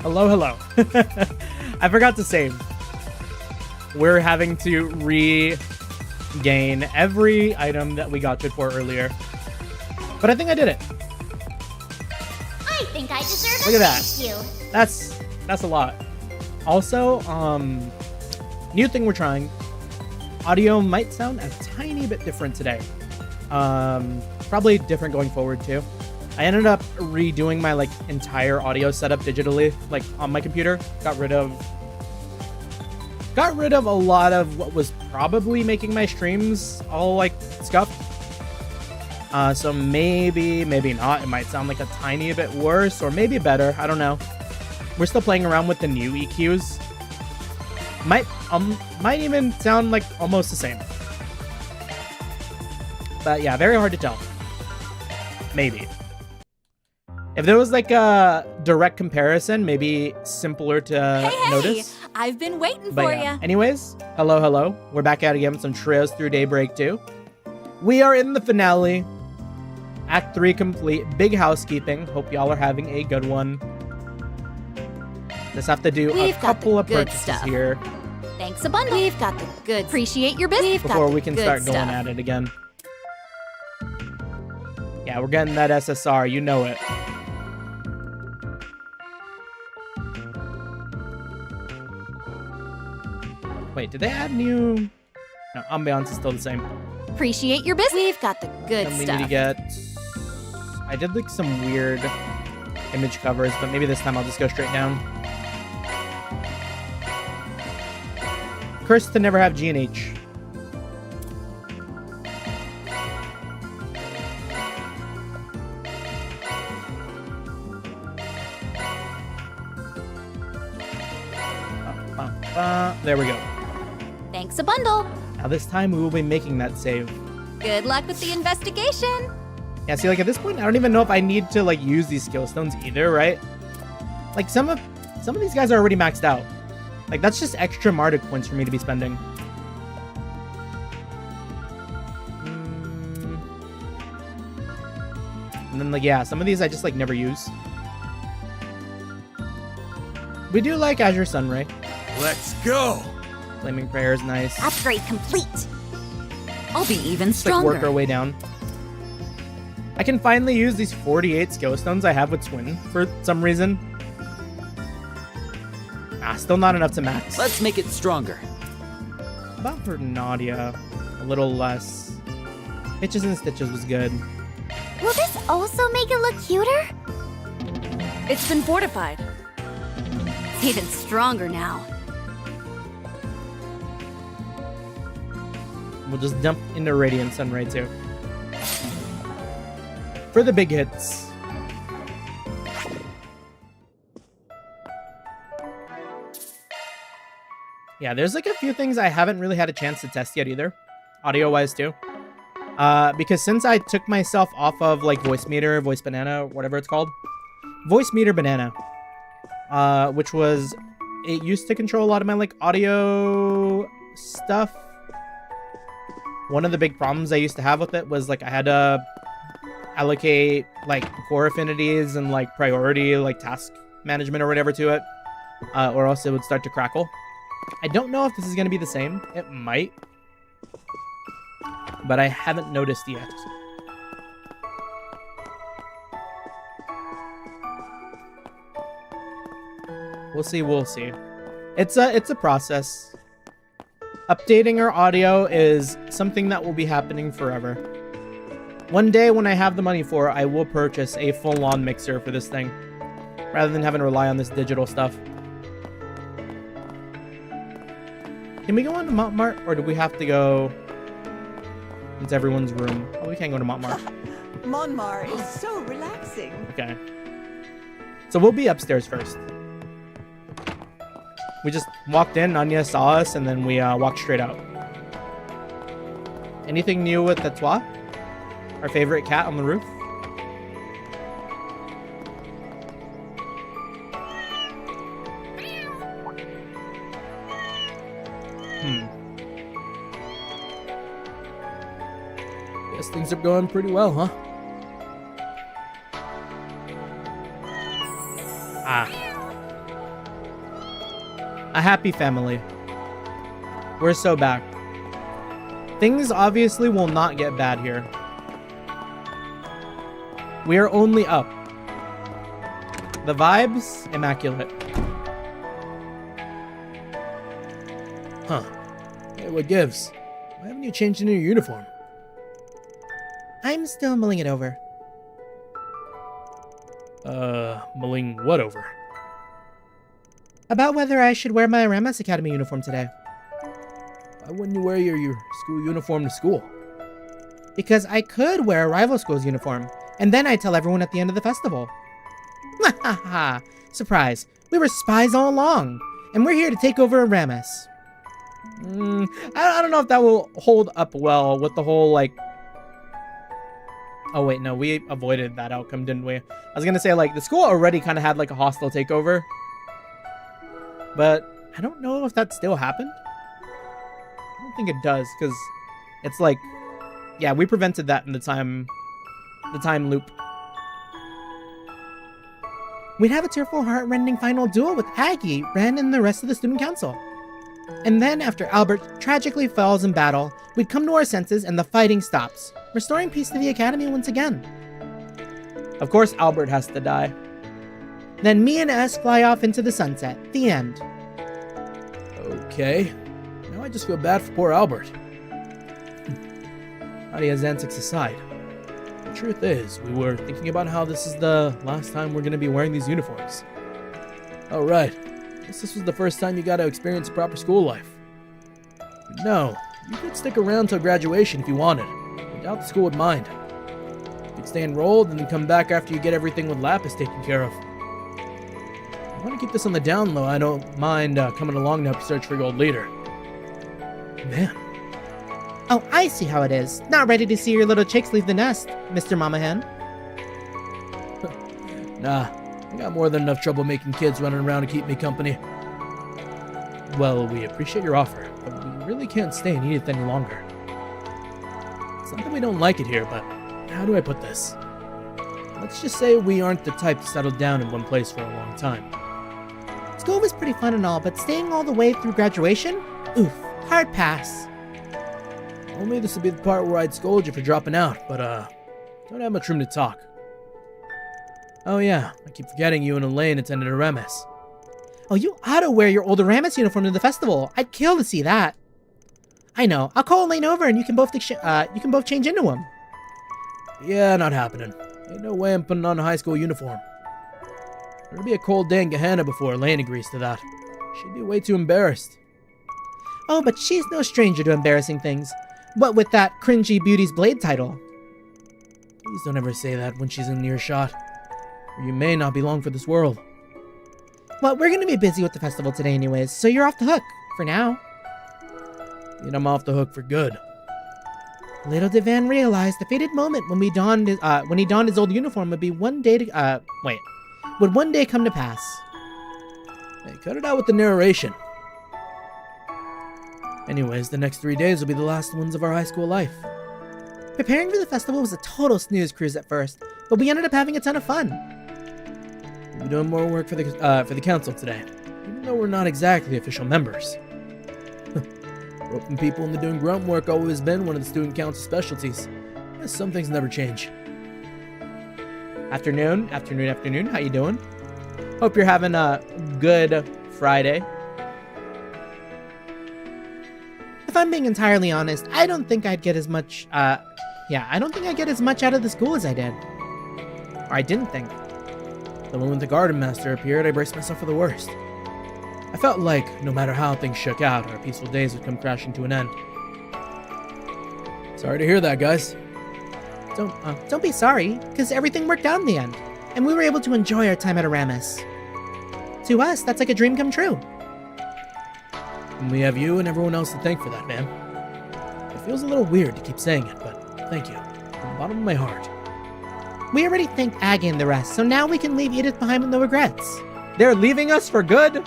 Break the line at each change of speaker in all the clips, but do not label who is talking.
Hello, hello. I forgot to save. We're having to regain every item that we got good for earlier. But I think I did it.
I think I deserve
Look
a
at
thank you.
That's a lot. Also, new thing we're trying. Audio might sound a tiny bit different today. Probably different going forward too. I ended up redoing my like entire audio setup digitally, like on my computer. Got rid of a lot of what was probably making my streams all like scuffed. So maybe not. It might sound like a tiny bit worse or maybe better. I don't know. We're still playing around with the new EQs. Might even sound like almost the same. But yeah, very hard to tell. Maybe. If there was like a direct comparison, maybe simpler to notice.
Hey, I've been waiting
But
for
yeah.
you.
Anyways, hello. We're back at it again with some trios through Daybreak II. We are in the finale. Act 3 complete. Big housekeeping. Hope y'all are having a good one. Just have to do a couple of purchases here
Thanks a bundle. We've got the goods. Appreciate your business.
before we can start going at it again. Yeah, we're getting that SSR. You know it. Wait, did they add new? No, ambiance is still the same.
Appreciate your business. We've got the good
Then we
stuff.
need to get... I did like some weird image covers, but maybe this time I'll just go straight down. Cursed to never have G&H. There we go.
Thanks a bundle.
Now this time we will be making that save.
Good luck with the investigation.
Yeah, see, like at this point, I don't even know if I need to like use these skill stones either, right? Like some of these guys are already maxed out. Like that's just extra Marduk points for me to be spending. And then like yeah, some of these I just like never use. We do like Azure Sunray.
Let's go!
Flaming Prayer is nice.
Upgrade complete. I'll be even
Just like
stronger.
work our way down. I can finally use these 48 skill stones I have with Twin for some reason. Still not enough to max.
Let's make it stronger.
About for Nadia, a little less. Hitches and Stitches was good.
Will this also make it look cuter?
It's been fortified. It's even stronger now.
We'll just dump into Radiant Sunray too. For the big hits. Yeah, there's like a few things I haven't really had a chance to test yet either. Audio-wise too. Because since I took myself off of like Voice Meter, Voice Banana, whatever it's called. Voice Meter Banana. Which was... It used to control a lot of my like audio stuff. One of the big problems I used to have with it was like I had to allocate like core affinities and like priority like task management or whatever to it, or else it would start to crackle. I don't know if this is going to be the same. It might, but I haven't noticed yet. We'll see. It's a process. Updating our audio is something that will be happening forever. One day when I have the money for it, I will purchase a full-on mixer for this thing, rather than having to rely on this digital stuff. Can we go on to Montmartre, or do we have to go into everyone's room? Oh, we can't go to Montmartre.
Montmartre is so relaxing.
Okay. So we'll be upstairs first. We just walked in, Anya saw us, and then we walked straight out. Anything new with the Toi? Our favorite cat on the roof? Guess things are going pretty well, huh? happy family. We're so back. Things obviously will not get bad here. We are only up. The vibes, immaculate.
Huh. Hey, what gives? Why haven't you changed into your uniform?
I'm still mulling it over.
Mulling what over?
About whether I should wear my Ramas Academy uniform today.
Why wouldn't you wear your school uniform to school?
Because I could wear a rival school's uniform, and then I'd tell everyone at the end of the festival. Ha ha! Surprise! We were spies all along, and we're here to take over Ramas. I don't know if that will hold up well with the whole, like... Oh wait, no, we avoided that outcome, didn't we? I was gonna say, like, the school already kind of had, like, a hostile takeover. But I don't know if that still happened. I don't think it does, because it's like... Yeah, we prevented that in the time loop. We'd have a tearful, heart-rending final duel with Aggie, Ren, and the rest of the student council. And then, after Albert tragically falls in battle, we'd come to our senses and the fighting stops, restoring peace to the academy once again. Of course, Albert has to die. Then me and S fly off into the sunset. The end.
Okay. Now I just feel bad for poor Albert. Nadia's antics aside, the truth is, we were thinking about how this is the last time we're going to be wearing these uniforms. Oh, right. Guess this was the first time you got to experience proper school life. No, you could stick around till graduation if you wanted. I doubt the school would mind. You could stay enrolled and then come back after you get everything with Lapis taken care of. I want to keep this on the down low. I don't mind coming along to help you search for your old leader. Man.
Oh, I see how it is. Not ready to see your little chicks leave the nest, Mr. Mama Hen.
Nah, I got more than enough trouble making kids running around to keep me company. Well, we appreciate your offer, but we really can't stay in Edith any longer. It's not that we don't like it here, but how do I put this? Let's just say we aren't the type to settle down in one place for a long time.
School was pretty fun and all, but staying all the way through graduation? Oof, hard pass.
Only this would be the part where I'd scold you for dropping out, but don't have much room to talk. Oh yeah, I keep forgetting you and Elaine attended Aramis.
Oh, you ought to wear your old Aramis uniform to the festival. I'd kill to see that. I know. I'll call Elaine over and you can both change into him.
Yeah, not happening. Ain't no way I'm putting on a high school uniform. There'll be a cold day in Gehenna before Elaine agrees to that. She'd be way too embarrassed.
Oh, but she's no stranger to embarrassing things. What with that cringy Beauty's Blade title?
Please don't ever say that when she's in earshot, or you may not be long for this world.
Well, we're gonna be busy with the festival today anyways, so you're off the hook, for now.
And I'm off the hook for good.
Little did Van realize the fated moment when he donned his old uniform would one day come to pass.
Hey, cut it out with the narration. Anyways, the next 3 days will be the last ones of our high school life.
Preparing for the festival was a total snooze cruise at first, but we ended up having a ton of fun.
We'll be doing more work for the council today, even though we're not exactly official members. Roping people into doing grunt work always been one of the student council specialties. Yes, some things never change.
Afternoon. How you doing? Hope you're having a good Friday. If I'm being entirely honest, I don't think I'd get as much, I don't think I'd get as much out of the school as I did. Or I didn't think.
The moment the garden master appeared, I braced myself for the worst. I felt like, no matter how things shook out, our peaceful days would come crashing to an end. Sorry to hear that, guys.
Don't be sorry, because everything worked out in the end, and we were able to enjoy our time at Aramis. To us, that's like a dream come true.
And we have you and everyone else to thank for that, man. It feels a little weird to keep saying it, but thank you. From the bottom of my heart.
We already thanked Aggie and the rest, so now we can leave Edith behind with no regrets. They're leaving us for good?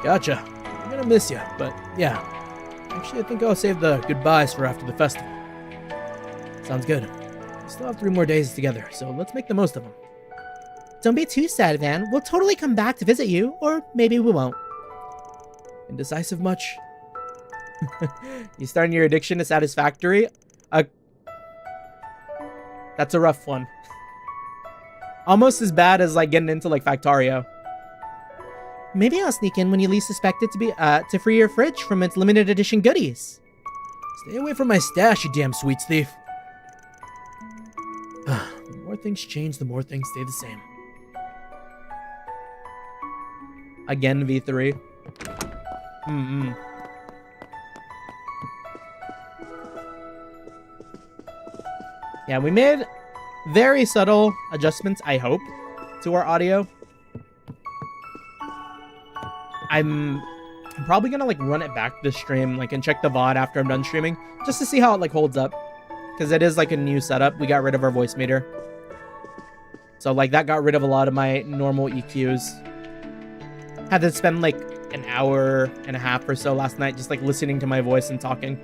Gotcha. I'm gonna miss you, but yeah. Actually, I think I'll save the goodbyes for after the festival. Sounds good. We still have 3 more days together, so let's make the most of them.
Don't be too sad, Van. We'll totally come back to visit you, or maybe we won't.
Indecisive much?
You starting your addiction to Satisfactory? That's a rough one. Almost as bad as like getting into like Factorio.
Maybe I'll sneak in when you least suspect it to be to free your fridge from its limited edition goodies.
Stay away from my stash, you damn sweets thief. The more things change, the more things stay the same.
Again, V3. Yeah, we made very subtle adjustments, I hope, to our audio. I'm probably gonna like run it back this stream, like, and check the VOD after I'm done streaming, just to see how it like holds up. Because it is like a new setup. We got rid of our voice meter. So like that got rid of a lot of my normal EQs. Had to spend like an hour and a half or so last night just like listening to my voice and talking.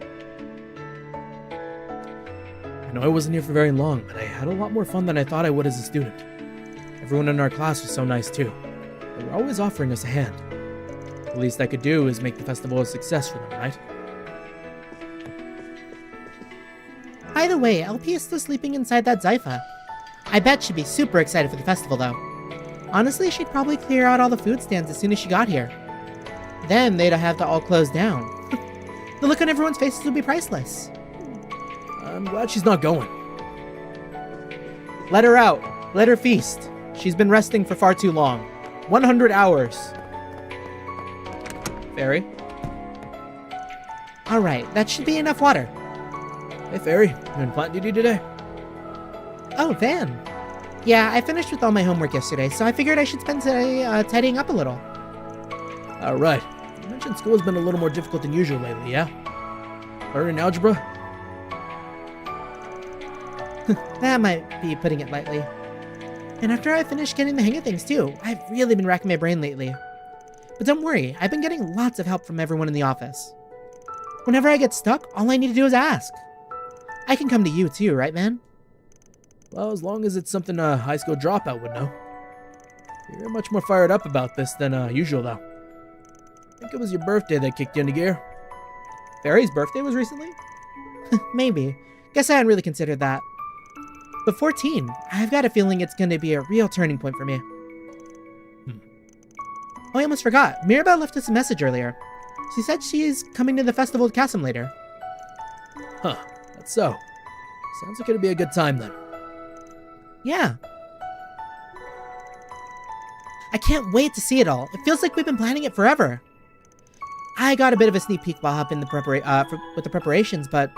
I know I wasn't here for very long, but I had a lot more fun than I thought I would as a student. Everyone in our class was so nice too. They were always offering us a hand. The least I could do is make the festival a success for them, right?
By the way, LP is still sleeping inside that Zypha. I bet she'd be super excited for the festival, though. Honestly, she'd probably clear out all the food stands as soon as she got here. Then they'd have to all close down. The look on everyone's faces would be priceless.
I'm glad she's not going.
Let her out. Let her feast. She's been resting for far too long. 100 hours. Fairy?
Alright, that should be enough water.
Hey, Fairy. You in plant duty today?
Oh, Van. Yeah, I finished with all my homework yesterday, so I figured I should spend today tidying up a little.
Alright. You mentioned school has been a little more difficult than usual lately, yeah? Learning algebra?
That might be putting it lightly. And after I finish getting the hang of things, too, I've really been racking my brain lately. But don't worry, I've been getting lots of help from everyone in the office. Whenever I get stuck, all I need to do is ask. I can come to you, too, right, man?
Well, as long as it's something a high school dropout would know. You're much more fired up about this than usual, though. I think it was your birthday that kicked you into gear.
Fairy's birthday was recently?
Maybe. Guess I hadn't really considered that. But 14, I've got a feeling it's going to be a real turning point for me. Oh, I almost forgot. Mirabelle left us a message earlier. She said she's coming to the festival with Cassim later.
Huh, that's so. Sounds like it'll be a good time then.
Yeah. I can't wait to see it all. It feels like we've been planning it forever. I got a bit of a sneak peek while up in the with the preparations, but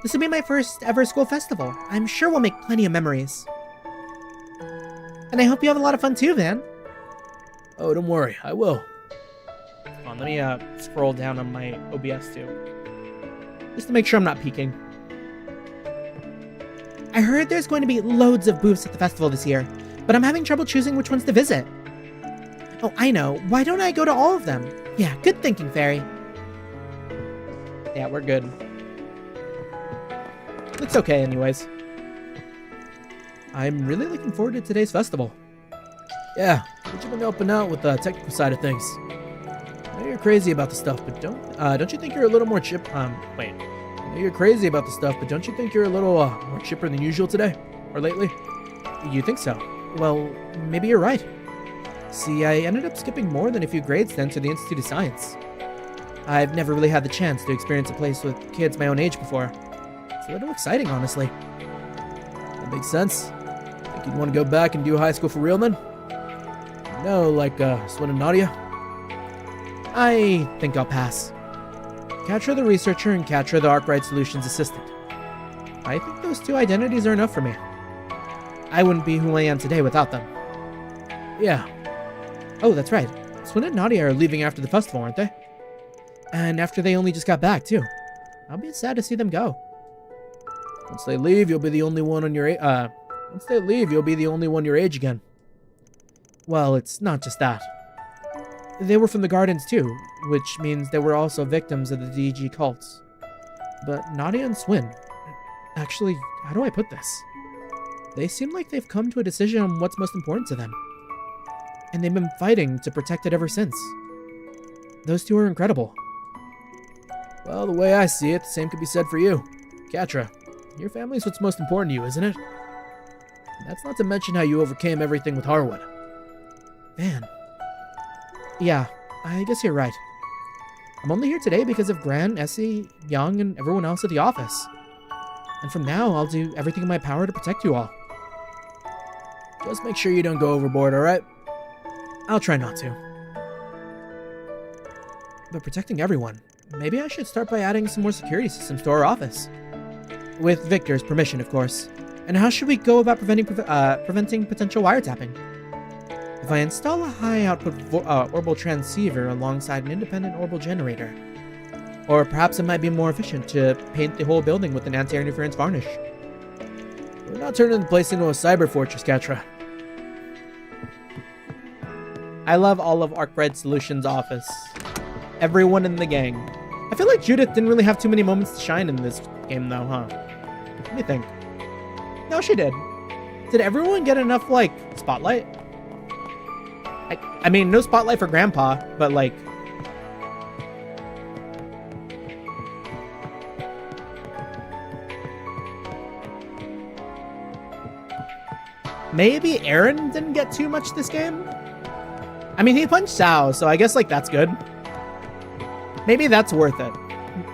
this will be my first ever school festival. I'm sure we'll make plenty of memories. And I hope you have a lot of fun too, Van.
Oh, don't worry, I will.
Hold on, let me scroll down on my OBS too. Just to make sure I'm not peeking.
I heard there's going to be loads of booths at the festival this year, but I'm having trouble choosing which ones to visit. Oh, I know. Why don't I go to all of them? Yeah, good thinking, Fairy.
Yeah, we're good. Looks okay anyways. I'm really looking forward to today's festival.
Yeah, but you've been helping out with the technical side of things. I know you're crazy about the stuff, but don't you think you're a little more wait. I know you're crazy about the stuff, but don't you think you're a little more chipper than usual today? Or lately?
You think so? Well, maybe you're right. See, I ended up skipping more than a few grades then to the Institute of Science. I've never really had the chance to experience a place with kids my own age before. It's a little exciting, honestly.
That makes sense. Think you'd want to go back and do high school for real then? No, like Swin and Nadia?
I think I'll pass. Katra the researcher and Katra the Arkwright Solutions assistant. I think those two identities are enough for me. I wouldn't be who I am today without them.
Yeah.
Oh, that's right. Swin and Nadia are leaving after the festival, aren't they? And after they only just got back, too. I'll be sad to see them go.
Once they leave, you'll be the only one your age again.
Well, it's not just that. They were from the Gardens, too, which means they were also victims of the DG cults. But Nadia and Swin... Actually, how do I put this? They seem like they've come to a decision on what's most important to them. And they've been fighting to protect it ever since. Those two are incredible.
Well, the way I see it, the same could be said for you. Katra, your family's what's most important to you, isn't it? And that's not to mention how you overcame everything with Harwood.
Man. Yeah, I guess you're right. I'm only here today because of Gran, Essie, Young, and everyone else at the office. And from now, I'll do everything in my power to protect you all.
Just make sure you don't go overboard, alright?
I'll try not to. But protecting everyone, maybe I should start by adding some more security systems to our office. With Victor's permission, of course. And how should we go about preventing potential wiretapping? If I install a high-output orbital transceiver alongside an independent orbital generator. Or perhaps it might be more efficient to paint the whole building with an anti-interference varnish.
We're not turning the place into a cyber fortress, Katra.
I love all of Arkwright Solutions' office. Everyone in the gang. I feel like Judith didn't really have too many moments to shine in this game, though, huh? Let me think. No, she did. Did everyone get enough, like, spotlight? I mean, no spotlight for Grandpa, but, like... Maybe Aaron didn't get too much this game? I mean, he punched Sao, so I guess, like, that's good. Maybe that's worth it.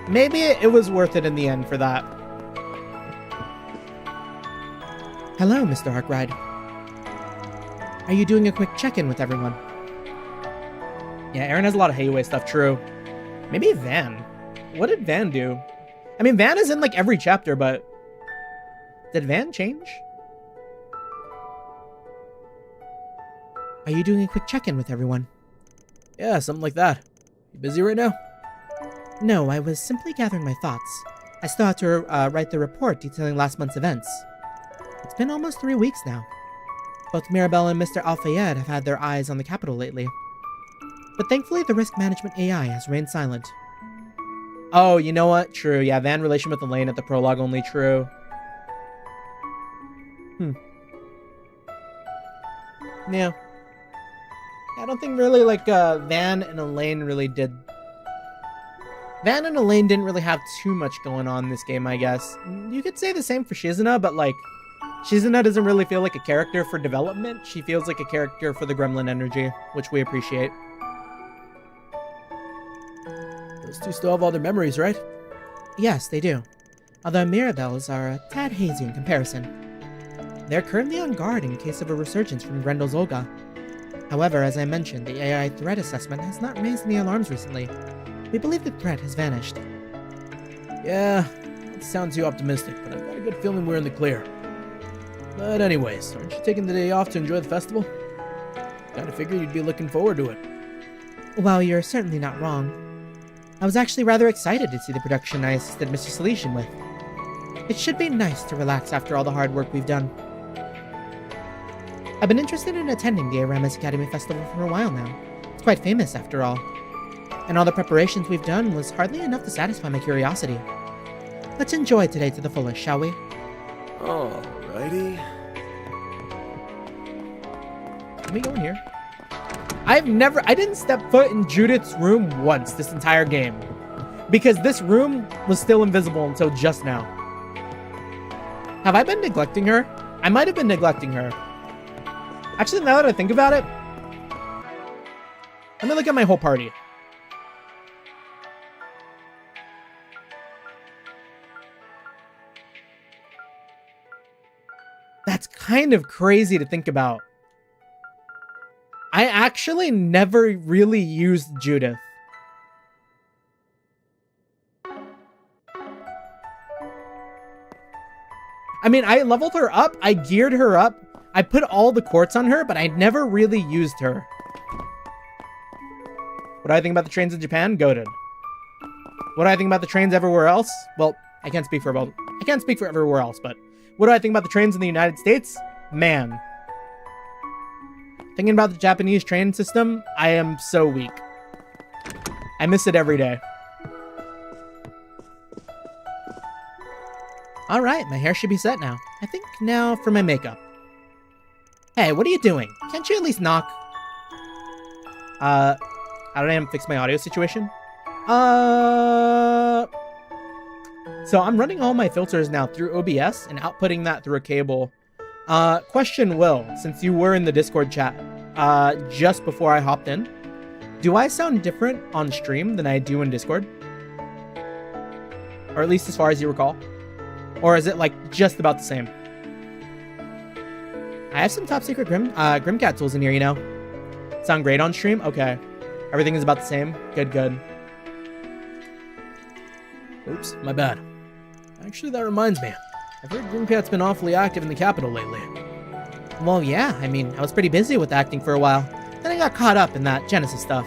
Maybe it was worth it in the end for that. Hello, Mr. Arkwright. Are you doing a quick check-in with everyone? Yeah, Aaron has a lot of Hayway stuff, true. Maybe Van. What did Van do? I mean, Van is in, like, every chapter, but... Did Van change? Are you doing a quick check-in with everyone?
Yeah, something like that. You busy right now?
No, I was simply gathering my thoughts. I still have to write the report detailing last month's events. It's been almost 3 weeks now. Both Mirabelle and Mr. Al-Fayed have had their eyes on the capital lately. But thankfully, the risk management AI has remained silent.
Oh, you know what? True. Yeah, Van relation with Elaine at the prologue only true. Yeah. I don't think really, like, Van and Elaine really did... Van and Elaine didn't really have too much going on in this game, I guess. You could say the same for Shizuna, but, like, Shizuna doesn't really feel like a character for development. She feels like a character for the gremlin energy, which we appreciate.
Those two still have all their memories, right?
Yes, they do. Although Mirabelle's are a tad hazy in comparison. They're currently on guard in case of a resurgence from Grendel's Olga. However, as I mentioned, the AI threat assessment has not raised any alarms recently. We believe the threat has vanished.
Yeah, that sounds too optimistic, but I've got a good feeling we're in the clear. But anyways, aren't you taking the day off to enjoy the festival? Kinda figured you'd be looking forward to it.
Well, you're certainly not wrong. I was actually rather excited to see the production I assisted Mr. Salesian with. It should be nice to relax after all the hard work we've done. I've been interested in attending the Aramis Academy Festival for a while now. It's quite famous after all. And all the preparations we've done was hardly enough to satisfy my curiosity. Let's enjoy today to the fullest, shall we?
Alrighty.
Can we go in here? I didn't step foot in Judith's room once this entire game. Because this room was still invisible until just now. Have I been neglecting her? I might have been neglecting her. Actually, now that I think about it, let me look at my whole party. That's kind of crazy to think about. I actually never really used Judith. I mean, I leveled her up, I geared her up, I put all the quartz on her, but I never really used her. What do I think about the trains in Japan? Goated. What do I think about the trains everywhere else? Well, I can't speak for everywhere else, but what do I think about the trains in the United States? Man. Thinking about the Japanese train system, I am so weak. I miss it every day. Alright, my hair should be set now. I think now for my makeup. Hey, what are you doing? Can't you at least knock? How did I fix my audio situation? So I'm running all my filters now through OBS and outputting that through a cable. Question, Will, since you were in the Discord chat just before I hopped in, do I sound different on stream than I do in Discord? Or at least as far as you recall? Or is it like just about the same? I have some top secret Grimcat tools in here, you know. Sound great on stream? Okay. Everything is about the same? Good, good.
Oops, my bad. Actually, that reminds me. I've heard Grimcat's been awfully active in the capital lately.
Well, yeah, I mean, I was pretty busy with acting for a while. Then I got caught up in that Genesis stuff.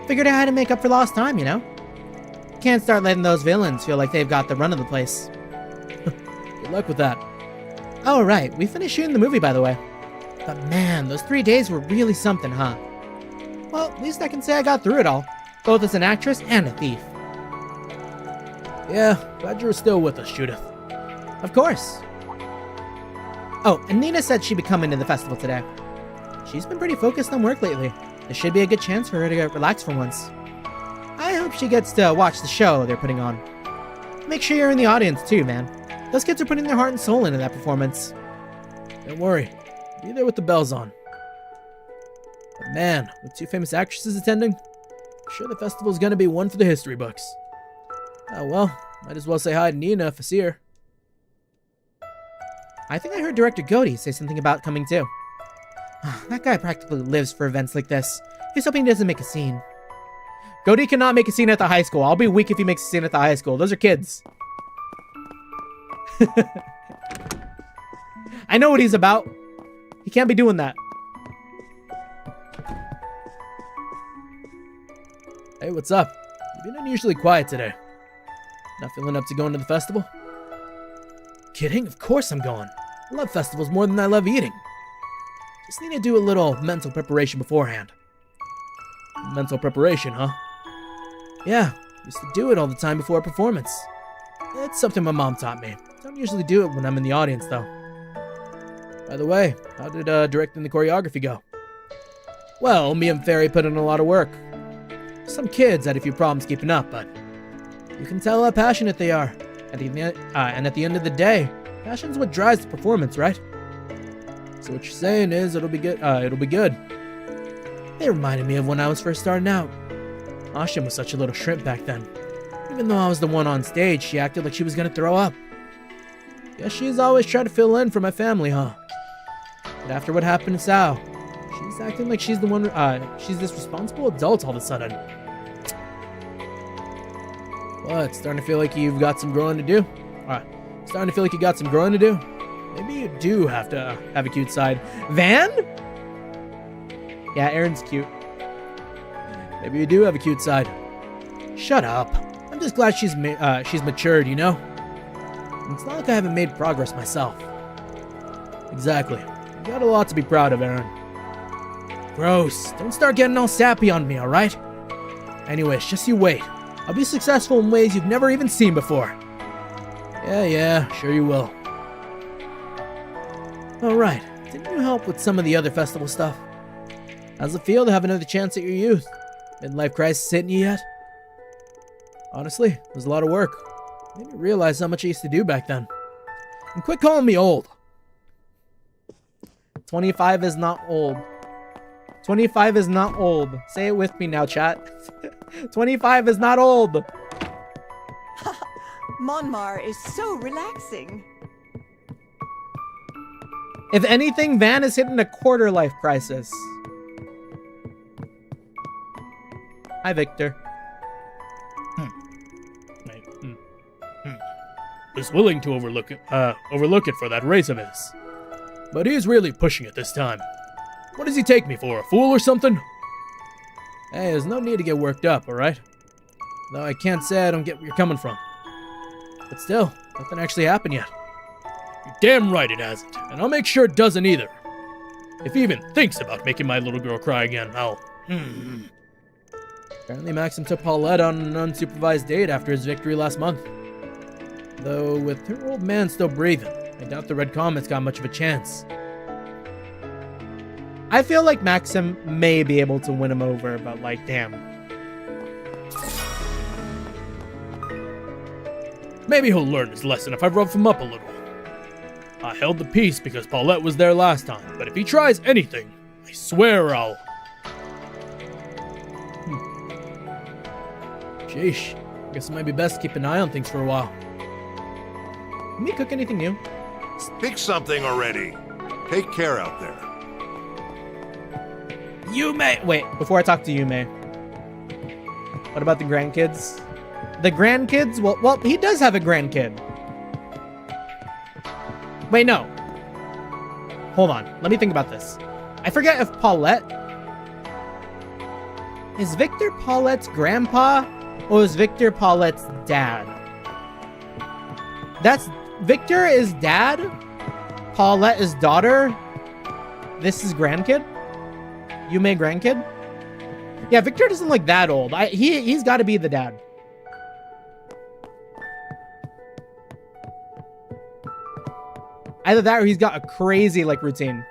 Figured I had to make up for lost time, you know? Can't start letting those villains feel like they've got the run of the place.
Good luck with that.
Oh, right, we finished shooting the movie, by the way. But man, those 3 days were really something, huh? Well, at least I can say I got through it all, both as an actress and a thief.
Yeah, glad you're still with us, Judith.
Of course. Oh, and Nina said she'd be coming to the festival today. She's been pretty focused on work lately. This should be a good chance for her to get relaxed for once. I hope she gets to watch the show they're putting on. Make sure you're in the audience too, man. Those kids are putting their heart and soul into that performance.
Don't worry. Be there with the bells on. But man, with 2 famous actresses attending, I'm sure the festival's gonna be one for the history books. Oh well, might as well say hi to Nina if I see her.
I think I heard Director Goaty say something about coming too. That guy practically lives for events like this. He's hoping he doesn't make a scene.
Goaty cannot make a scene at the high school. I'll be weak if he makes a scene at the high school. Those are kids. I know what he's about. He can't be doing that.
Hey, what's up? You've been unusually quiet today. Not feeling up to going to the festival? Kidding? Of course I'm going. I love festivals more than I love eating. Just need to do a little mental preparation beforehand. Mental preparation, huh? Yeah, used to do it all the time before a performance. It's something my mom taught me. Don't usually do it when I'm in the audience, though. By the way, how did directing the choreography go? Well, me and Fairy put in a lot of work. Some kids had a few problems keeping up, but you can tell how passionate they are. And at the end of the day, passion's what drives the performance, right? So what you're saying is it'll be good. It'll be good. They reminded me of when I was first starting out. Ashin was such a little shrimp back then. Even though I was the one on stage, she acted like she was gonna throw up. Guess she's always tried to fill in for my family, huh? But after what happened to Sao, she's acting like she's the one. She's this responsible adult all of a sudden. What? Starting to feel like you've got some growing to do? Alright. Starting to feel like you got some growing to do? Maybe you do have to have a cute side. Van?
Yeah, Aaron's cute.
Maybe you do have a cute side. Shut up. I'm just glad she's matured, you know? It's not like I haven't made progress myself. Exactly. You got a lot to be proud of, Aaron. Gross. Don't start getting all sappy on me, alright? Anyways, just you wait. I'll be successful in ways you've never even seen before. Yeah, sure you will. Alright, didn't you help with some of the other festival stuff? How's it feel to have another chance at your youth? Midlife crisis hitting you yet? Honestly, it was a lot of work. Made me realize how much I used to do back then. And quit calling me old.
25 is not old. 25 is not old. Say it with me now, chat. 25 is not old.
Monmar is so relaxing.
If anything, Van is hitting a quarter life crisis. Hi, Victor.
Was willing to overlook it for that race of his. But he's really pushing it this time. What does he take me for, a fool or something? Hey, there's no need to get worked up, alright? Though I can't say I don't get where you're coming from. But still, nothing actually happened yet. You're damn right it hasn't, and I'll make sure it doesn't either. If he even thinks about making my little girl cry again, I'll... Apparently Maxim took Paulette on an unsupervised date after his victory last month. Though, with her old man still breathing, I doubt the Red Comet's got much of a chance.
I feel like Maxim may be able to win him over, but like, damn.
Maybe he'll learn his lesson if I rough him up a little. I held the peace because Paulette was there last time, but if he tries anything, I swear I'll... Sheesh. Guess it might be best to keep an eye on things for a while.
Can we cook anything new?
Pick something already. Take care out there.
Yume! Wait, before I talk to Yume. What about the grandkids? The grandkids? Well, he does have a grandkid. Wait, no. Hold on. Let me think about this. I forget if Paulette... Is Victor Paulette's grandpa? Or is Victor Paulette's dad? That's... Victor is dad? Paulette is daughter? This is grandkid? Yume grandkid? Yeah, Victor doesn't look that old. He's got to be the dad. Either that or he's got a crazy, like, routine.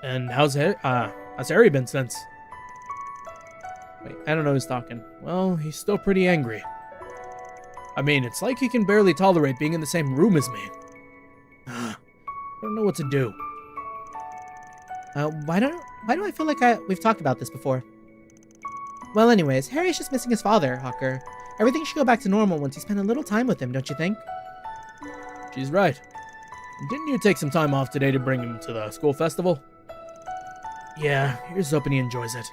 And how's Harry been since?
Wait, I don't know who's talking.
Well, he's still pretty angry. I mean, it's like he can barely tolerate being in the same room as me. I don't know what to do.
Why do I feel like we've talked about this before? Well, anyways, Harry's just missing his father, Hawker. Everything should go back to normal once you spend a little time with him, don't you think?
She's right. Didn't you take some time off today to bring him to the school festival? Yeah, here's hoping he enjoys it.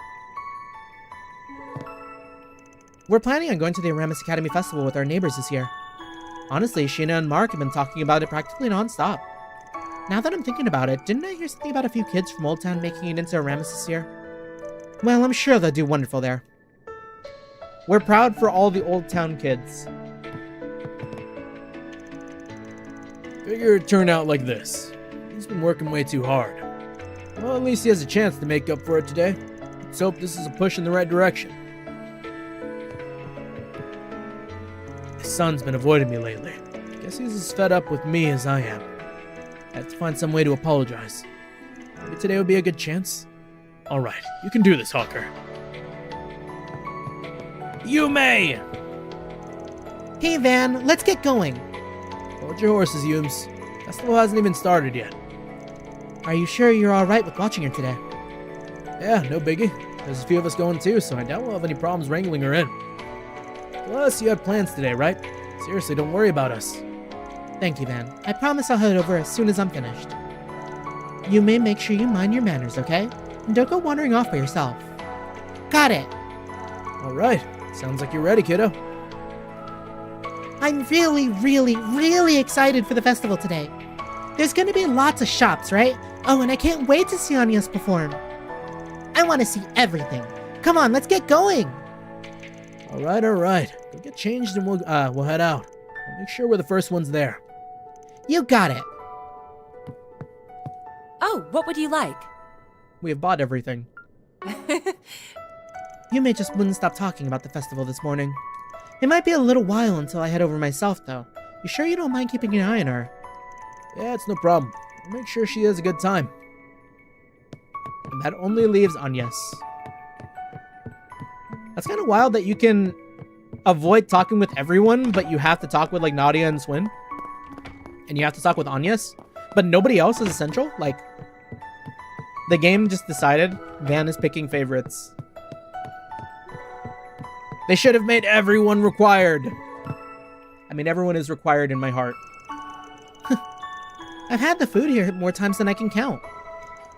We're planning on going to the Aramis Academy Festival with our neighbors this year. Honestly, Sheena and Mark have been talking about it practically non-stop. Now that I'm thinking about it, didn't I hear something about a few kids from Old Town making it into Aramis this year? Well, I'm sure they'll do wonderful there.
We're proud for all the Old Town kids.
Figure it'd turn out like this. He's been working way too hard. Well, at least he has a chance to make up for it today. Let's hope this is a push in the right direction. His son's been avoiding me lately. Guess he's as fed up with me as I am. I have to find some way to apologize. Maybe today would be a good chance. Alright, you can do this, Hawker. Yume!
Hey, Van, let's get going.
Hold your horses, Yumes. Festival hasn't even started yet.
Are you sure you're alright with watching her today?
Yeah, no biggie. There's a few of us going too, so I doubt we'll have any problems wrangling her in. Plus, you had plans today, right? Seriously, don't worry about us.
Thank you, Van. I promise I'll head over as soon as I'm finished. You may make sure you mind your manners, okay? And don't go wandering off by yourself. Got it!
Alright, sounds like you're ready, kiddo.
I'm really, really, really excited for the festival today. There's gonna be lots of shops, right? Oh, and I can't wait to see Agnes perform. I want to see everything. Come on, let's get going!
Alright. Go get changed and we'll head out. I'll make sure we're the first ones there.
You got it.
Oh, what would you like?
We have bought everything.
You may just wouldn't stop talking about the festival this morning. It might be a little while until I head over myself, though. You sure you don't mind keeping an eye on her?
Yeah, it's no problem. We'll make sure she has a good time.
And that only leaves Agnes. That's kind of wild that you can avoid talking with everyone, but you have to talk with, like, Nadia and Swin. And you have to talk with Agnes. But nobody else is essential? Like, the game just decided Van is picking favorites. They should have made everyone required. I mean, everyone is required in my heart.
I've had the food here more times than I can count.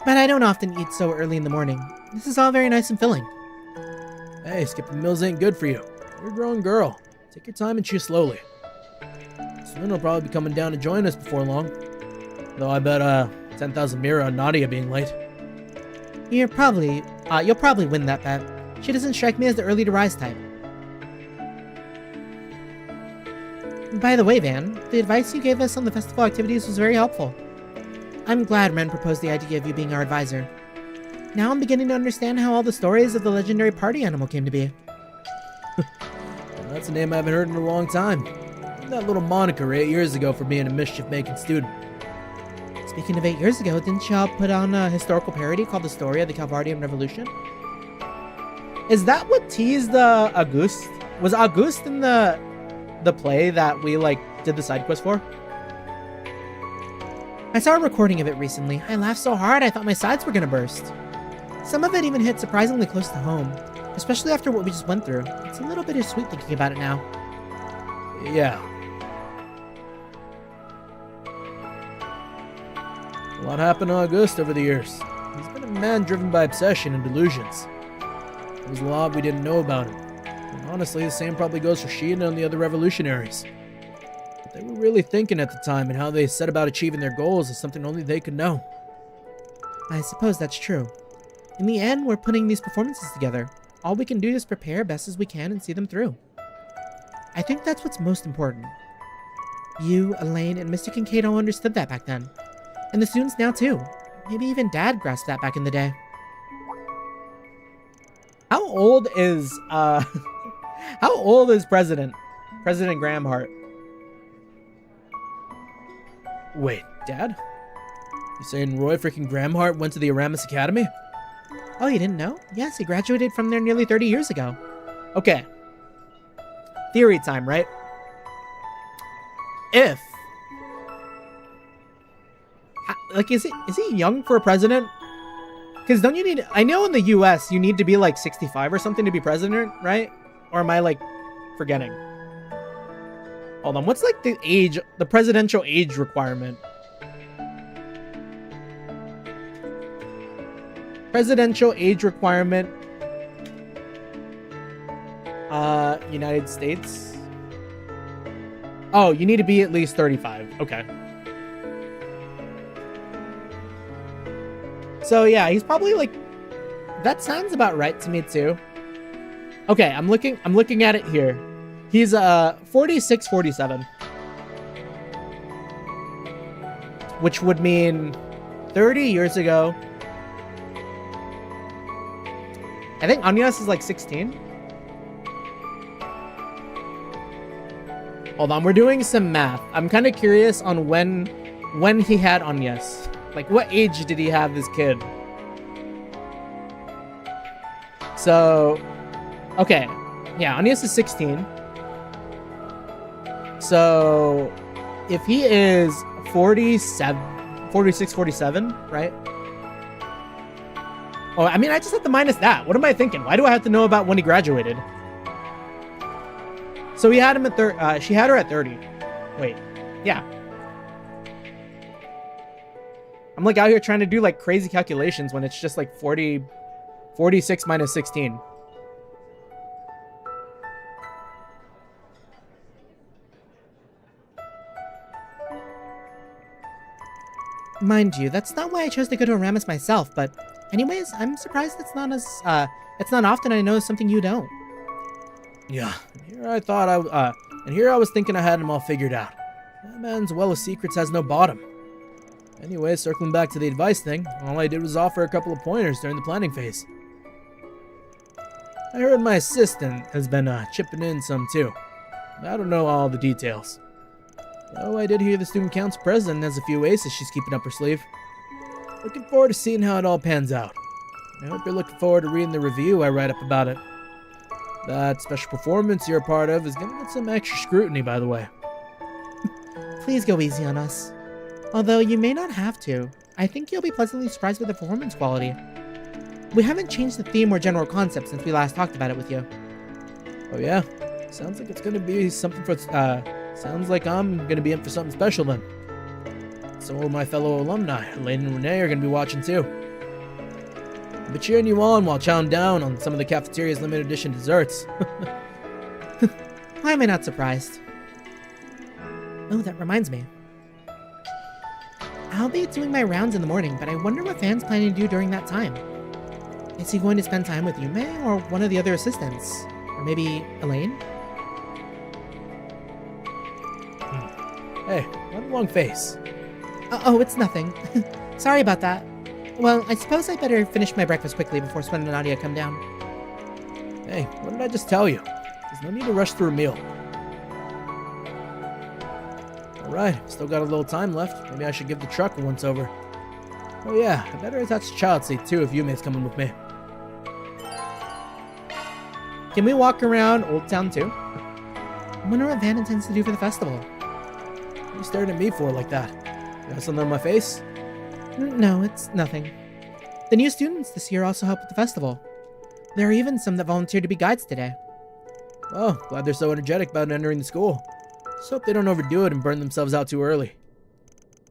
But I don't often eat so early in the morning. This is all very nice and filling.
Hey, skipping meals ain't good for you. You're a grown girl. Take your time and chew slowly. Swin will probably be coming down to join us before long. Though I bet 10,000 Mira on Nadia being late.
You'll probably win that bet. She doesn't strike me as the early to rise type. By the way, Van, the advice you gave us on the festival activities was very helpful. I'm glad Ren proposed the idea of you being our advisor. Now I'm beginning to understand how all the stories of the legendary party animal came to be.
Well, that's a name I haven't heard in a long time. That little moniker 8 years ago for being a mischief-making student.
Speaking of 8 years ago, didn't y'all put on a historical parody called The Story of the Calvardian Revolution?
Is that what teased the Auguste? Was Auguste in the play that we like did the side quest for?
I saw a recording of it recently. I laughed so hard I thought my sides were gonna burst. Some of it even hit surprisingly close to home, especially after what we just went through. It's a little bittersweet thinking about it now.
Yeah. A lot happened to Auguste over the years. He's been a man driven by obsession and delusions. There was a lot we didn't know about him. And honestly, the same probably goes for Sheena and the other revolutionaries. What they were really thinking at the time and how they set about achieving their goals is something only they could know.
I suppose that's true. In the end, we're putting these performances together. All we can do is prepare best as we can and see them through. I think that's what's most important. You, Elaine, and Mr. Kincaid all understood that back then. And the students now too. Maybe even Dad grasped that back in the day.
How old is President Graham Hart?
Wait, Dad? You saying Roy freaking Gramhart went to the Aramis Academy?
Oh, you didn't know? Yes, he graduated from there nearly 30 years ago.
Okay. Theory time, right? If like is he young for a president? Because don't you need, I know in the US you need to be like 65 or something to be president, right? Or am I like forgetting? Hold on, what's like the presidential age requirement? Presidential age requirement. United States. Oh, you need to be at least 35. Okay. So yeah, he's probably like, that sounds about right to me too. Okay, I'm looking at it here. He's 46, 47. Which would mean 30 years ago. I think Agnes is like 16. Hold on, we're doing some math. I'm kind of curious on when he had Agnes. Like, what age did he have this kid? So, okay. Yeah, Agnes is 16. So, if he is 46, 47, right? Oh, I mean, I just have to minus that. What am I thinking? Why do I have to know about when he graduated? So he had him at she had her at 30. Wait, yeah. I'm like out here trying to do like crazy calculations when it's just like 46 minus 16.
Mind you, that's not why I chose to go to Aramis myself, but anyways, I'm surprised it's not often I know something you don't.
Yeah, and here I was thinking I had them all figured out. That man's well of secrets has no bottom. Anyway, circling back to the advice thing, all I did was offer a couple of pointers during the planning phase. I heard my assistant has been chipping in some too. I don't know all the details. Though I did hear the student council president has a few aces she's keeping up her sleeve. Looking forward to seeing how it all pans out. I hope you're looking forward to reading the review I write up about it. That special performance you're a part of is gonna get some extra scrutiny, by the way.
Please go easy on us. Although you may not have to. I think you'll be pleasantly surprised with the performance quality. We haven't changed the theme or general concept since we last talked about it with you.
Oh yeah? Sounds like it's gonna be something for, sounds like I'm gonna be in for something special then. Some of my fellow alumni, Elaine and Renee, are gonna be watching too. I'll be cheering you on while chowing down on some of the cafeteria's limited edition desserts.
Why am I not surprised? Oh, that reminds me. I'll be doing my rounds in the morning, but I wonder what Van's planning to do during that time. Is he going to spend time with Yume or one of the other assistants? Or maybe Elaine?
Hey, what a long face.
Oh, it's nothing. Sorry about that. Well, I suppose I better finish my breakfast quickly before Swen and Nadia come down.
Hey, what did I just tell you? There's no need to rush through a meal. Alright, still got a little time left. Maybe I should give the truck a once-over. Oh yeah, I better attach the child seat too if Yume's coming with me.
Can we walk around Old Town too?
I wonder what Van intends to do for the festival.
What are you staring at me for like that? You got something on my face?
No, it's nothing. The new students this year also help with the festival. There are even some that volunteered to be guides today.
Well, glad they're so energetic about entering the school. Just hope they don't overdo it and burn themselves out too early.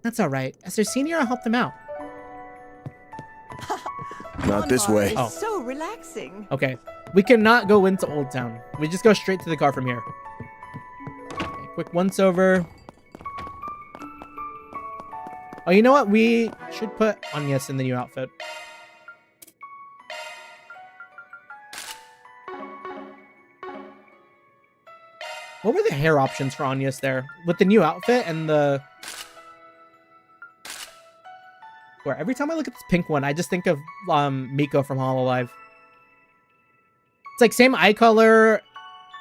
That's alright. As their senior, I'll help them out.
Not this
Calvard
way.
is
Oh.
so relaxing.
Okay. We cannot go into Old Town. We just go straight to the car from here. Okay, quick once over. Oh, you know what? We should put Agnes in the new outfit. What were the hair options for Agnes there? With the new outfit and the... Where every time I look at this pink one, I just think of Miko from Hololive. It's like same eye color,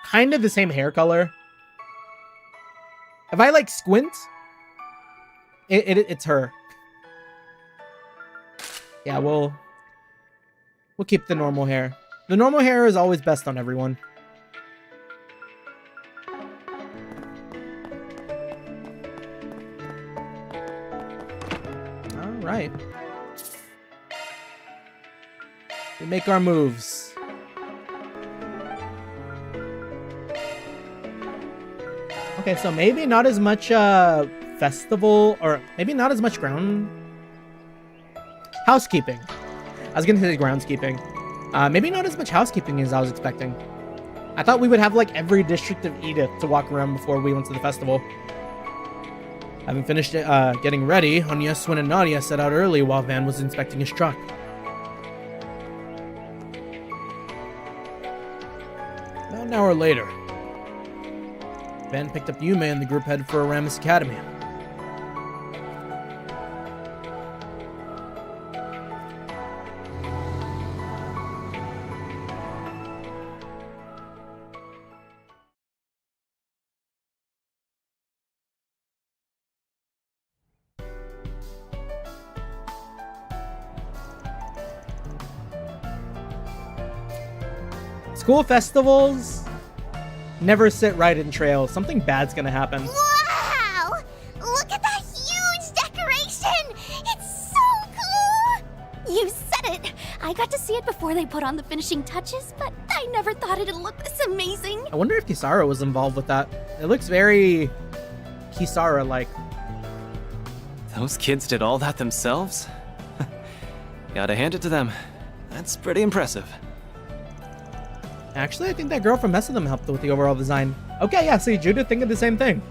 kind of the same hair color. If I like squint, it's her. Yeah, we'll keep the normal hair. The normal hair is always best on everyone. All right. We make our moves. Okay, so maybe not as much festival, or maybe not as much housekeeping. I was gonna say groundskeeping. Maybe not as much housekeeping as I was expecting. I thought we would have like every district of Edith to walk around before we went to the festival. Having finished getting ready, Anya, Swin, and Nadia set out early while Van was inspecting his truck.
About an hour later, Van picked up Yume and the group headed for Aramis Academy.
School festivals never sit right in trail. Something bad's gonna happen.
Wow! Look at that huge decoration! It's so cool! You said it! I got to see it before they put on the finishing touches, but I never thought it'd look this amazing.
I wonder if Kisara was involved with that. It looks very Kisara-like.
Those kids did all that themselves? Gotta hand it to them. That's pretty impressive.
Actually, I think that girl from Mess of Them helped with the overall design. Okay, yeah, see, Judith thinking the same thing.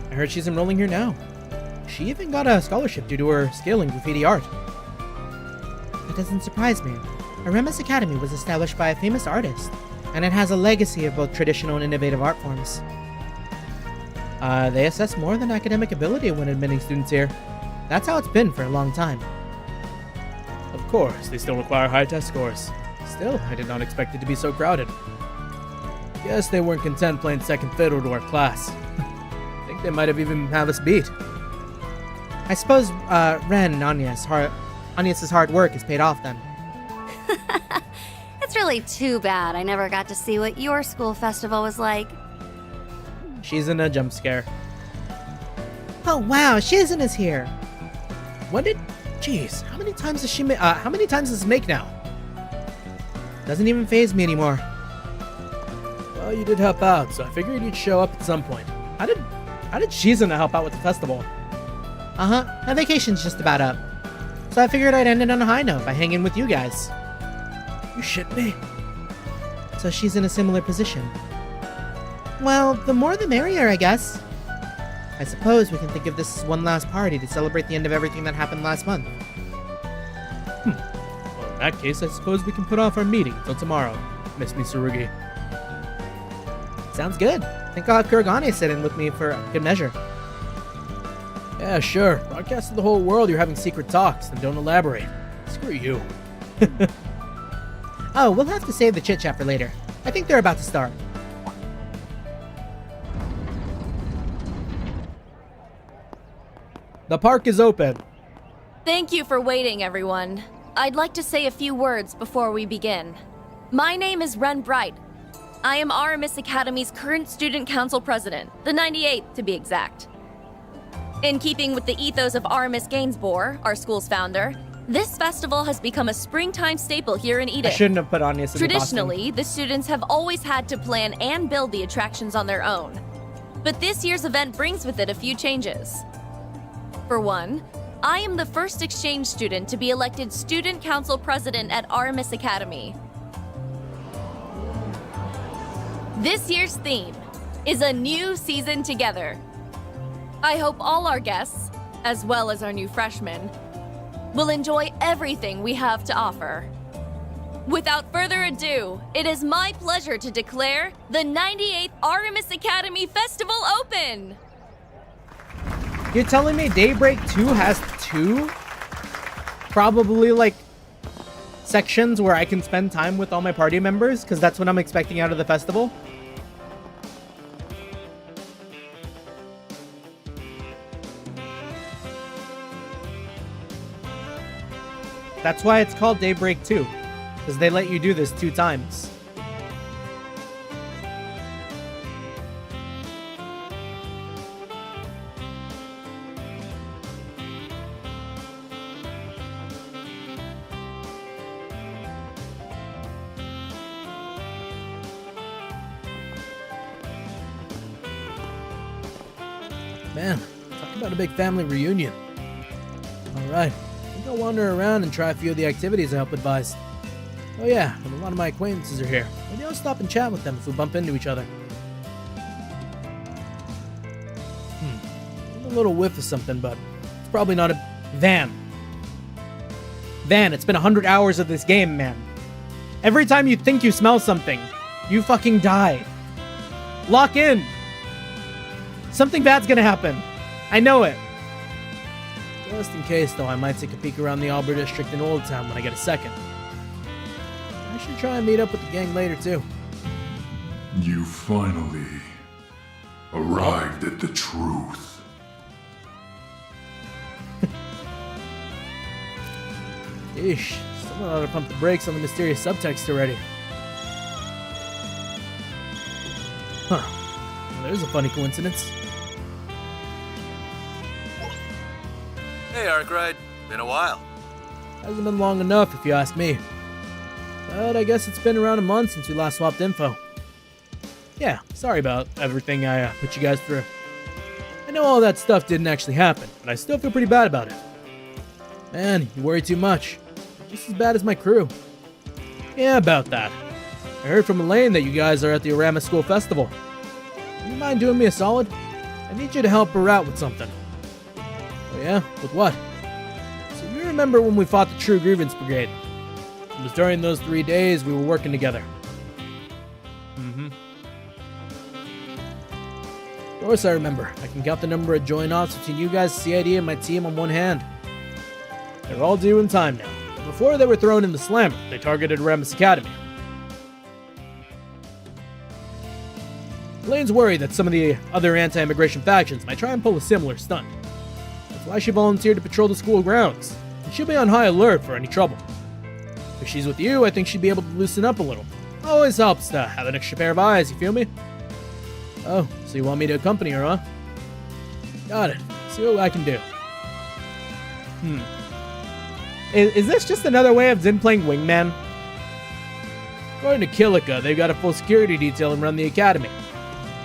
I heard she's enrolling here now. She even got a scholarship due to her skill in graffiti art.
That doesn't surprise me. Aramis Academy was established by a famous artist, and it has a legacy of both traditional and innovative art forms.
They assess more than academic ability when admitting students here. That's how it's been for a long time.
Of course, they still require high test scores. Still, I did not expect it to be so crowded. Guess they weren't content playing second fiddle to our class. I think they might have even have us beat.
I suppose Ren and Agnes's hard work has paid off then.
It's really too bad I never got to see what your school festival was like.
She's in a jump scare.
Oh wow, Shizen is here!
Jeez, how many times does she make? How many times does this make now?
Doesn't even faze me anymore.
Well, you did help out, so I figured you'd show up at some point.
How did Shizuna help out with the festival?
My vacation's just about up. So I figured I'd end it on a high note by hanging with you guys.
You shit me?
So she's in a similar position. Well, the more the merrier, I guess. I suppose we can think of this as one last party to celebrate the end of everything that happened last month.
Well, in that case, I suppose we can put off our meeting until tomorrow, Miss Mitsurugi.
Sounds good. I think I'll have Kurogane sit in with me for good measure.
Yeah, sure. Broadcast to the whole world you're having secret talks, and don't elaborate. Screw you.
Oh, we'll have to save the chit-chat for later. I think they're about to start.
The park is open.
Thank you for waiting, everyone. I'd like to say a few words before we begin. My name is Ren Bright. I am Aramis Academy's current student council president, the 98th to be exact. In keeping with the ethos of Aramis Gainsborough, our school's founder, this festival has become a springtime staple here in
I
Edith.
shouldn't have put Anya in the costume.
Traditionally, the students have always had to plan and build the attractions on their own. But this year's event brings with it a few changes. For one, I am the first exchange student to be elected student council president at Aramis Academy. This year's theme is a new season together. I hope all our guests, as well as our new freshmen, will enjoy everything we have to offer. Without further ado, it is my pleasure to declare the 98th Aramis Academy Festival open!
You're telling me Daybreak II has 2? Probably, like, sections where I can spend time with all my party members? Because that's what I'm expecting out of the festival? That's why it's called Daybreak 2. Because they let you do this 2 times.
Man, talk about a big family reunion. Alright, I think I'll wander around and try a few of the activities I help advise. Oh yeah, and a lot of my acquaintances are here. Maybe I'll stop and chat with them if we bump into each other. I'm a little whiff of something, but it's probably not a...
Van, it's been 100 hours of this game, man. Every time you think you smell something, you fucking die. Lock in. Something bad's gonna happen. I know it.
Just in case, though, I might take a peek around the Albert District in Old Town when I get a second. I should try and meet up with the gang later, too.
You finally arrived at the truth.
Eesh, someone ought to pump the brakes on the mysterious subtext already. Huh. Well, there's a funny coincidence.
Hey, Arkwright. Been a while.
Hasn't been long enough, if you ask me. But I guess it's been around a month since we last swapped info. Yeah, sorry about everything I put you guys through. I know all that stuff didn't actually happen, but I still feel pretty bad about it. Man, you worry too much. You're just as bad as my crew. Yeah, about that. I heard from Elaine that you guys are at the Aramis School Festival. Do you mind doing me a solid? I need you to help her out with something. Oh yeah? With what? So you remember when we fought the True Grievance Brigade? It was during those 3 days we were working together. Of course I remember. I can count the number of join-offs between you guys, CID, and my team on one hand. They're all due in time now. But before they were thrown in the slammer, they targeted Aramis Academy. Elaine's worried that some of the other anti-immigration factions might try and pull a similar stunt. That's why she volunteered to patrol the school grounds, and she'll be on high alert for any trouble. If she's with you, I think she'd be able to loosen up a little. Always helps to have an extra pair of eyes, you feel me? Oh, so you want me to accompany her, huh? Got it. See what I can do.
Is this just another way of Zin playing wingman?
According to Kilika, they've got a full security detail and run the academy.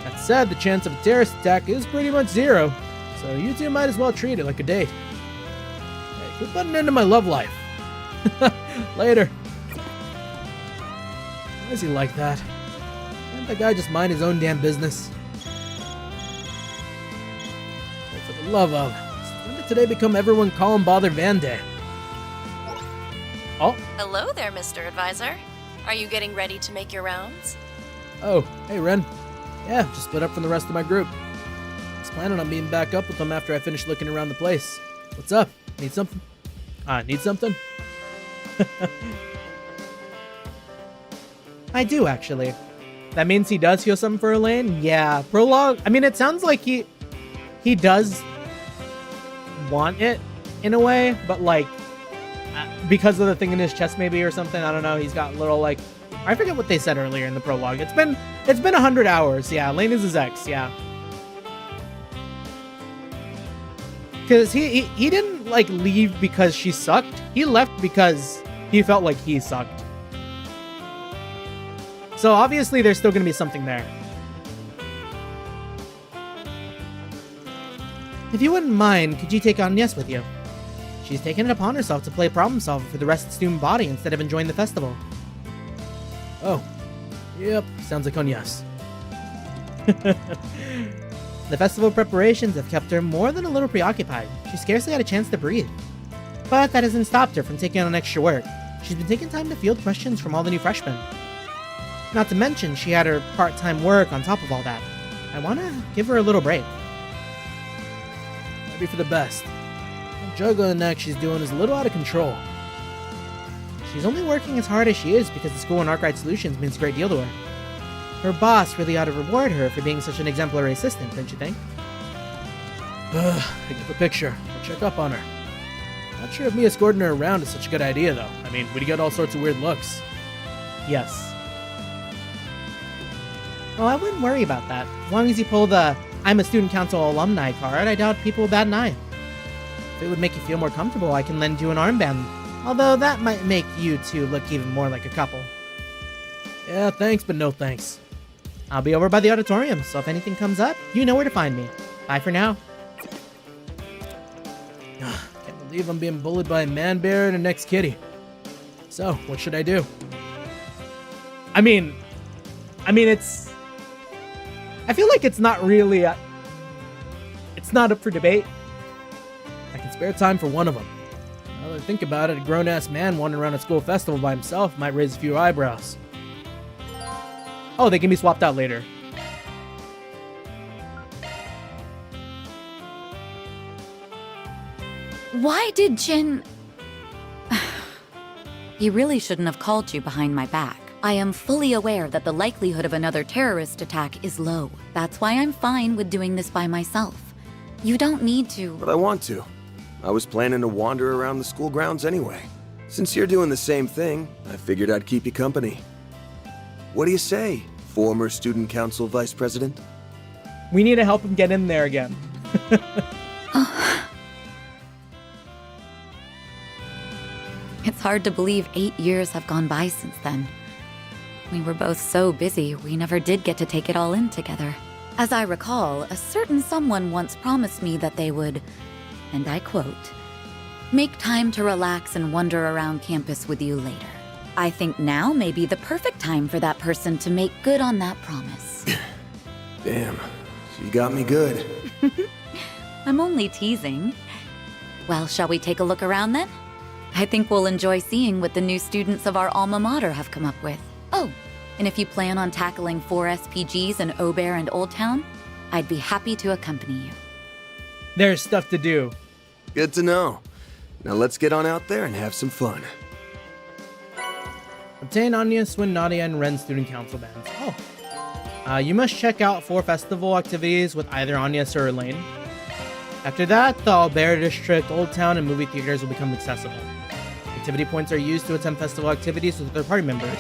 That said, the chance of a terrorist attack is pretty much zero, so you two might as well treat it like a date. Hey, quit butting into my love life. Later. Why is he like that? Can't that guy just mind his own damn business? But for the love of, when did today become everyone call and bother Van Day? Oh.
Hello there, Mr. Advisor. Are you getting ready to make your rounds?
Oh, hey Ren. Yeah, just split up from the rest of my group. I was planning on meeting back up with them after I finish looking around the place. What's up? Need something? Need something?
I do, actually. That means he does feel something for Elaine? Yeah, prologue. I mean, it sounds like he does want it in a way, but like because of the thing in his chest maybe or something. I don't know. He's got little like I forget what they said earlier in the prologue. It's been 100 hours. Yeah, Lane is his ex. Yeah. Because he didn't like leave because she sucked. He left because he felt like he sucked. So obviously there's still going to be something there.
If you wouldn't mind, could you take Agnes with you? She's taken it upon herself to play problem solver for the rest of the student body instead of enjoying the festival.
Oh, yep, sounds like Agnes.
The festival preparations have kept her more than a little preoccupied. She scarcely had a chance to breathe. But that hasn't stopped her from taking on extra work. She's been taking time to field questions from all the new freshmen. Not to mention, she had her part-time work on top of all that. I want to give her a little break.
Maybe for the best. The juggling act she's doing is a little out of control.
She's only working as hard as she is because the school and Arkwright Solutions means a great deal to her. Her boss really ought to reward her for being such an exemplary assistant, don't you think?
I get the picture. I'll check up on her. Not sure if me escorting her around is such a good idea, though. I mean, we'd get all sorts of weird looks.
Yes.
Well, I wouldn't worry about that. As long as you pull the I'm a student council alumni card, I doubt people will bat an eye. If it would make you feel more comfortable, I can lend you an armband. Although that might make you two look even more like a couple.
Yeah, thanks, but no thanks.
I'll be over by the auditorium, so if anything comes up, you know where to find me. Bye for now.
Can't believe I'm being bullied by a man bear and an ex-kitty. So, what should I do?
I mean, it's... I feel like it's not really... it's not up for debate.
I can spare time for one of them. Now that I think about it, a grown-ass man wandering around a school festival by himself might raise a few eyebrows.
Oh, they can be swapped out later.
Why did Jin... He really shouldn't have called you behind my back. I am fully aware that the likelihood of another terrorist attack is low. That's why I'm fine with doing this by myself. You don't need to...
But I want to. I was planning to wander around the school grounds anyway. Since you're doing the same thing, I figured I'd keep you company. What do you say, former student council vice president?
We need to help him get in there again.
It's hard to believe 8 years have gone by since then. We were both so busy, we never did get to take it all in together. As I recall, a certain someone once promised me that they would, and I quote, make time to relax and wander around campus with you later. I think now may be the perfect time for that person to make good on that promise.
Damn, she got me good.
I'm only teasing. Well, shall we take a look around then? I think we'll enjoy seeing what the new students of our alma mater have come up with. Oh, and if you plan on tackling 4 SPGs in Aubert and Old Town, I'd be happy to accompany you.
There's stuff to do.
Good to know. Now let's get on out there and have some fun.
Obtain Anya, Swin, Nadia, and Ren student council bands. Oh. You must check out 4 festival activities with either Agnes or Elaine. After that, the Aubert District, Old Town, and movie theaters will become accessible. Activity points are used to attend festival activities with other party members.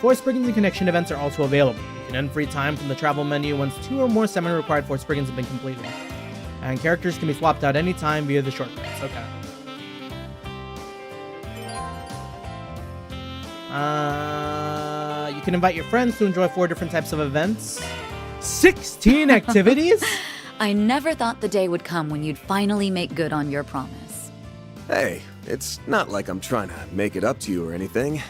4 Spriggans and Connection events are also available. You can end free time from the travel menu once 2 or more semi-required 4 Spriggans have been completed. And characters can be swapped out anytime via the shortcuts. Okay. You can invite your friends to enjoy 4 different types of events. 16 activities?
I never thought the day would come when you'd finally make good on your promise.
Hey, it's not like I'm trying to make it up to you or anything.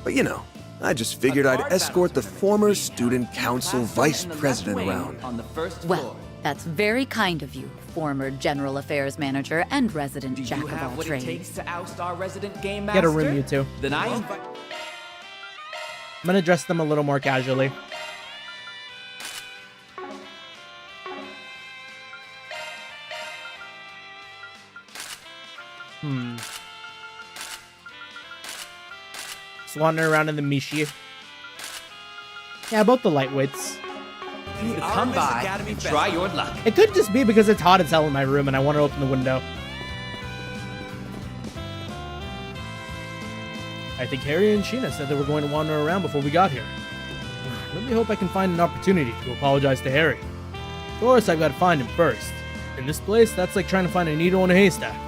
But you know, I just figured I'd escort the former student council vice president around.
Well, that's very kind of you, former general affairs manager and resident jack of all trades.
Get a room, you two.
Then
I'm gonna dress them a little more casually. Just wandering around in the Mishi. Yeah, both the lightweights.
come by and try your luck.
It could just be because it's hot as hell in my room and I want to open the window.
I think Harry and Sheena said they were going to wander around before we got here. I really hope I can find an opportunity to apologize to Harry. Of course, I've got to find him first. In this place, that's like trying to find a needle in a haystack.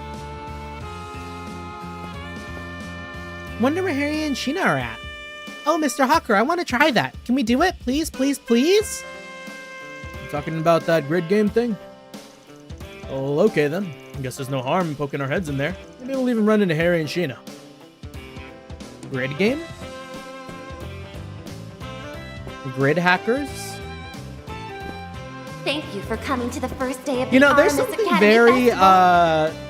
Wonder where Harry and Sheena are at. Oh, Mr. Hawker, I want to try that. Can we do it? Please, please, please?
You talking about that grid game thing? Well, okay then. I guess there's no harm in poking our heads in there. Maybe we'll even run into Harry and Sheena.
Grid game? Grid hackers?
Thank you for coming to the first day of the
You know, there's
Artemis
something
Academy
very,
Festival.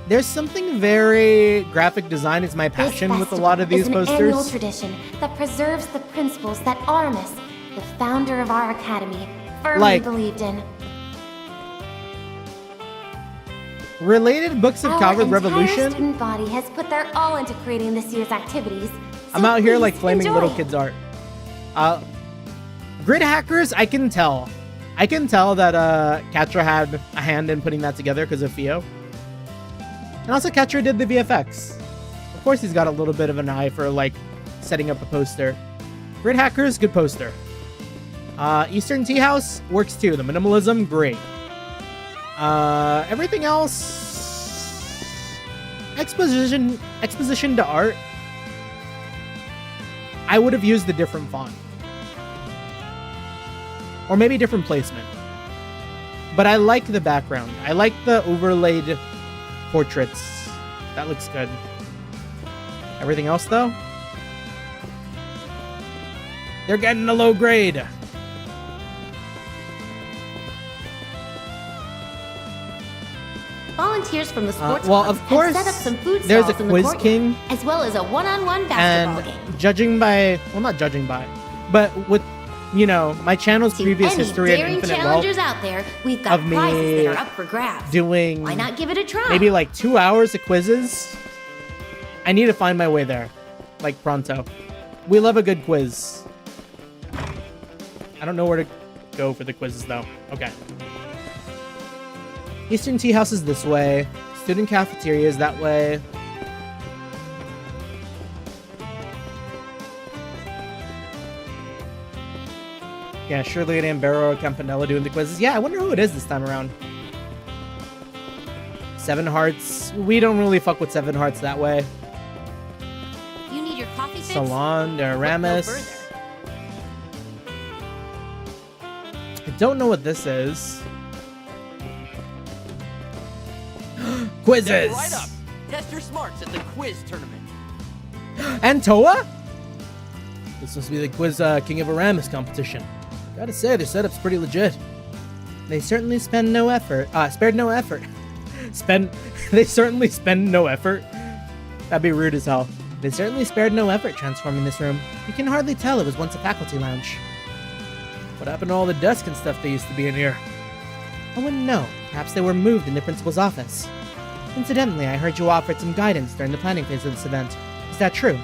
there's something very graphic design is my passion with a lot of these
This
posters.
festival is an annual tradition that preserves the principles that Artemis, the founder of our academy, firmly believed in.
Related books of Calvard
Our
Revolution.
entire student body has put their all into creating this year's activities.
I'm
so
out here
please
like flaming
enjoy.
little kids art. Grid hackers, I can tell. I can tell that Katra had a hand in putting that together because of Theo. And also Katra did the VFX. Of course he's got a little bit of an eye for like setting up a poster. Grid hackers, good poster. Eastern Tea House works too. The minimalism, great. Everything else, exposition to art. I would have used a different font. Or maybe different placement. But I like the background. I like the overlaid portraits. That looks good. Everything else, though? They're getting a low grade.
Volunteers from the sports
well,
clubs
of course,
have set up some food
there's a
stalls in the
quiz
courtyard,
king.
as well as a one-on-one basketball
And
game.
judging by, well, not judging by, but with, you know, my channel's
To
previous
any
history and
daring
infinite
challengers
wealth
out there, we've got
of me
prizes that are up for grabs.
doing
Why not give it a try?
maybe like 2 hours of quizzes. I need to find my way there, like pronto. We love a good quiz. I don't know where to go for the quizzes though. Okay. Eastern Tea House is this way. Student cafeteria is that way. Yeah, Shirley and Ambero or Campanella doing the quizzes. Yeah, I wonder who it is this time around. Seven Hearts. We don't really fuck with Seven Hearts that way.
You need your coffee fix?
Salon,
Look no
Aramis.
further.
I don't know what this is. Quizzes!
Right up. Test your smarts at the quiz tournament.
And Toa? This must be the Quiz King of Aramis competition. Gotta say, their setup's pretty legit. They certainly spared no effort. They certainly spend no effort. That'd be rude as hell. They certainly spared no effort transforming this room. You can hardly tell it was once a faculty lounge.
What happened to all the desks and stuff that used to be in here?
I wouldn't know. Perhaps they were moved in the principal's office. Incidentally, I heard you offered some guidance during the planning phase of this event. Is that true?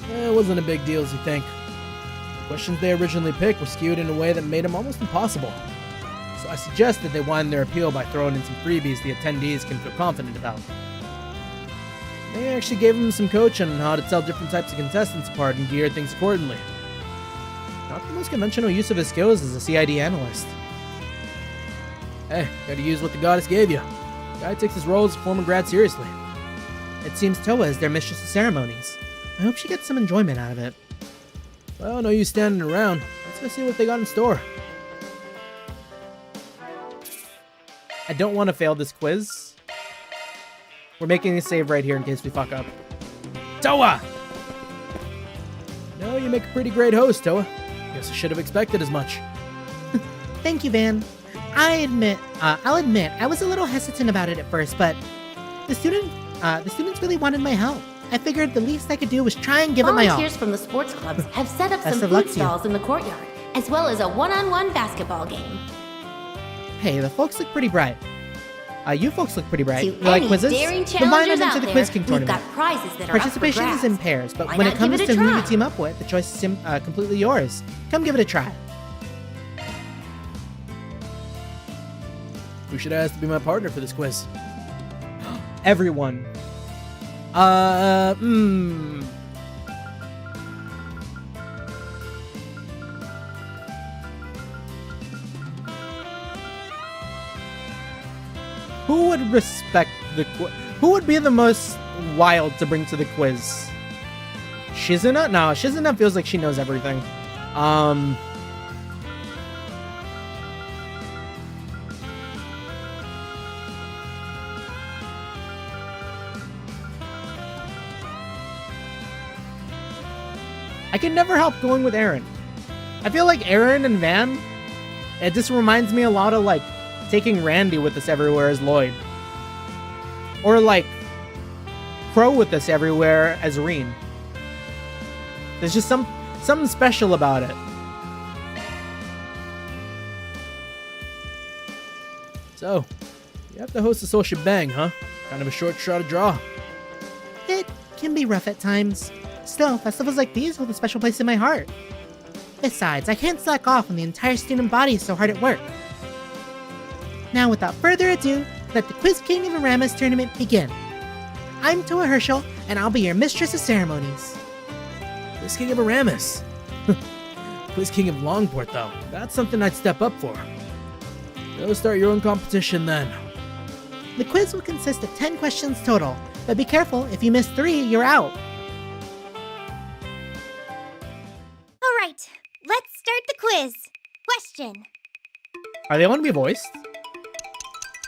It wasn't a big deal as you think. The questions they originally picked were skewed in a way that made them almost impossible. So I suggested they widen their appeal by throwing in some freebies the attendees can feel confident about. They actually gave them some coaching on how to tell different types of contestants apart and gear things accordingly. Not the most conventional use of his skills as a CID analyst. Hey, gotta use what the goddess gave you. Guy takes his role as a former grad seriously.
It seems Toa is their mistress of ceremonies. I hope she gets some enjoyment out of it.
Well, no use standing around. Let's go see what they got in store.
I don't want to fail this quiz. We're making a save right here in case we fuck up. Toa!
No, you make a pretty great host, Toa. Guess I should have expected as much.
Thank you, Van. I'll admit, I was a little hesitant about it at first, but the students really wanted my help. I figured the least I could do was try and give it my all.
Volunteers from the sports clubs have set up
Best
some
of luck
food
to you.
stalls in the courtyard, as well as a one-on-one basketball game.
Hey, the folks look pretty bright. You folks look pretty bright.
To
You like
any
quizzes?
daring
Combine them
challengers
into
out
the
there,
Quiz King
we've
tournament.
got prizes that are up for
Participation is
grabs.
in pairs, but
Why
when
not
it comes
give it
to
a
who you
try?
team up with, the choice is completely yours. Come give it a try.
Who should I ask to be my partner for this quiz?
Everyone. Who would respect the quiz? Who would be the most wild to bring to the quiz? Shizuna? No, Shizuna feels like she knows everything. I can never help going with Aaron. I feel like Aaron and Van, it just reminds me a lot of like taking Randy with us everywhere as Lloyd. Or like Crow with us everywhere as Reen. There's just something special about it.
So, you have to host a social bang, huh? Kind of a short shot to draw.
It can be rough at times. Still, festivals like these hold a special place in my heart. Besides, I can't slack off when the entire student body is so hard at work. Now, without further ado, let the Quiz King of Aramis tournament begin. I'm Toa Herschel, and I'll be your mistress of ceremonies.
Quiz King of Aramis. Quiz King of Longport, though. That's something I'd step up for. Go start your own competition then.
The quiz will consist of 10 questions total, but be careful, if you miss 3, you're out.
Alright, let's start the quiz. Question.
Are they going to be voiced?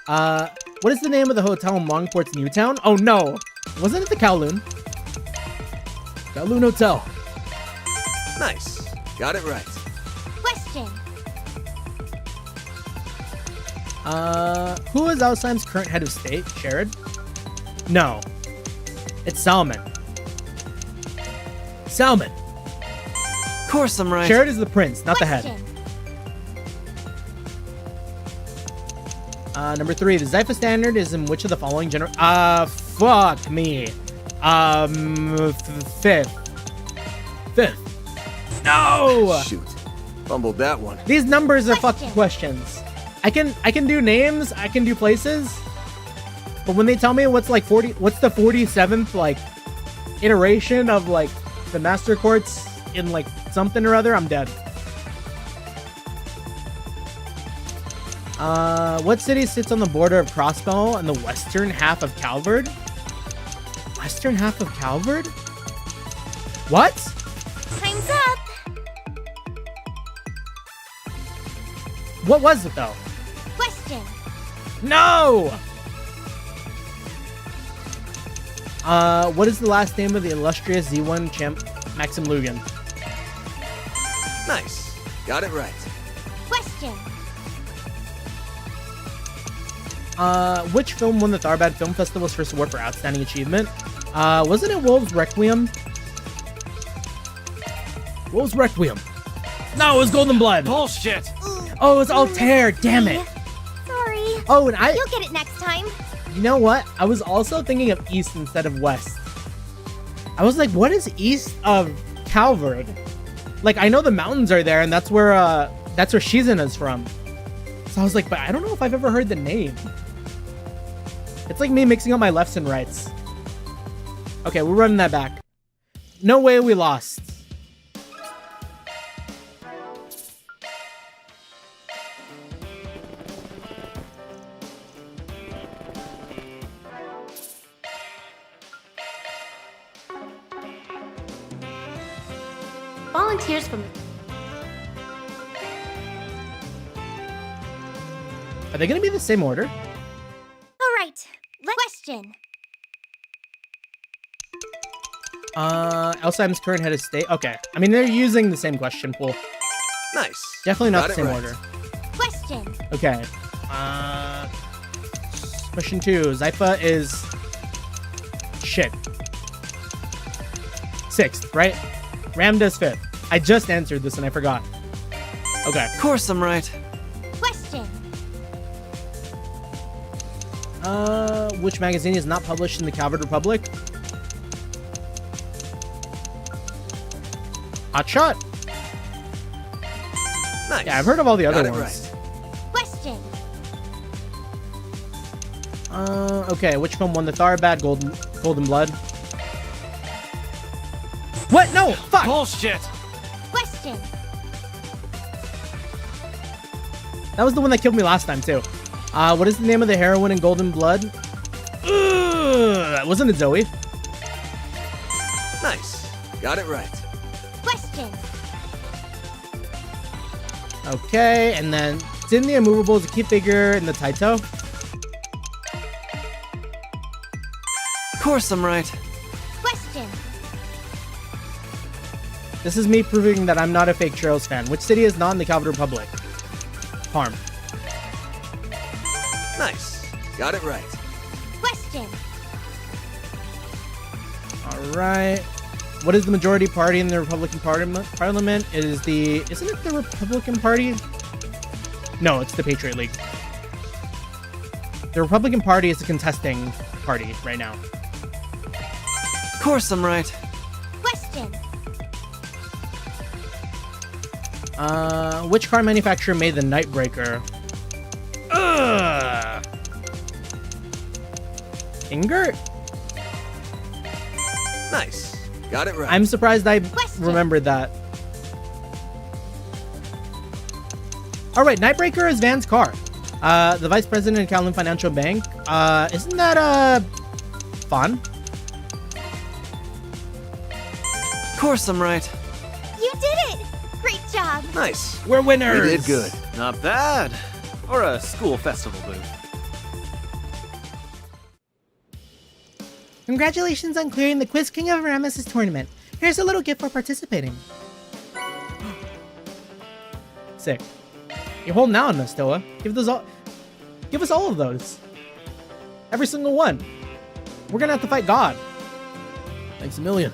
What is the name of the hotel in Longport's new town? Oh no! Wasn't it the Kowloon?
Kowloon Hotel.
Nice. Got it right.
Question.
Who is Alzheimer's current head of state? Sherrod? No. It's Salmon.
Salmon.
Of course I'm right.
Sherrod is the prince, not the head. Number 3, the Zypha standard is in which of the following fuck me. Fifth. No!
Shoot. Fumbled that one.
These numbers are fucking questions. I can do names, I can do places, but when they tell me what's like 40, what's the 47th like iteration of like the master courts in like something or other, I'm dead. What city sits on the border of Crossbow and the western half of Calvard? Western half of Calvard? What?
Time's up.
What was it though?
Question.
No! What is the last name of the illustrious Z1 champ, Maxim Lugan?
Nice. Got it right.
Question.
Which film won the Tharbad Film Festival's first award for outstanding achievement? Wasn't it Wolves Requiem?
Wolves Requiem.
No, it was Golden Blood.
Bullshit.
Oh, it was Altair. Damn it.
Sorry.
Oh, and
You'll get it next time.
You know what? I was also thinking of east instead of west. I was like, what is east of Calvard? Like, I know the mountains are there, and that's where Shizuna's from. So I was like, but I don't know if I've ever heard the name. It's like me mixing up my lefts and rights. Okay, we're running that back. No way we lost.
Volunteers from...
Are they going to be the same order?
All right. Question.
Alzheimer's current head of state. Okay. I mean, they're using the same question pool.
Nice.
Definitely not
Got
the
it
same
right.
order.
Question.
Okay. Question 2. Zypha is... Shit. 6th, right? Ramda's 5th. I just answered this and I forgot. Okay.
Of course I'm right.
Question.
Which magazine is not published in the Calvard Republic? Hot Shot.
Nice.
Yeah, I've heard of all the other
Got it
ones.
right.
Question.
Okay, which film won the Tharbad Golden Blood? What? No, fuck.
Bullshit.
Question.
That was the one that killed me last time too. What is the name of the heroine in Golden Blood? Wasn't it Zoe?
Nice. Got it right.
Question.
Okay, and then didn't the immovable is a key figure in the Taito?
Of course I'm right.
Question.
This is me proving that I'm not a fake Trails fan. Which city is not in the Calvard Republic? Harm.
Nice. Got it right.
Question.
All right. What is the majority party in the Republican Parliament? Isn't it the Republican Party? No, it's the Patriot League. The Republican Party is the contesting party right now.
Of course I'm right.
Question.
Which car manufacturer made the Nightbreaker? Ingert?
Nice. Got it right.
I'm surprised I remembered that. Alright, Nightbreaker is Van's car. The vice president of Calvard Financial Bank. Isn't that, fun?
Of course I'm right.
You did it! Great job!
Nice.
We're winners!
We did good.
Not bad. Or a school festival booth.
Congratulations on clearing the Quiz King of Ramesses tournament. Here's a little gift for participating.
Sick. You're holding out on us, Toa. Give us all of those. Every single one. We're gonna have to fight God.
Thanks a million.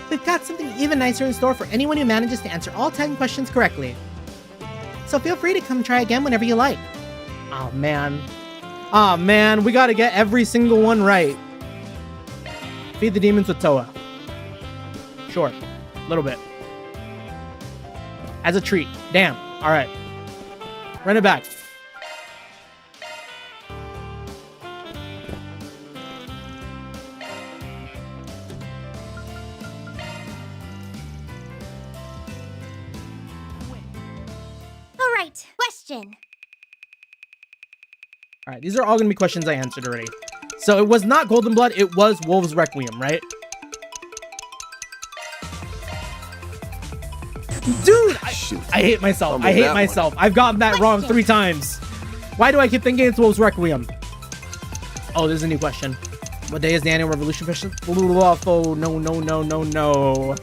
We've got something even nicer in store for anyone who manages to answer all 10 questions correctly. So feel free to come try again whenever you like.
Oh man. Oh man, we gotta get every single one right. Feed the demons with Toa. Sure. A little bit. As a treat. Damn. Alright. Run it back.
Alright, question.
Alright, these are all gonna be questions I answered already. So it was not Golden Blood, it was Wolves Requiem, right? Dude, I hate myself. I hate myself. I've gotten that wrong 3 times. Why do I keep thinking it's Wolves Requiem? Oh, there's a new question. What day is the annual Revolution Festival? Oh, no, no, no, no, no.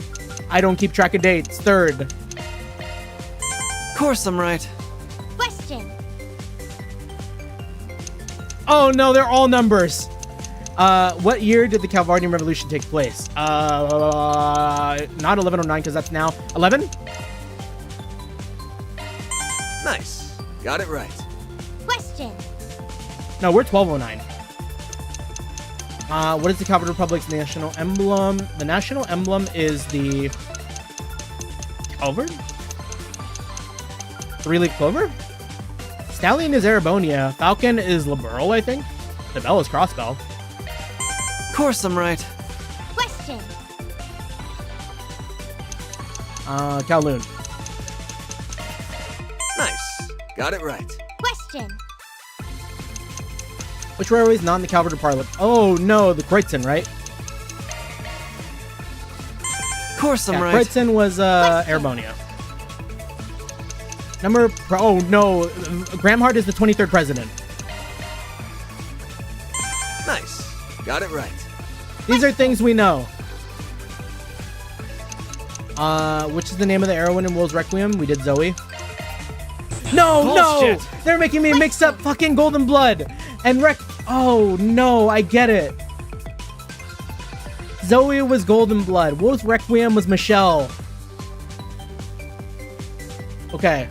I don't keep track of dates. 3rd.
Of course I'm right.
Question.
Oh no, they're all numbers. What year did the Calvardian Revolution take place? Not 1109 because that's now 11.
Nice. Got it right.
Question.
No, we're 1209. What is the Calvard Republic's national emblem? The national emblem is the Calvard? 3-leaf clover? Stallion is Arabonia. Falcon is Liberal, I think. The bell is Crossbell.
Of course I'm right.
Question.
Kowloon.
Nice. Got it right.
Question.
Which railway is not in the Calvard Parliament? Oh no, the Kreutzen, right?
Of course I'm right.
Kreutzen was Arabonia. Oh no, Gramhart is the 23rd president.
Nice. Got it right.
These are things we know. Which is the name of the heroine in Wolves Requiem? We did Zoe. No,
Bullshit.
no! They're making me mix up fucking Golden Blood and Oh no, I get it. Zoe was Golden Blood. Wolves Requiem was Michelle. Okay.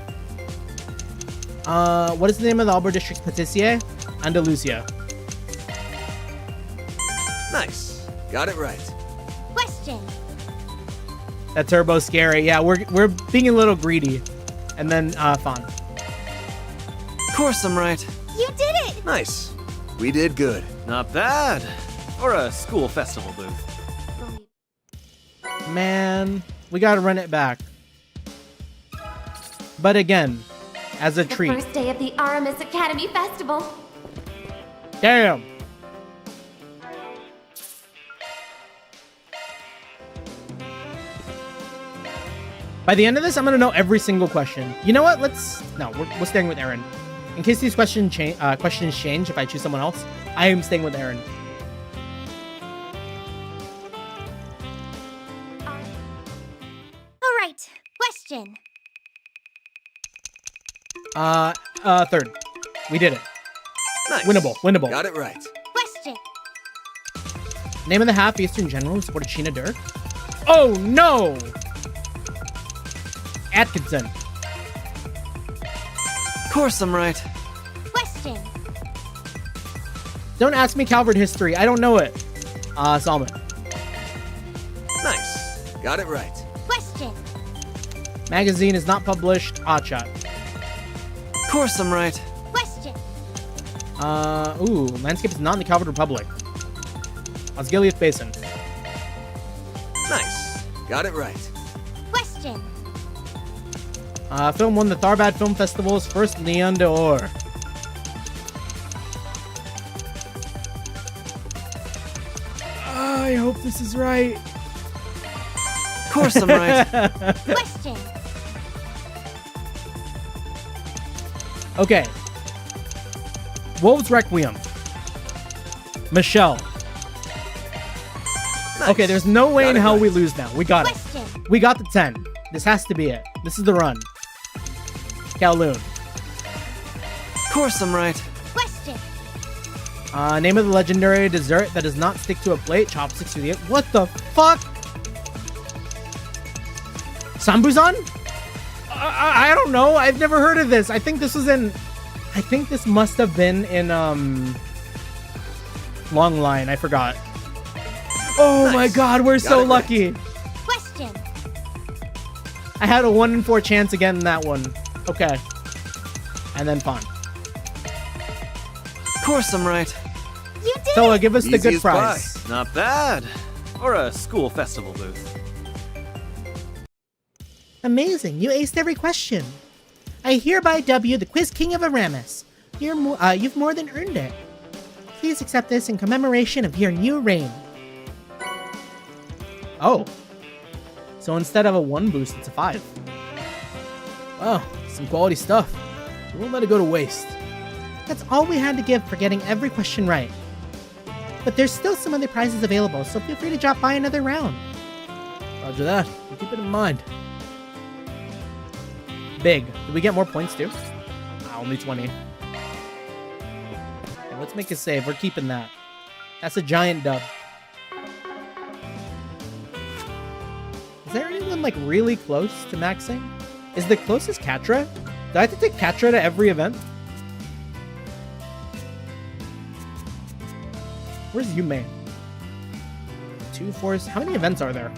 What is the name of the Alba District's Patissier? Andalusia.
Nice. Got it right.
Question.
That turbo's scary. Yeah, we're being a little greedy. And then Fawn.
Of course I'm right.
You did it!
Nice. We did good.
Not bad. Or a school festival booth.
Man, we gotta run it back. But again, as a treat.
First day of the Aramis Academy Festival.
Damn. By the end of this, I'm gonna know every single question. You know what? We're staying with Aaron. In case these questions change, if I choose someone else, I am staying with Aaron.
All right, question.
Third. We did it.
Nice.
Winnable.
Got it right.
Question.
Name of the half-Eastern general who supported Sheena Dirk? Oh, no! Atkinson.
Of course I'm right.
Question.
Don't ask me Calvard history. I don't know it. Salman.
Nice. Got it right.
Question.
Magazine is not published. Hotshot.
Of course I'm right.
Question.
Landscape is not in the Calvard Republic. Osgiliath Basin.
Nice. Got it right.
Question.
Film won the Tharbad Film Festival's first Lion d'Or. I hope this is right.
Of course I'm right.
Question.
Okay. Wolves Requiem. Michelle.
Nice.
Okay, there's no way in hell
right.
we lose now. We got
Question.
it. We got the 10. This has to be it. This is the run. Kowloon.
Of course I'm right.
Question.
Name of the legendary dessert that does not stick to a plate. Chopsticks with it. What the fuck? Sambuzan? I don't know. I've never heard of this. I think this must have been in, Long Line. I forgot. Oh
Nice.
my god, we're so
it right.
lucky.
Question.
I had a 1 in 4 chance again in that one. Okay. And then Fawn.
Of course I'm right.
You did
Stella,
it.
give us the
Easy
good
as pie.
prize.
Not bad. Or a school festival booth.
Amazing, you aced every question. I hereby dub you the Quiz King of Aramis. You've more than earned it. Please accept this in commemoration of your new reign.
Oh. So instead of a 1 boost, it's a 5. Wow, some quality stuff. We won't let it go to waste.
That's all we had to give for getting every question right. But there's still some other prizes available, so feel free to drop by another round.
Roger that. We'll keep it in mind. Big. Did we get more points too? Only 20. Okay, let's make a save. We're keeping that. That's a giant dub. Is there anyone like really close to maxing? Is the closest Katra? Do I have to take Katra to every event? Where's Yume? 2 4. How many events are there?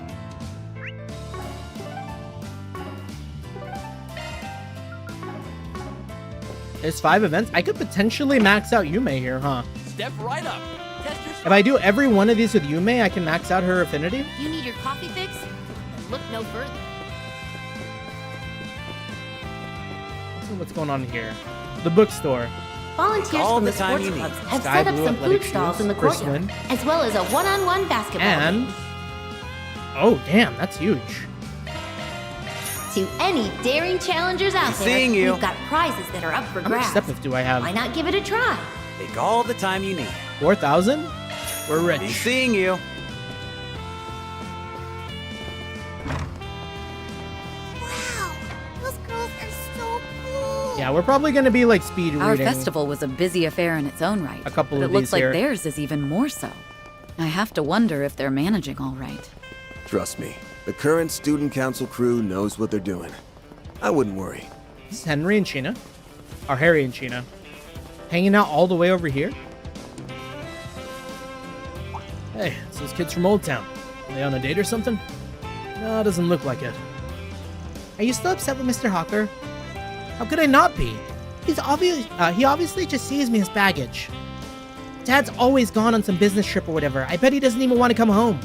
There's 5 events. I could potentially max out Yume here, huh?
Step right up. Test your
If I do every one of these with Yume, I can max out her affinity.
You need your coffee fix? Then look no further.
Let's see what's going on here. The bookstore.
Volunteers
All
from
the
the
time
sports
you need.
clubs have
Sky
set up
Blue
some
athletic
food stalls
shoes,
in the
first
courtyard,
win.
as well as a one-on-one basketball
And
game.
oh damn, that's huge.
To any daring challengers out there,
Seeing you.
we've got prizes that are up for
How much
grabs.
Stepif do I have?
Why not give it a try?
Take all the time you need.
4,000? We're
Be
rich.
seeing you.
Wow, those girls are so cool.
Yeah, we're probably gonna be like speed
Our
reading.
festival was a busy affair in its own right.
A couple
but
of
it looks
these
like
here.
theirs is even more so. I have to wonder if they're managing all right.
Trust me, the current student council crew knows what they're doing. I wouldn't worry.
This is Henry and Sheena. Or Harry and Sheena. Hanging out all the way over here. Hey, it's those kids from Old Town. Are they on a date or something? No, it doesn't look like it.
Are you still upset with Mr. Hawker? How could I not be? He obviously just sees me as baggage. Dad's always gone on some business trip or whatever. I bet he doesn't even want to come home.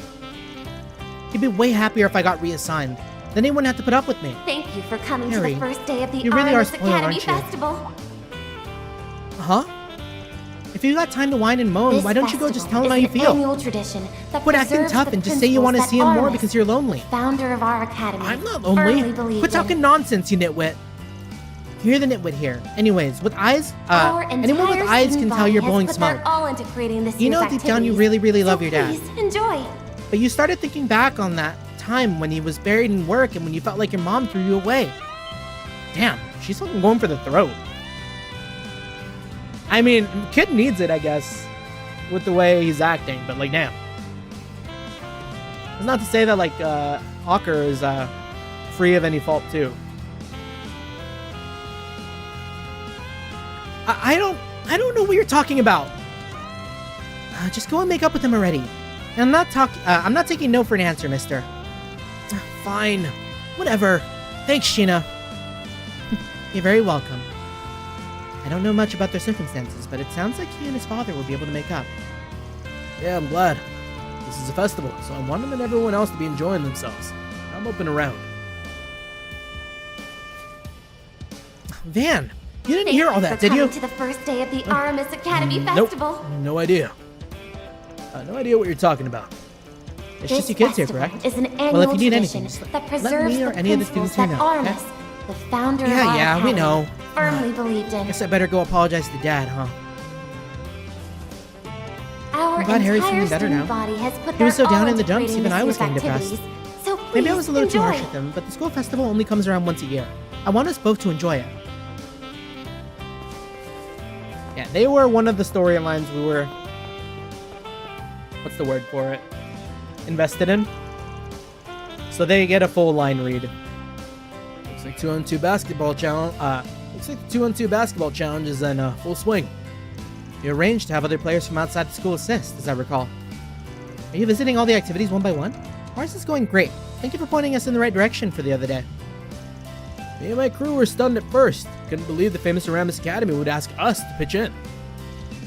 He'd be way happier if I got reassigned. Then he wouldn't have to put up with me.
Thank you for coming
Harry,
to the first day of the
you really are
Artemis
spoiled,
Academy
aren't you?
Festival.
Huh? If you got time to whine and moan,
This
why don't you go just tell him
festival
how you
is an
feel?
annual tradition that
Quit acting
preserves
tough
the
and just say you want to
principles
see him
that
more
Artemis,
because you're lonely.
founder of our academy,
I'm not
firmly
lonely.
believed
Quit
in.
talking nonsense, you nitwit. You're the nitwit here. Anyways, with eyes,
Our
anyone with
entire
eyes
student
can tell
body
you're
has
blowing
put their
smoke.
all into creating this
You know
year's
deep down you
activities.
really, really love
So
your dad.
please, enjoy.
But you started thinking back on that time when he was buried in work and when you felt like your mom threw you away. Damn, she's fucking going for the throat. I mean, kid needs it, I guess, with the way he's acting, but like, damn. It's not to say that, like, Hawker is free of any fault, too. I don't know what you're talking about. Just go and make up with him already. And I'm not taking no for an answer, mister. Fine. Whatever. Thanks, Sheena. You're very welcome. I don't know much about their circumstances, but it sounds like he and his father will be able to make up.
Yeah, I'm glad. This is a festival, so I want him and everyone else to be enjoying themselves. I'm open around.
Van, you didn't hear all that, did you?
To the first day of the Artemis Academy
Nope.
Festival.
No idea. No idea what you're talking about.
It's just you kids here, correct?
Is an annual
Well, if you need
tradition
anything, just
that
let
preserves
me or
the
any of the
principles
students here
that
know, okay?
Artemis, the founder of our
Yeah, we
academy,
know.
firmly believed in.
Guess I better go apologize to Dad, huh?
Our
I'm glad Harry's
entire
feeling better
student
now.
body has put
He was
their
so down
all
in the
into
dumps,
creating
even I
this
was
year's
getting depressed.
activities. So
Maybe I
please
was a little too harsh
enjoy.
with him, but the school festival only comes around once a year. I want us both to enjoy it. Yeah, they were one of the storylines we were... What's the word for it? Invested in. So they get a full line read.
Looks like 2-on-2 basketball challenge. Looks like the 2-on-2 basketball challenge is in full swing.
You arranged to have other players from outside the school assist, as I recall. Are you visiting all the activities one by one? Ours is going great. Thank you for pointing us in the right direction for the other day.
Me and my crew were stunned at first. Couldn't believe the famous Aramis Academy would ask us to pitch in.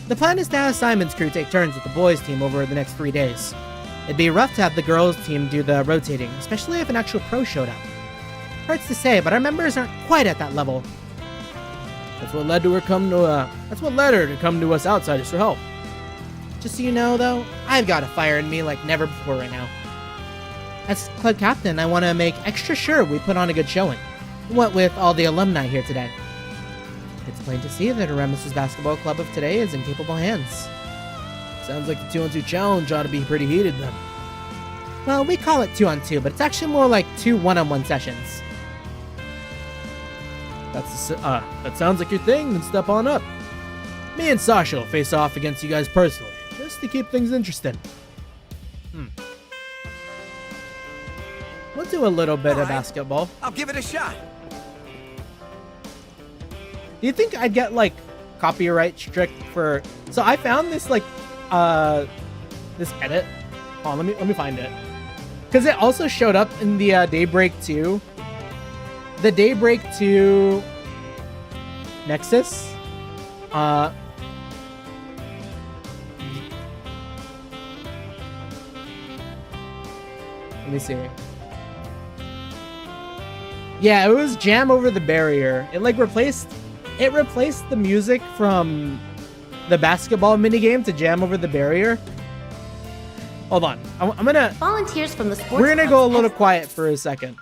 The plan is to have Simon's crew take turns with the boys' team over the next 3 days. It'd be rough to have the girls' team do the rotating, especially if an actual pro showed up. Hurts to say, but our members aren't quite at that level.
That's what led her to come to us outsiders for help.
Just so you know, though, I've got a fire in me like never before right now. As club captain, I want to make extra sure we put on a good showing. What with all the alumni here today. It's plain to see that Aramis' basketball club of today is in capable hands.
Sounds like the 2-on-2 challenge ought to be pretty heated then.
Well, we call it 2-on-2, but it's actually more like 2 one-on-one sessions.
That sounds like your thing, then step on up. Me and Sasha will face off against you guys personally, just to keep things interesting.
We'll do a little bit of basketball.
I'll give it a shot.
Do you think I'd get like copyright strict for? So I found this like this edit. Hold on, let me find it, because it also showed up in the Daybreak II. The Daybreak II Nexus. Let me see. Yeah, it was Jam Over the Barrier. It like replaced the music from the basketball minigame to Jam Over the Barrier. Hold on. I'm gonna...
Volunteers from the sports
We're gonna
clubs
go a little quiet for a second.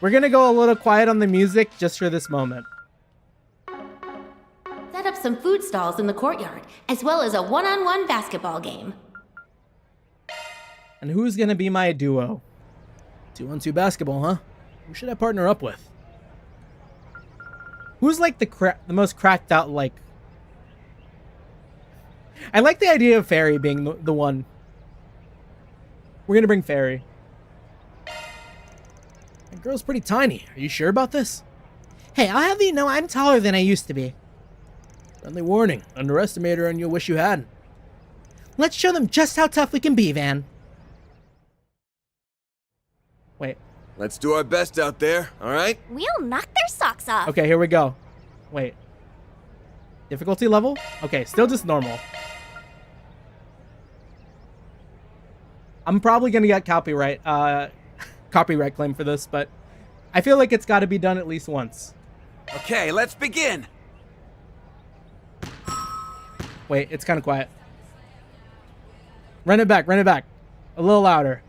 We're gonna go a little quiet on the music just for this moment.
set up some food stalls in the courtyard, as well as a one-on-one basketball game.
And who's gonna be my duo?
2-on-2 basketball, huh? Who should I partner up with?
Who's like the most cracked out, like... I like the idea of Fairy being the one. We're gonna bring Fairy.
That girl's pretty tiny. Are you sure about this?
Hey, I'll have you know I'm taller than I used to be.
Friendly warning. Underestimate her and you'll wish you hadn't.
Let's show them just how tough we can be, Van.
Wait.
Let's do our best out there, all right?
We'll knock their socks off.
Okay, here we go. Wait. Difficulty level? Okay, still just normal. I'm probably gonna get copyright claim for this, but I feel like it's got to be done at least once.
Okay, let's begin.
Wait, it's kind of quiet. Run it back, a little louder.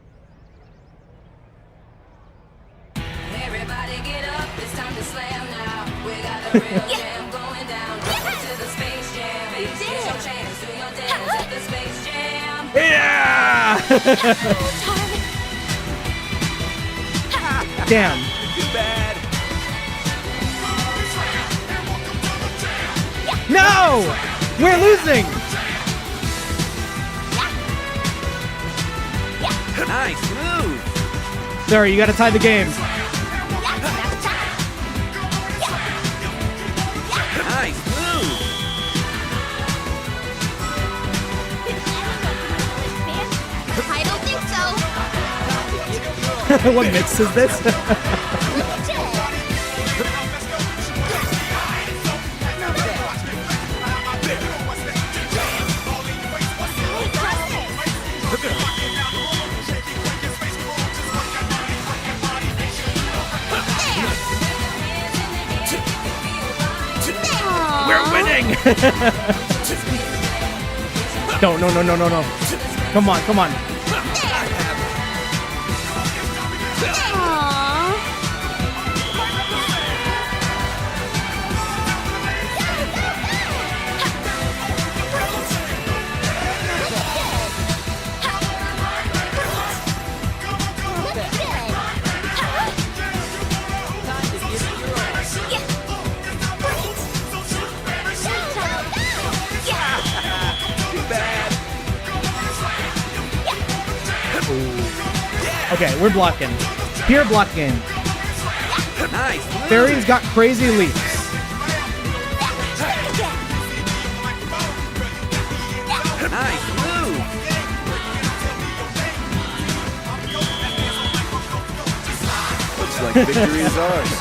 Everybody get up, it's time to slam now. We got a real jam going down. Welcome to the Space Jam. Here's your chance, do your dance at the Space Jam.
Yeah! Damn.
Too bad.
No! We're losing!
Nice move.
Sorry, you gotta tie the game.
Nice move.
I don't think so.
What mix is this? We're winning! No. Come on. Okay, we're blocking. Pure block game.
Nice.
Fairy's got crazy leaps.
Nice move.
Looks like victory is ours.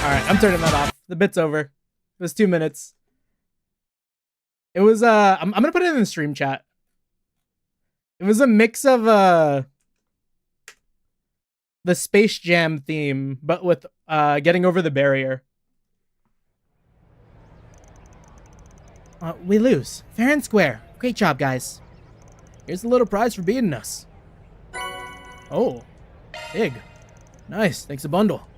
Alright, I'm turning that off. The bit's over. It was 2 minutes. It was, I'm gonna put it in the stream chat. It was a mix of, the Space Jam theme, but with, getting over the barrier.
We lose. Fair and square. Great job, guys.
Here's a little prize for beating us. Oh. Big. Nice. Thanks a bundle.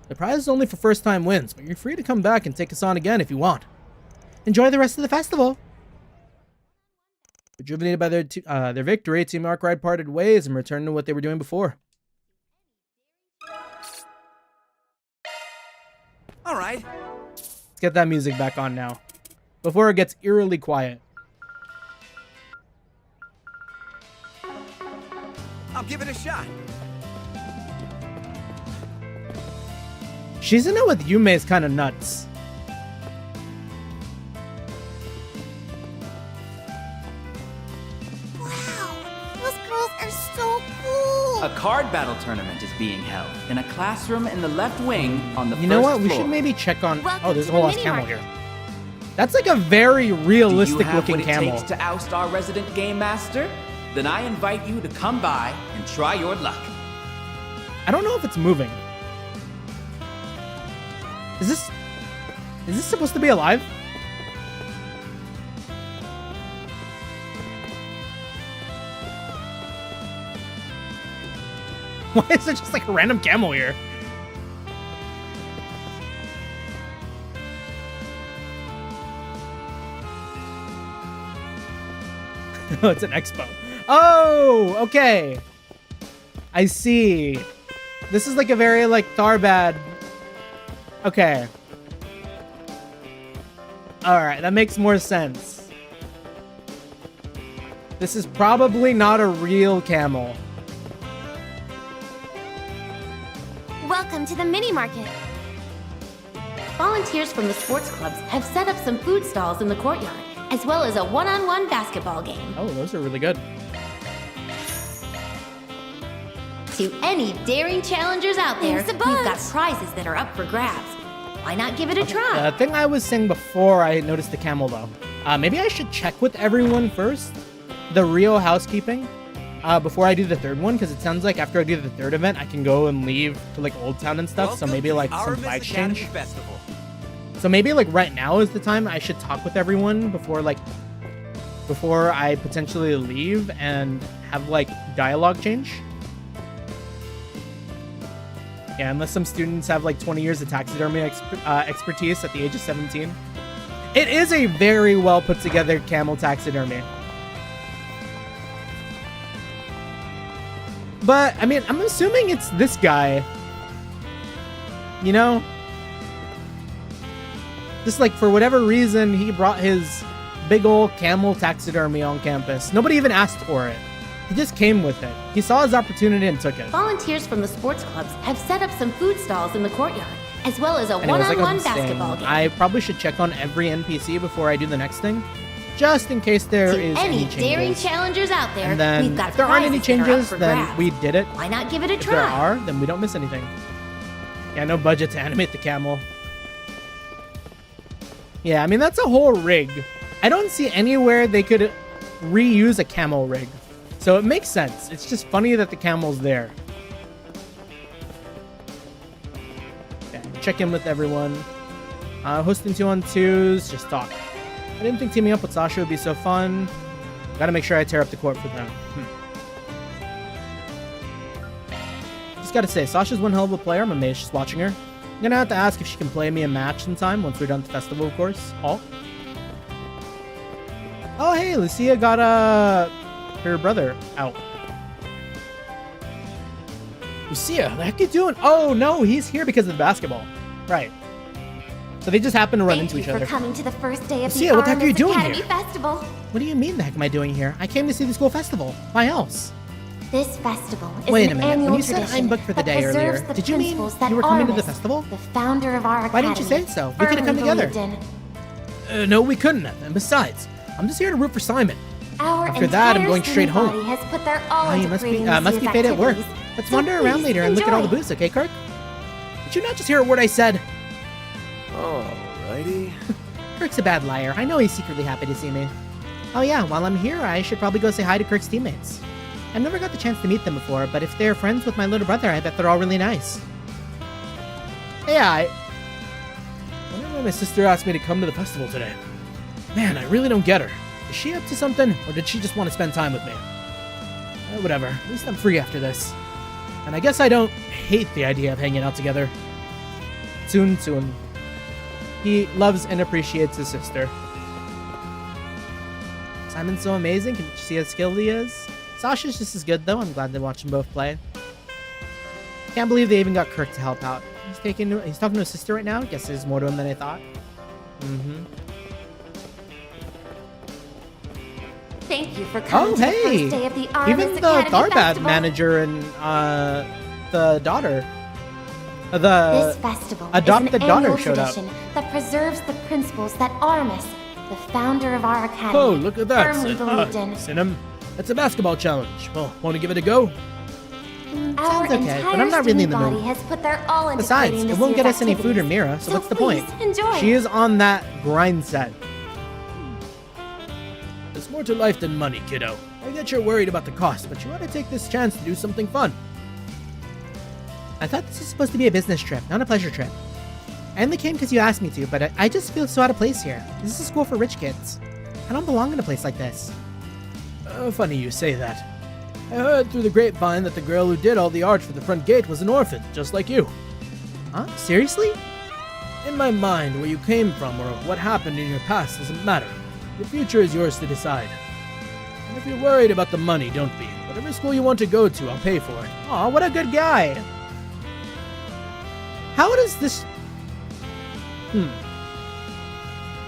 The prize is only for first-time wins, but you're free to come back and take us on again if you want.
Enjoy the rest of the festival.
Rejuvenated by their victory, Team Arkwright parted ways and returned to what they were doing before.
All right.
Let's get that music back on now, before it gets eerily quiet.
I'll give it a shot.
She's in it with Yume's kind of nuts.
A card battle tournament is being held in a classroom in the left wing on the
You know what?
first
We
floor.
should maybe check on...
Welcome
Oh, there's a
to
whole
the
ass
mini
camel
market.
here. That's like a very realistic
Do you have
looking
what it
camel.
takes to oust our resident game master? Then I invite you to come by and try your luck.
I don't know if it's moving. Is this supposed to be alive? Why is there just like a random camel here? Oh, it's an expo. Oh, okay. I see. This is like a very like Tharbad. Okay. Alright, that makes more sense. This is probably not a real camel.
Welcome to the mini market.
Volunteers from the sports clubs have set up some food stalls in the courtyard, as well as a one-on-one basketball game.
Oh, those are really good.
To any daring challengers out there,
There's a
we've got
bunch.
prizes that are up for grabs. Why not give it a try?
The thing I was saying before I noticed the camel, though. Maybe I should check with everyone first, the real housekeeping, before I do the third one, because it sounds like after I do the third event, I can go and leave to like Old Town and stuff. So maybe like some flag exchange. So maybe like right now is the time I should talk with everyone before I potentially leave and have like dialogue change. Yeah, unless some students have like 20 years of taxidermy expertise at the age of 17. It is a very well put together camel taxidermy. But, I mean, I'm assuming it's this guy. You know? Just like for whatever reason, he brought his big old camel taxidermy on campus. Nobody even asked for it. He just came with it. He saw his opportunity and took it.
Volunteers from the sports clubs have set up some food stalls in the courtyard, as well as a
And it was like
one-on-one
a thing.
basketball game.
I probably should check on every NPC before I do the next thing, just in case there
To
is
any
changes.
daring challengers out there,
And then
we've got
if there aren't any
prizes that are up
changes,
for
then
grabs.
we did it.
Why not give it a
If
try?
there are, then we don't miss anything. Yeah, no budget to animate the camel. Yeah, I mean, that's a whole rig. I don't see anywhere they could reuse a camel rig. So it makes sense. It's just funny that the camel's there. Okay, check in with everyone. Hosting 2-on-2s, just talk. I didn't think teaming up with Sasha would be so fun. Gotta make sure I tear up the court for them. Just gotta say, Sasha's one hell of a player. I'm amazed she's watching her. I'm gonna have to ask if she can play me a match in time once we're done with the festival, of course. Oh, hey, Lucia got her brother out. Lucia, the heck you doing? Oh, no, he's here because of the basketball. Right. So they just happen to run into each
Thank
other.
you for coming to the first day of
Lucia,
the
what the heck are you
Artemis
doing
Academy
here?
Festival.
What do you mean the heck am I doing here? I came to see the school festival. Why else?
This festival is
Wait a
an
minute, when
annual
you said
tradition
I'm booked for the
that
day earlier,
preserves the
did you mean
principles that
you were coming to the
Artemis,
festival?
the founder of our
Why
academy,
didn't you say so? We could have come
firmly
together.
believed in.
No, we couldn't have. And besides, I'm just here to root for Simon.
Our
After that, I'm
entire
going straight
student
home.
body has put their all
Oh, you
into
must be
creating
must be
these
paid at work.
activities.
Let's
So
wander around
please
later and look at all the
enjoy.
booths, okay, Kirk? Did you not just hear a word I said?
Alrighty.
Kirk's a bad liar. I know he's secretly happy to see me. Oh yeah, while I'm here, I should probably go say hi to Kirk's teammates. I've never got the chance to meet them before, but if they're friends with my little brother, I bet they're all really nice. Yeah, I wonder why my sister asked me to come to the festival today. Man, I really don't get her. Is she up to something, or did she just want to spend time with me? Whatever, at least I'm free after this. And I guess I don't hate the idea of hanging out together. Soon. He loves and appreciates his sister. Simon's so amazing. Can you see how skilled he is? Sasha's just as good, though. I'm glad to watch them both play. Can't believe they even got Kirk to help out. He's talking to his sister right now. Guess there's more to him than I thought.
Thank you for coming
Oh,
to the
hey!
first day of the Artemis
Even the
Academy
Tharbad
Festival.
manager and the daughter,
This festival
adopted
is an
daughter
annual
showed up.
tradition that preserves the principles that Artemis, the founder of our academy,
Oh, look at that!
firmly believed in.
Sinem, it's a basketball challenge. Well, want to give it a go?
Our
Sounds okay,
entire
but I'm not really in the
student
mood.
body has put their all into
Besides,
creating
it
this
won't get
year's
us any food or
activities.
Mira, so what's the
please
point?
enjoy.
She is on that grind set.
There's more to life than money, kiddo. I get you're worried about the cost, but you ought to take this chance to do something fun.
I thought this was supposed to be a business trip, not a pleasure trip. I only came because you asked me to, but I just feel so out of place here. This is a school for rich kids. I don't belong in a place like this.
Funny you say that. I heard through the grapevine that the girl who did all the art for the front gate was an orphan, just like you.
Huh? Seriously?
In my mind, where you came from or what happened in your past doesn't matter. Your future is yours to decide. And if you're worried about the money, don't be. Whatever school you want to go to, I'll pay for it.
Aw, what a good guy. How does this...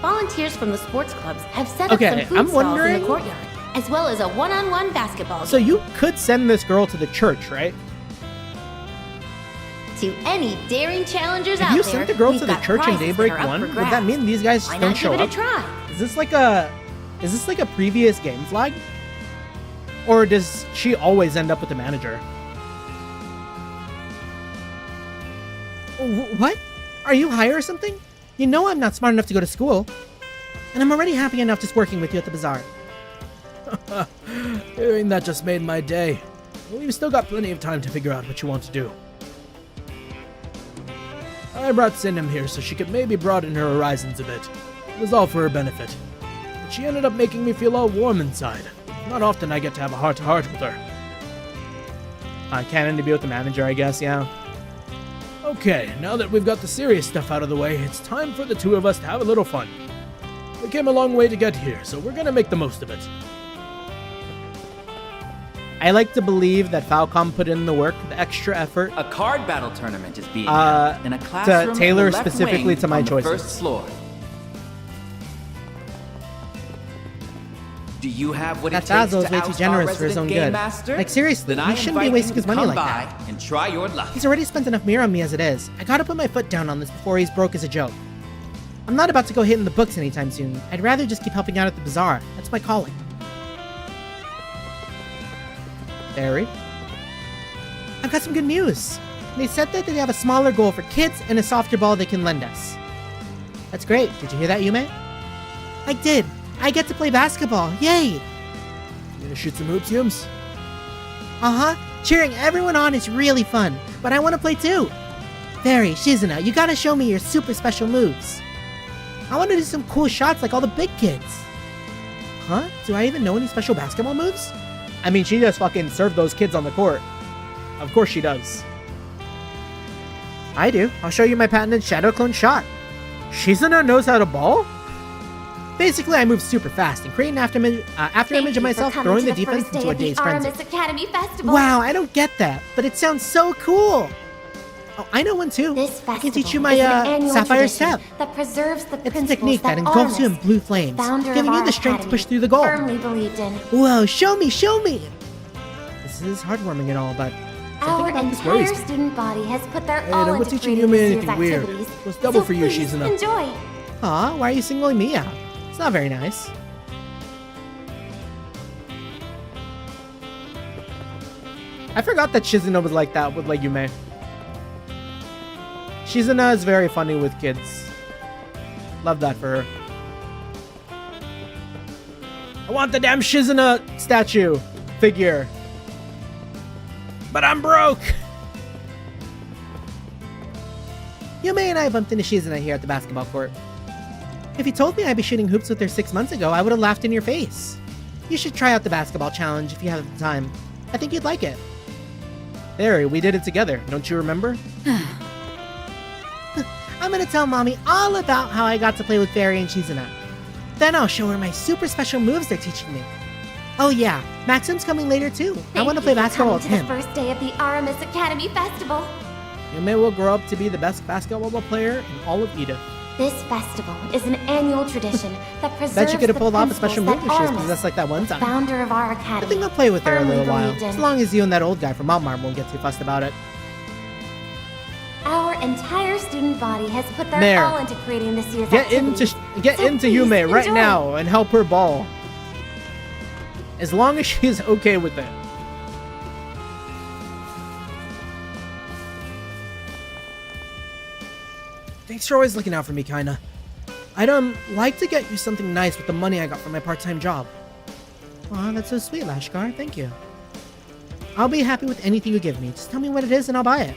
Volunteers from the sports clubs have set up
Okay,
some food
I'm
stalls in
wondering-
the courtyard, as well as a one-on-one basketball
So
game.
you could send this girl to the church, right?
To any daring challengers
If
out
you
there,
sent the girl
we've
to the
got
church in
prizes
Daybreak
that are up
1,
for
would that
grabs.
mean these guys
Why
don't
not
show
give
up?
it a try?
Is this like a previous game flag? Or does she always end up with the manager?
What? Are you high or something? You know I'm not smart enough to go to school. And I'm already happy enough just working with you at the bazaar.
Hearing that just made my day. We've still got plenty of time to figure out what you want to do. I brought Sinem here so she could maybe broaden her horizons a bit. It was all for her benefit. But she ended up making me feel all warm inside. Not often I get to have a heart-to-heart with her.
Canon to be with the manager, I guess, yeah.
Okay, now that we've got the serious stuff out of the way, it's time for the two of us to have a little fun. We came a long way to get here, so we're gonna make the most of it.
I like to believe that Falcom put in the work, the extra effort.
A card battle tournament is being held in a classroom
to tailor
in the left
specifically
wing
to my
on the
choices.
first floor. Do you have what it takes
That Basil's
to
way too
oust our
generous for his
resident
own
game
good.
master?
Like, seriously,
Then I
he shouldn't be
invite
wasting
you
his
to
money
come
like
by
that.
and try your luck.
He's already spent enough mirror on me as it is. I gotta put my foot down on this before he's broke as a joke. I'm not about to go hitting the books anytime soon. I'd rather just keep helping out at the bazaar. That's my calling.
Barry?
I've got some good news. They said that they have a smaller goal for kids and a softer ball they can lend us. That's great. Did you hear that, Yume? I did. I get to play basketball. Yay!
You gonna shoot some hoops, Yums?
Uh-huh. Cheering everyone on is really fun, but I want to play too. Barry, Shizuna, you gotta show me your super special moves. I want to do some cool shots like all the big kids. Huh? Do I even know any special basketball moves?
I mean, she just fucking served those kids on the court. Of course she does.
I do. I'll show you my patented Shadow Clone shot.
Shizuna knows how to ball?
Basically, I move super fast and create an after-image of myself throwing the defense into a day's frenzy.
Academy Festival.
Wow, I don't get that, but it sounds so cool. Oh, I know one too.
This
I can teach you
festival
my
is an annual
Sapphire
tradition
Step.
that preserves the
It's a
principles
technique that engulfs you in blue flames,
founder
giving
of
you
our
the strength to
academy
push through the goal.
firmly believed in.
Whoa, show me, show me! This is heartwarming and all, but
Our
something about this worries
entire
me.
student body has put their
Hey,
all
don't go
into
teaching
creating
Yume
this year's
anything weird.
activities.
It was double
so
for you,
please
Shizuna.
enjoy.
Aw, why are you singling me out? It's not very nice.
I forgot that Shizuna was like that with like Yume. Shizuna is very funny with kids. Love that for her. I want the damn Shizuna statue figure. But I'm broke.
Yume and I bumped into Shizuna here at the basketball court. If you told me I'd be shooting hoops with her 6 months ago, I would have laughed in your face. You should try out the basketball challenge if you have the time. I think you'd like it.
Barry, we did it together. Don't you remember?
I'm gonna tell Mommy all about how I got to play with Barry and Shizuna. Then I'll show her my super special moves they're teaching me. Oh yeah, Maxim's coming later too. I want to play basketball with him.
The first day of the Aramis Academy Festival.
Yume will grow up to be the best basketball player in all of Edith.
This festival is an annual tradition that preserves
Bet you could have
the
pulled off a special move
principles
if she was
that
possessed like that one
Aramis,
time.
the founder of our
I
academy,
think I'll play with her a
firmly
little while.
believed in.
As long as you and that old guy from Montmartre won't get too fussed about it.
Our entire student body has put their
There.
all into creating this year's
Get
activities.
into
So
Yume
please
right
enjoy.
now and help her ball. As long as she's okay with it.
Thanks for always looking out for me, kinda. I'd like to get you something nice with the money I got from my part-time job.
Aw, that's so sweet, Lashkar. Thank you. I'll be happy with anything you give me. Just tell me what it is and I'll buy it.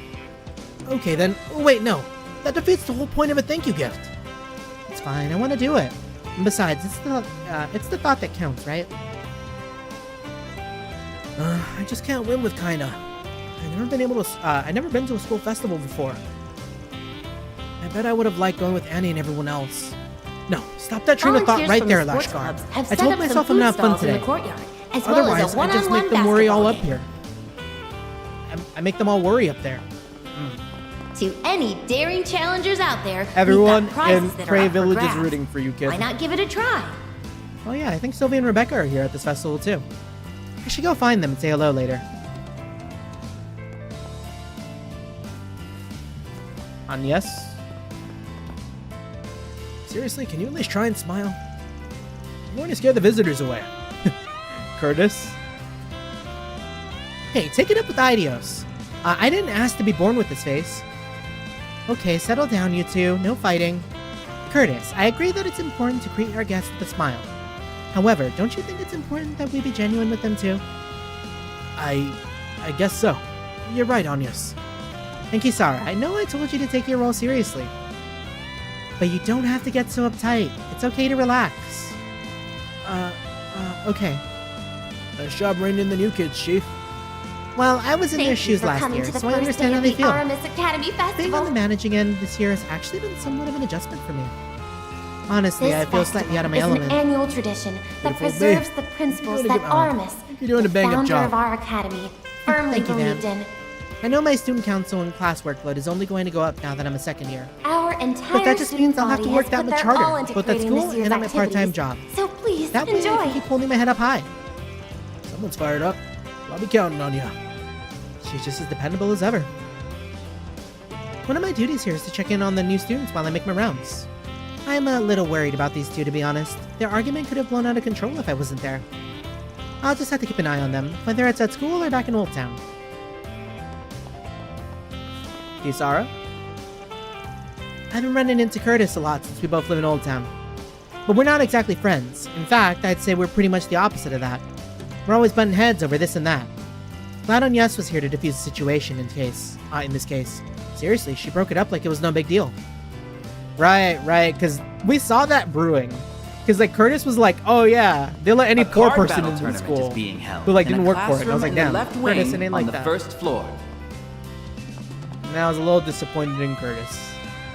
Okay then. Oh, wait, no. That defeats the whole point of a thank you gift.
It's fine. I want to do it. And besides, it's the thought that counts, right?
I just can't win with kinda. I've never been to a school festival before. I bet I would have liked going with Annie and everyone else. No, stop that train of thought
Volunteers
right
from
there,
the sports
Lashkar.
clubs have
I
set
told
up
myself
some
I'm gonna
food
have fun
stalls in
today.
the courtyard, as well
Otherwise,
as a
I just
one-on-one
make them worry all up
basketball
here.
I make them all worry up there.
To any daring challengers out there,
Everyone
we've got prizes
in
that are
Prey
up for
Village is
grabs.
rooting for you, kid.
Why not give it a try?
Oh yeah, I think Sylvia and Rebecca are here at this festival too.
I should go find them and say hello later.
Yes.
Seriously, can you at least try and smile? I'm going to scare the visitors away.
Curtis.
Hey, take it up with Idios. I didn't ask to be born with this face. Okay, settle down, you two. No fighting. Curtis, I agree that it's important to greet our guests with a smile. However, don't you think it's important that we be genuine with them too?
I guess so. You're right, Anyas.
And Kisara, I know I told you to take your role seriously. But you don't have to get so uptight. It's okay to relax. Okay.
Nice job reining in the new kids, Chief.
Well, I was in their shoes last year, so I understand how they feel.
Academy Festival.
Being on the managing end this year has actually been somewhat of an adjustment for me. Honestly, I feel slightly out of my element.
It's an annual tradition that
Beautiful
preserves
babe.
the principles
You're
that
doing a good-
Aramis,
You're doing a
the
bang-up
founder
job.
of our academy, firmly
Thank you,
believed
ma'am.
in.
I know my student council and class workload is only going to go up now that I'm a second year.
Our entire
But that just
student
means I'll have to
body
work
has
that
put
much
their all
harder,
into
both at
creating
school
this year's
and at my part-time
activities.
job.
So please,
That way I
enjoy.
can keep holding my head up high.
Someone's fired up. I'll be counting on you.
She's just as dependable as ever. One of my duties here is to check in on the new students while I make my rounds. I'm a little worried about these two, to be honest. Their argument could have blown out of control if I wasn't there. I'll just have to keep an eye on them, whether it's at school or back in Old Town.
Kisara?
I've been running into Curtis a lot since we both live in Old Town. But we're not exactly friends. In fact, I'd say we're pretty much the opposite of that. We're always butting heads over this and that. Glad Anyas was here to defuse the situation in this case. Seriously, she broke it up like it was no big deal.
Right, because we saw that brewing. Because like Curtis was like, oh yeah, they'll let any poor person into the school who like didn't work for it. And I was like, damn, Curtis, it ain't like that.
First floor.
And I was a little disappointed in Curtis.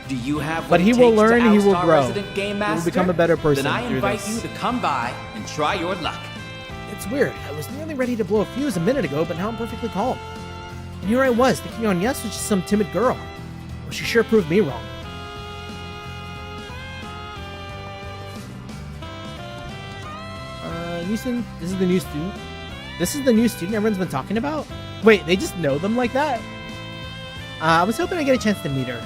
Do you have
But
what
he
it
will
takes to
learn, he will
oust our
grow.
resident game
He will
master?
become a better person
Then I
through
invite
this.
you to come by and try your luck.
It's weird. I was nearly ready to blow a fuse a minute ago, but now I'm perfectly calm. And here I was, thinking Anyas was just some timid girl. Well, she sure proved me wrong.
Houston, this is the new student. This is the new student everyone's been talking about? Wait, they just know them like that?
I was hoping I'd get a chance to meet her.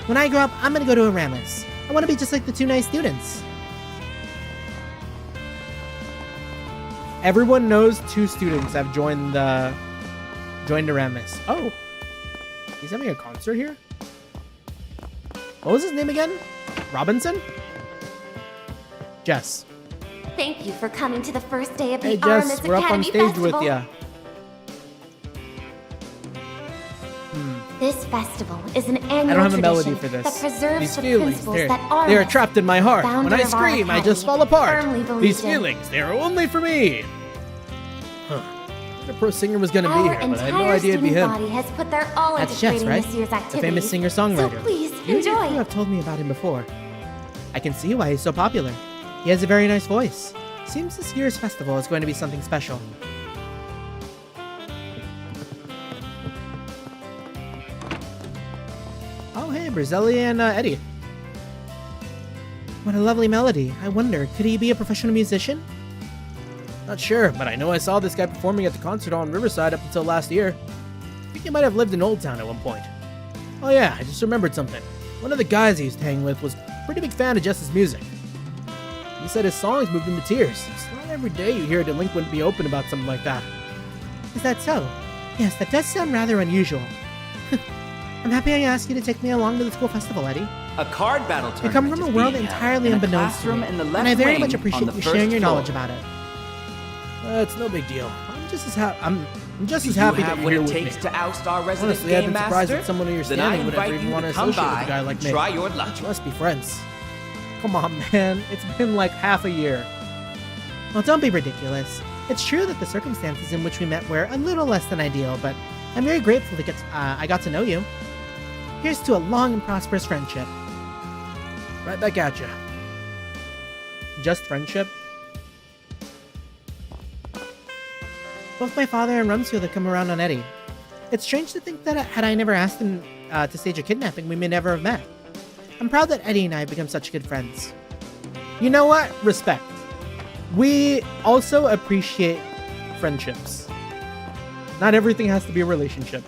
When I grow up, I'm gonna go to Aramis. I want to be just like the two nice students.
Everyone knows two students have joined Aramis. Oh, he's having a concert here? What was his name again? Robinson? Jess.
Thank you for coming to the first day of the
Hey
Aramis
Jess, we're up on
Academy
stage
Festival.
with ya.
This festival is an annual
I don't have a
tradition
melody for this.
that preserves
These
the
feelings,
principles
they're,
that
they are
Aramis,
trapped in my heart. When
founder
I
of our
scream, I just
academy,
fall apart.
firmly believed
These
in.
feelings, they are only for me.
Huh. The pro singer was gonna be
Our
here, but I had no
entire
idea it'd be
student
him.
body has put their all
That's
into
Jess,
creating
right?
this year's
The
activities.
famous singer-songwriter.
So please,
You and your
enjoy.
crew have told me about him before. I can see why he's so popular. He has a very nice voice. Seems this year's festival is going to be something special.
Oh, hey, Brazzelli and Eddie.
What a lovely melody. I wonder, could he be a professional musician?
Not sure, but I know I saw this guy performing at the concert on Riverside up until last year. I think he might have lived in Old Town at one point. Oh yeah, I just remembered something. One of the guys he used to hang with was a pretty big fan of Jess's music. He said his songs moved him to tears. It's not every day you hear a delinquent be open about something like that.
Is that so? Yes, that does sound rather unusual. I'm happy I asked you to take me along to the school festival, Eddie.
A card battle tournament
You come from a
is
world
being held
entirely
in a
unbeknownst to
classroom
me,
in the
and
left
I very
wing
much
on
appreciate
the
you
first
sharing your
floor.
knowledge about it.
It's no big deal. I'm just as
Do you
happy
have
that
what
you're
it
here with
takes
me.
to oust our resident
Honestly, I've
game
been surprised
master?
that someone of your
Then I
standing would
invite
ever even
you
want
to
to
come
associate with
by
a guy like
and
me.
try your luck.
But you must be friends.
Come on, man. It's been like half a year.
Well, don't be ridiculous. It's true that the circumstances in which we met were a little less than ideal, but I'm very grateful that I got to know you. Here's to a long and prosperous friendship.
Right back at you.
Just friendship?
Both my father and Rumsfield have come around on Eddie. It's strange to think that had I never asked him to stage a kidnapping, we may never have met. I'm proud that Eddie and I have become such good friends.
You know what? Respect. We also appreciate friendships. Not everything has to be a relationship.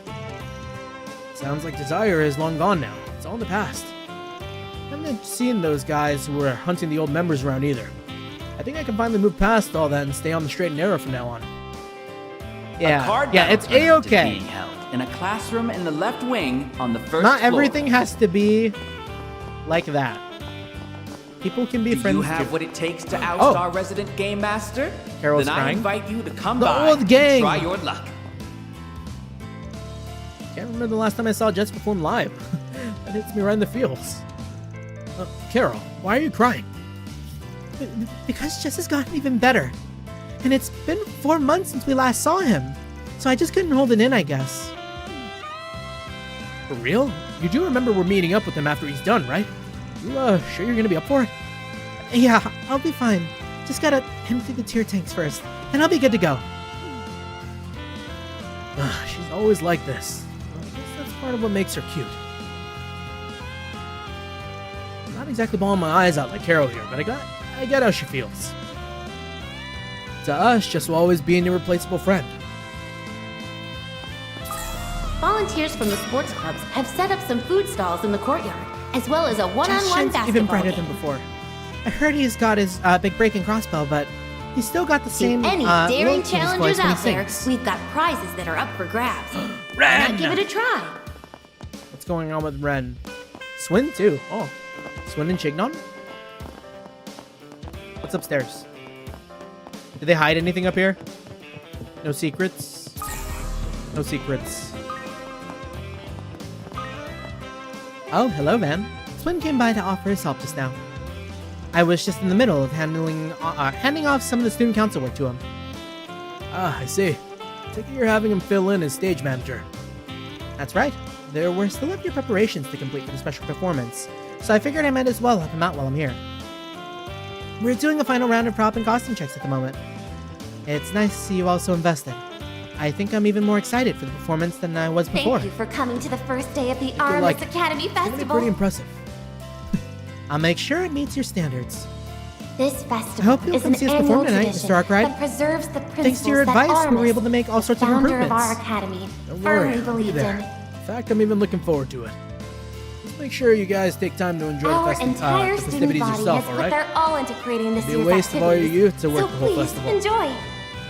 Sounds like Desire is long gone now. It's all in the past. I haven't seen those guys who were hunting the old members around either. I think I can finally move past all that and stay on the straight and narrow from now on.
A card
Yeah,
battle
it's
tournament is
A-okay.
being held in a classroom in the left wing on the first
Not
floor.
everything has to be like that. People can be
Do
friends
you have
too.
what it takes to oust our resident game master?
Carol's
then I
crying.
invite you to come
The
by
old gang.
and try your luck.
Can't remember the last time I saw Jess perform live. That hits me right in the feels. Carol, why are you crying?
Because Jess has gotten even better. And it's been 4 months since we last saw him. So I just couldn't hold it in, I guess.
For real? You do remember we're meeting up with him after he's done, right? You sure you're gonna be up for it?
Yeah, I'll be fine. Just gotta empty the tear tanks first, and I'll be good to go.
She's always like this. Well, I guess that's part of what makes her cute. I'm not exactly bawling my eyes out like Carol here, but I get how she feels. To us, Jess will always be an irreplaceable friend.
Volunteers from the sports clubs have set up some food stalls in the courtyard, as well as a one-on-one
Jess shines
basketball
even brighter
game.
than before. I heard he's got his big break and crossbow, but he's still got the same
To any daring
loyalty to his
challengers
voice when he
out there,
sings.
we've got prizes that are up for grabs. Why
Ren!
not give it a try?
What's going on with Ren? Swin too. Oh, Swin and Chignon? What's upstairs? Did they hide anything up here? No secrets? No secrets.
Oh, hello, Van. Swin came by to offer his help just now. I was just in the middle of handing off some of the student council work to him.
Ah, I see. I take it you're having him fill in as stage manager.
That's right. There were still a few preparations to complete for the special performance, so I figured I might as well help him out while I'm here. We're doing a final round of prop and costume checks at the moment. It's nice to see you all so invested. I think I'm even more excited for the performance than I was before.
Thank you for coming to the first day of the
you're
Armis
like-
Academy
It's gonna be
Festival.
pretty impressive.
I'll make sure it meets your standards.
This festival
I hope you'll
is
come
an
see us
annual
perform tonight,
tradition
Mr. Arkwright.
that preserves the principles
Thanks to your
that
advice, we were
Armis,
able to make all sorts of
founder of
improvements.
our academy,
Don't worry,
firmly
I'll be
believed
there.
in.
In fact, I'm even looking forward to it. Just make sure you guys take time to enjoy
Our
the
entire
the
student
festivities
body
yourself,
has put
alright?
their all into creating this
It'd be a
year's
waste of all your
activities.
youth to work
So
the whole
please,
festival.
enjoy.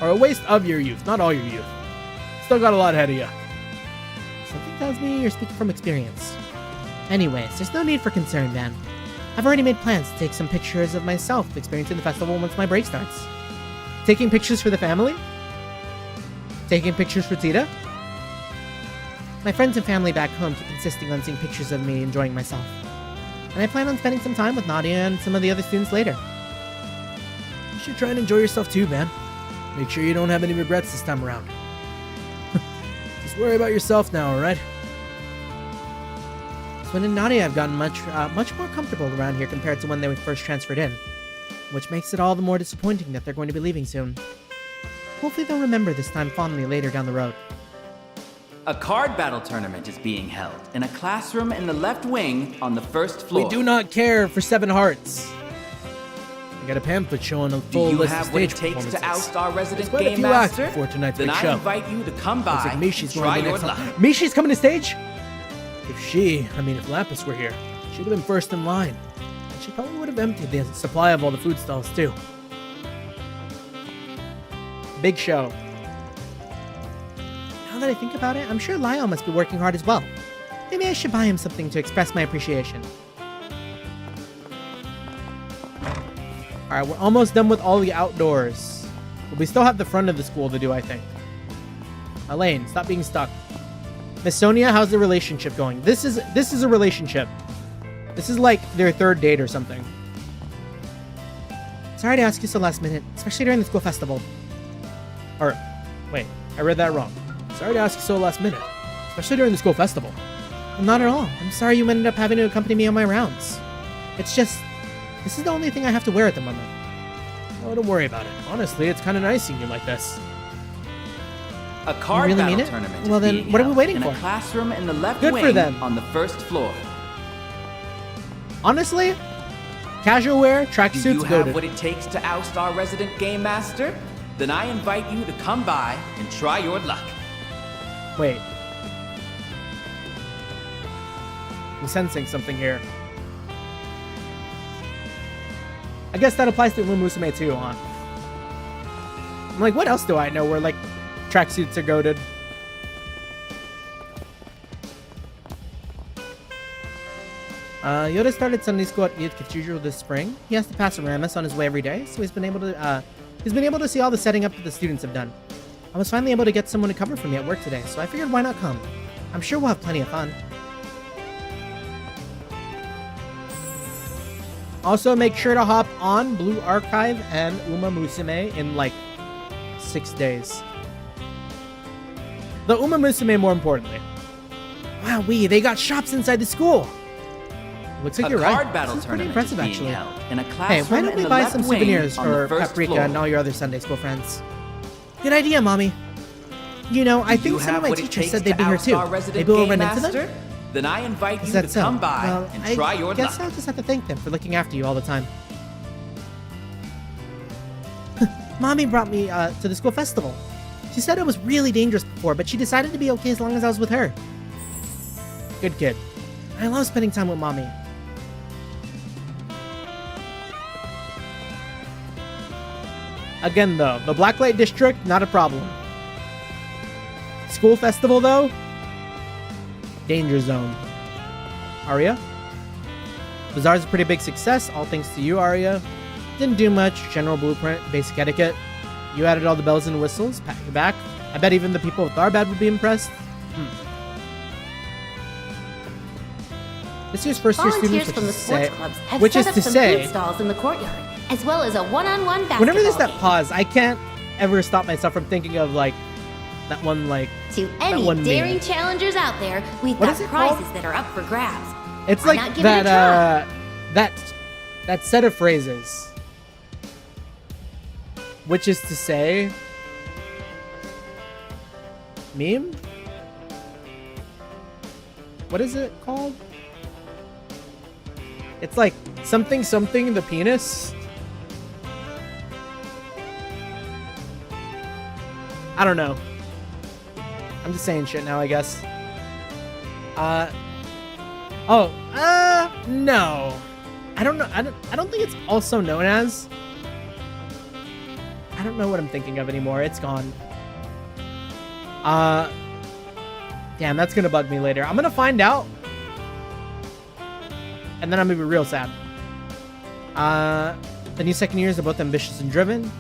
Or a waste of your youth, not all your youth. Still got a lot ahead of you.
Something tells me you're speaking from experience. Anyways, there's no need for concern, Van. I've already made plans to take some pictures of myself experiencing the festival once my break starts.
Taking pictures for the family? Taking pictures for Tita?
My friends and family back home keep insisting on seeing pictures of me enjoying myself. And I plan on spending some time with Nadia and some of the other students later.
You should try and enjoy yourself too, man. Make sure you don't have any regrets this time around. Just worry about yourself now, alright?
Swin and Nadia have gotten much more comfortable around here compared to when they first transferred in, which makes it all the more disappointing that they're going to be leaving soon. Hopefully they'll remember this time fondly later down the road.
A card battle tournament is being held in a classroom in the left wing on the first floor.
We do not care for 7 hearts. I got a pamphlet showing a
Do
full
you
list
have
of
what it
stage
takes to
performances.
oust our resident
There's quite a
game
few acts
master?
before tonight's
Then
big
I
show.
invite you to come by
Looks like Mishi's
and
going
try
to be
your
next
luck.
up. Mishi's coming to stage? If Lapis were here, she'd have been first in line. And she probably would have emptied the supply of all the food stalls too. Big show.
Now that I think about it, I'm sure Lyle must be working hard as well. Maybe I should buy him something to express my appreciation.
Alright, we're almost done with all the outdoors. But we still have the front of the school to do, I think. Elaine, stop being stuck. Miss Sonia, how's the relationship going? This is a relationship. This is like their 3rd date or something.
Sorry to ask you so last minute, especially during the school festival.
Or, wait, I read that wrong. Sorry to ask you so last minute. Especially during the school festival.
Not at all. I'm sorry you ended up having to accompany me on my rounds. It's just, this is the only thing I have to wear at the moment.
Oh, don't worry about it. Honestly, it's kind of nice seeing you like this.
A card
really
battle
mean it?
tournament
Well,
is
then,
being
what are we
held
waiting
in
for?
a classroom in the left
Good
wing
for them.
on the first floor.
Honestly, casual wear,
Do you
tracksuits,
have
goated.
what it takes to oust our resident game master? Then I invite you to come by and try your luck.
Wait. I'm sensing something here. I guess that applies to Umusume too, huh? I'm like, what else do I know where, like, tracksuits are goated?
Yoda started Sunday school at Youth Cathedral this spring. He has to pass Aramis on his way every day, so he's been able to see all the setting up that the students have done. I was finally able to get someone to cover for me at work today, so I figured why not come. I'm sure we'll have plenty of fun. Also, make sure to hop on Blue Archive and Uma Musume in like 6 days. The Uma Musume, more importantly. Wow, they got shops inside the school. Looks like you're right.
Card battle
This is pretty
tournament
impressive,
is being
actually.
held in a
Hey,
classroom
why don't
in
we
the
buy
left
some
wing
souvenirs
on the
for
first
Paprika
floor.
and all your other Sunday school friends? Good idea, Mommy. You know, I
You
think some
have
of my
what it
teachers
takes
said they'd
to
be here too.
oust our resident
Maybe we'll
game
run into them?
master? Then I invite
Is
you
that
to
so?
come by
Well,
and try your
I guess
luck.
I'll just have to thank them for looking after you all the time. Mommy brought me to the school festival. She said it was really dangerous before, but she decided to be okay as long as I was with her. Good kid. I love spending time with Mommy. Again, though, the Blacklight District, not a problem. School festival, though? Danger zone. Arya? Bazaar's a pretty big success, all thanks to you, Arya. Didn't do much, general blueprint, basic etiquette. You added all the bells and whistles, pat your back. I bet even the people with Tharbad would be impressed. This year's first year
Volunteers
students,
from the sports clubs have
which
set
is
up
to
some
say,
food stalls in the courtyard, as well as a one-on-one basketball
whenever there's that
game.
pause, I can't ever stop myself from thinking of like that one like
To
that
any
one
daring
meme.
challengers out there, we've
What
got
is it
prizes
called?
that are up for grabs.
It's
Why
like
not give it a try?
that set of phrases, which is to say, meme. What is it called? It's like something something the penis. I don't know. I'm just saying shit now, I guess. No. I don't know. I don't think it's also known as. I don't know what I'm thinking of anymore. It's gone. Damn, that's gonna bug me later. I'm gonna find out. And then I'm gonna be real sad. The new second years are both ambitious and driven.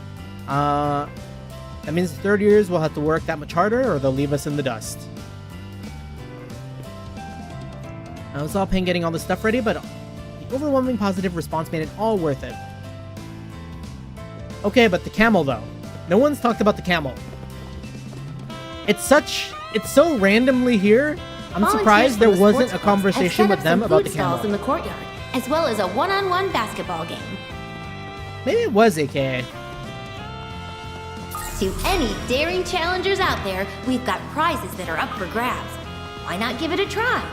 That means the third years will have to work that much harder or they'll leave us in the dust. I was all pain getting all this stuff ready, but the overwhelming positive response made it all worth it. Okay, but the camel though. No one's talked about the camel. It's so randomly here. I'm
Volunteers
surprised
from
there
the
wasn't
sports
a
clubs
conversation
have
with
set up
them
some
about
food
the camel.
stalls in the courtyard, as well as a one-on-one basketball game.
Maybe it was AKA.
To any daring challengers out there, we've got prizes that are up for grabs. Why not give it a try?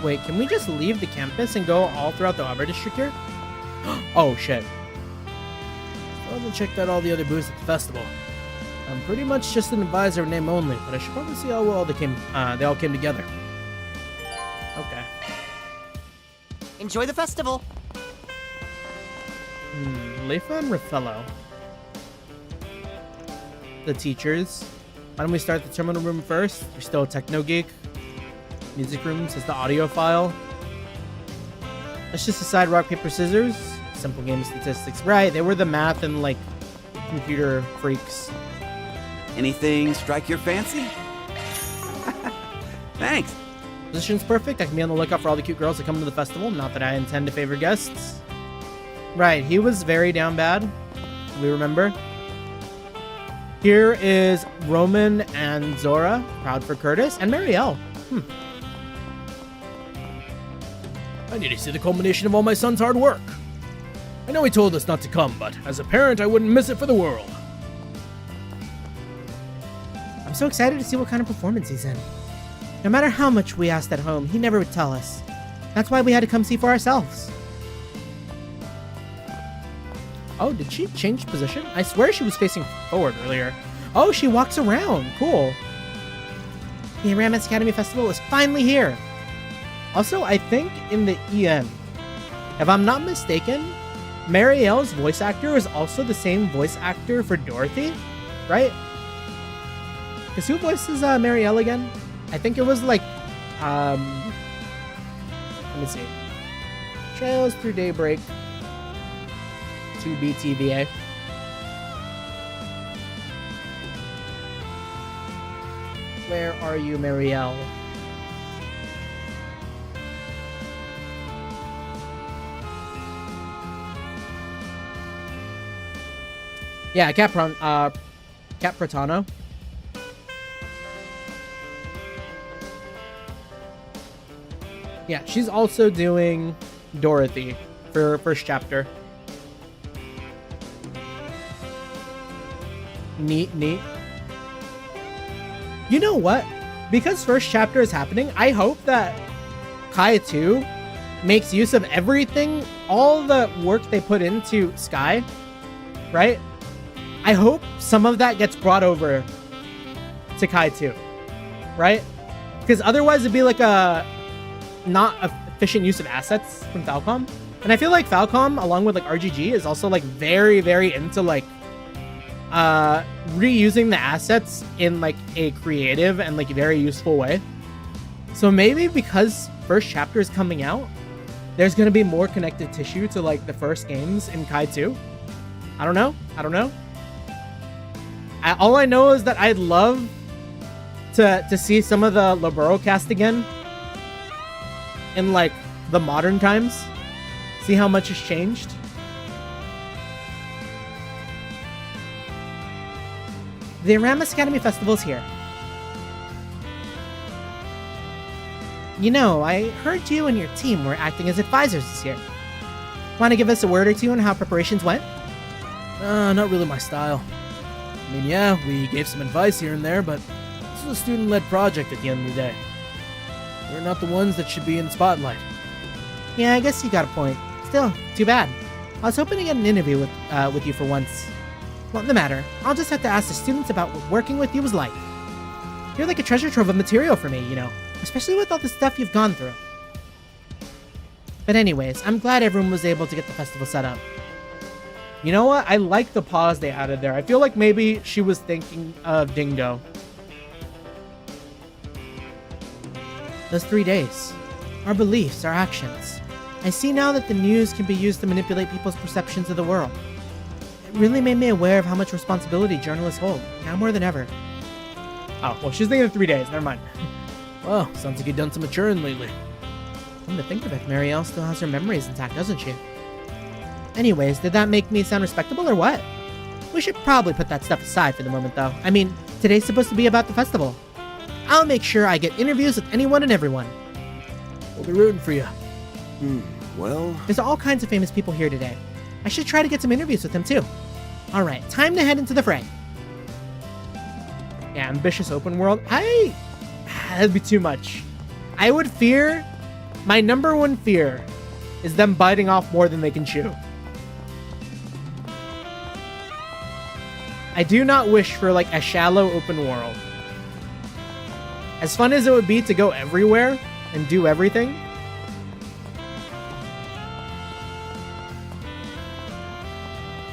Wait, can we just leave the campus and go all throughout the Arbor District here? Oh, shit. Still haven't checked out all the other booths at the festival. I'm pretty much just an advisor in name only, but I should probably see how well they all came together. Okay.
Enjoy the festival.
Leifa and Raffello. The teachers. Why don't we start the terminal room first? You're still a techno geek. Music room says the audio file. Let's just decide rock, paper, scissors. Simple game statistics. Right, they were the math and like computer freaks.
Anything strike your fancy? Thanks.
Position's perfect. I can be on the lookout for all the cute girls that come to the festival. Not that I intend to favor guests. Right, he was very down bad. We remember. Here is Roman and Zora, proud for Curtis, and Marielle.
I need to see the culmination of all my son's hard work. I know he told us not to come, but as a parent, I wouldn't miss it for the world.
I'm so excited to see what kind of performance he's in. No matter how much we asked at home, he never would tell us. That's why we had to come see for ourselves. Oh, did she change position? I swear she was facing forward earlier. Oh, she walks around. Cool. The Aramis Academy Festival is finally here. Also, I think in the EN, if I'm not mistaken,
Marielle's voice actor was also the same voice actor for Dorothy, right? Because who voices Marielle again? I think it was like, let me see. Trails Through Daybreak 2 BTVA. Where are you, Marielle? Yeah, Capratano. Yeah, she's also doing Dorothy for first chapter. Neat. You know what? Because first chapter is happening, I hope that Kai 2 makes use of everything, all the work they put into Sky, right? I hope some of that gets brought over to Kai 2, right? Because otherwise it'd be like a not efficient use of assets from Falcom. And I feel like Falcom, along with like RGG, is also like very, very into like reusing the assets in like a creative and like very useful way. So maybe because first chapter is coming out, there's gonna be more connective tissue to like the first games in Kai 2. I don't know. All I know is that I'd love to see some of the Laburo cast again in like the modern times. See how much has changed. The Aramis Academy Festival's here. You know, I heard you and your team were acting as advisors this year. Want to give us a word or two on how preparations went?
Not really my style. I mean, yeah, we gave some advice here and there, but this is a student-led project at the end of the day. We're not the ones that should be in the spotlight.
Yeah, I guess you got a point. Still, too bad. I was hoping to get an interview with you for once. Well, no matter. I'll just have to ask the students about what working with you was like. You're like a treasure trove of material for me, you know, especially with all the stuff you've gone through. But anyways, I'm glad everyone was able to get the festival set up.
You know what? I like the pause they added there. I feel like maybe she was thinking of Dingo.
Those 3 days. Our beliefs, our actions. I see now that the news can be used to manipulate people's perceptions of the world. It really made me aware of how much responsibility journalists hold, now more than ever.
Oh, well, she's thinking of 3 days. Never mind.
Well, sounds like you've done some maturing lately.
Come to think of it, Marielle still has her memories intact, doesn't she? Anyways, did that make me sound respectable or what? We should probably put that stuff aside for the moment, though. I mean, today's supposed to be about the festival. I'll make sure I get interviews with anyone and everyone.
We'll be rooting for you.
Well...
There's all kinds of famous people here today. I should try to get some interviews with them, too. Alright, time to head into the fray.
Yeah, ambitious open world. That'd be too much. I would fear... My number one fear is them biting off more than they can chew. I do not wish for like a shallow open world. As fun as it would be to go everywhere and do everything,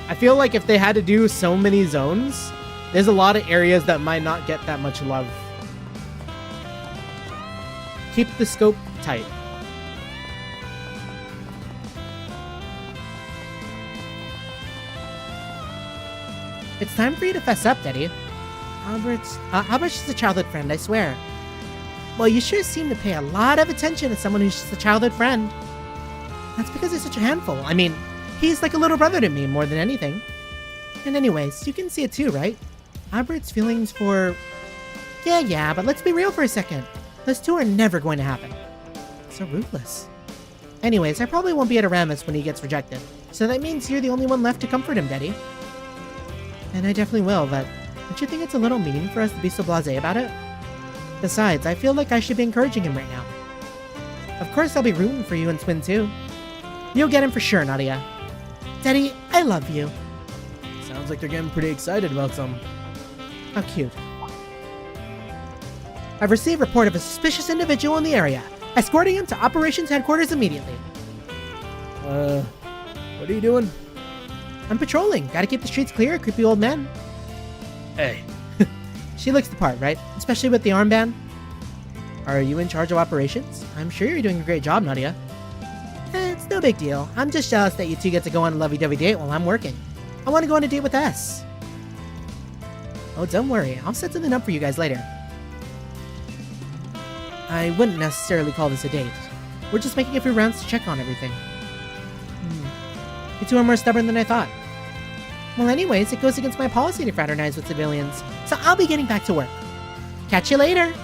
I feel like if they had to do so many zones, there's a lot of areas that might not get that much love. Keep the scope tight.
It's time for you to fess up, Daddy. Albert's just a childhood friend, I swear. Well, you sure seem to pay a lot of attention to someone who's just a childhood friend. That's because he's such a handful. I mean, he's like a little brother to me more than anything. And anyways, you can see it too, right? Albert's feelings for... Yeah, but let's be real for a second. Those two are never going to happen. So ruthless. Anyways, I probably won't be at Aramis when he gets rejected. So that means you're the only one left to comfort him, Daddy. And I definitely will, but don't you think it's a little mean for us to be so blasé about it? Besides, I feel like I should be encouraging him right now. Of course I'll be rooting for you and Twin too. You'll get him for sure, Nadia. Daddy, I love you.
Sounds like they're getting pretty excited about something.
How cute. I've received report of a suspicious individual in the area. Escorting him to operations headquarters immediately.
What are you doing?
I'm patrolling. Gotta keep the streets clear, creepy old man.
Hey.
She looks the part, right? Especially with the armband. Are you in charge of operations? I'm sure you're doing a great job, Nadia. It's no big deal. I'm just jealous that you two get to go on a lovey-dovey date while I'm working. I want to go on a date with us. Oh, don't worry. I'll set something up for you guys later. I wouldn't necessarily call this a date. We're just making a few rounds to check on everything. You two are more stubborn than I thought. Well, anyways, it goes against my policy to fraternize with civilians, so I'll be getting back to work. Catch you later!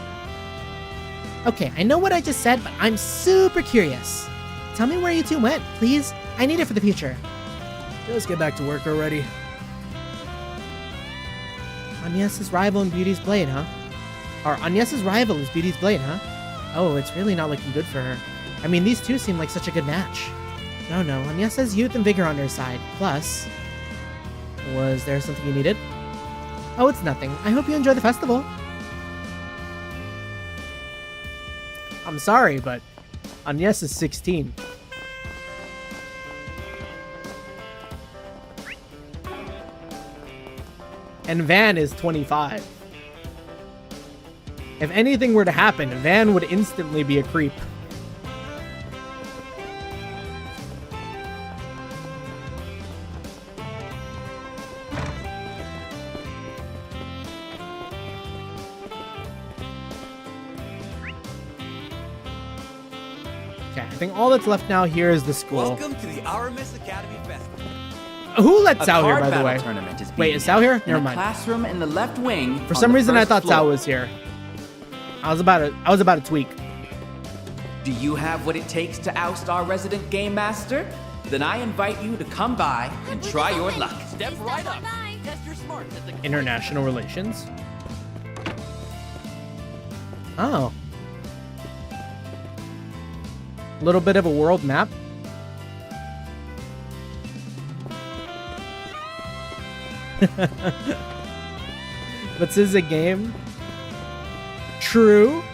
Okay, I know what I just said, but I'm super curious. Tell me where you two went, please. I need it for the future.
Just get back to work already.
Agnes's rival in Beauty's Blade, huh? Or Agnes's rival is Beauty's Blade, huh? Oh, it's really not looking good for her. I mean, these two seem like such a good match. No, Agnes has youth and vigor on her side. Plus... Was there something you needed? Oh, it's nothing. I hope you enjoy the festival.
I'm sorry, but Agnes is 16. And Van is 25. If anything were to happen, Van would instantly be a creep. I think all that's left now here is the school.
Welcome to the Aramis Academy Festival.
Who let Sao here, by the way? Wait, is Sao here? Never mind.
Classroom in the left wing.
For some reason, I thought Sao was here. I was about to tweak.
Do you have what it takes to oust our resident game master? Then I invite you to come by and try your luck.
Step right up. Test your smarts at the
International relations. Oh. Little bit of a world map. But this is a game. True.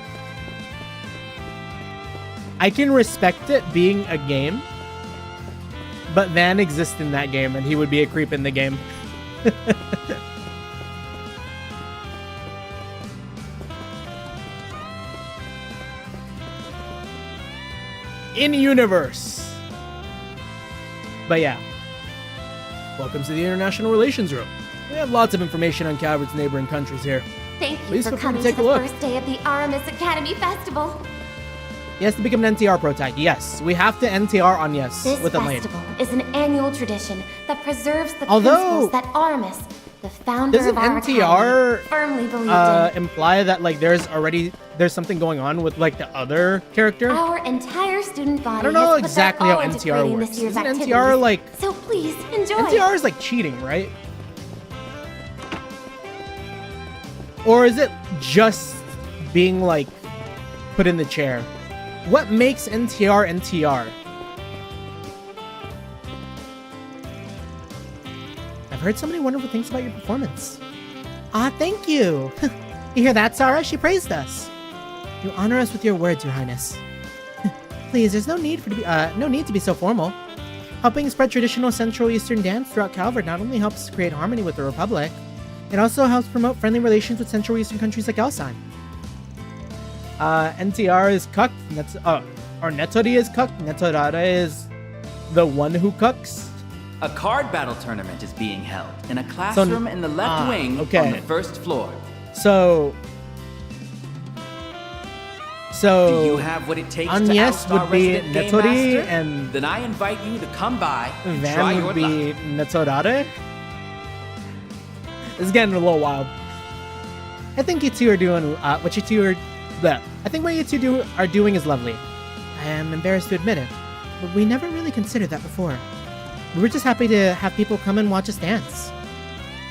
I can respect it being a game. But Van exists in that game and he would be a creep in the game. In universe. But yeah. Welcome to the International Relations Room. We have lots of information on Calvard's neighboring countries here.
Thank you
Please
for
feel free to
coming
take
to
a
the
look.
first day of the Aramis Academy Festival.
He has to become an NTR protag. Yes, we have to NTR on yes
This
with Elaine.
festival is an annual tradition that preserves the
Although-
principles that Aramis, the founder
Doesn't
of our
NTR
academy, firmly believed in.
imply that like there's something going on with like the other character?
Our entire student body
I don't know
has put
exactly
their
how
all into
NTR
creating
works.
this year's
Isn't
activities.
NTR like
So please enjoy.
NTR is like cheating, right? Or is it just being like put in the chair? What makes NTR NTR? I've heard so many wonderful things about your performance.
Ah, thank you. You hear that, Sarah? She praised us. You honor us with your words, Your Highness. Please, there's no need to be so formal. Helping spread traditional Central Eastern dance throughout Calvard not only helps create harmony with the Republic, it also helps promote friendly relations with Central Eastern countries like Elsan.
NTR is cucked. Or Netori is cucked. Netorare is the one who cucks.
A card battle tournament is being held in a classroom in the left wing on the first floor.
So
do you have what it takes to
Agnes
oust our
would be
resident game
Netori
master?
and
Then I invite you to come by and try
Van
your
would be
luck.
Netorare. It's getting a little wild. I think you two are doing what you two are. I think what you two are doing is lovely.
I am embarrassed to admit it, but we never really considered that before. We were just happy to have people come and watch us dance.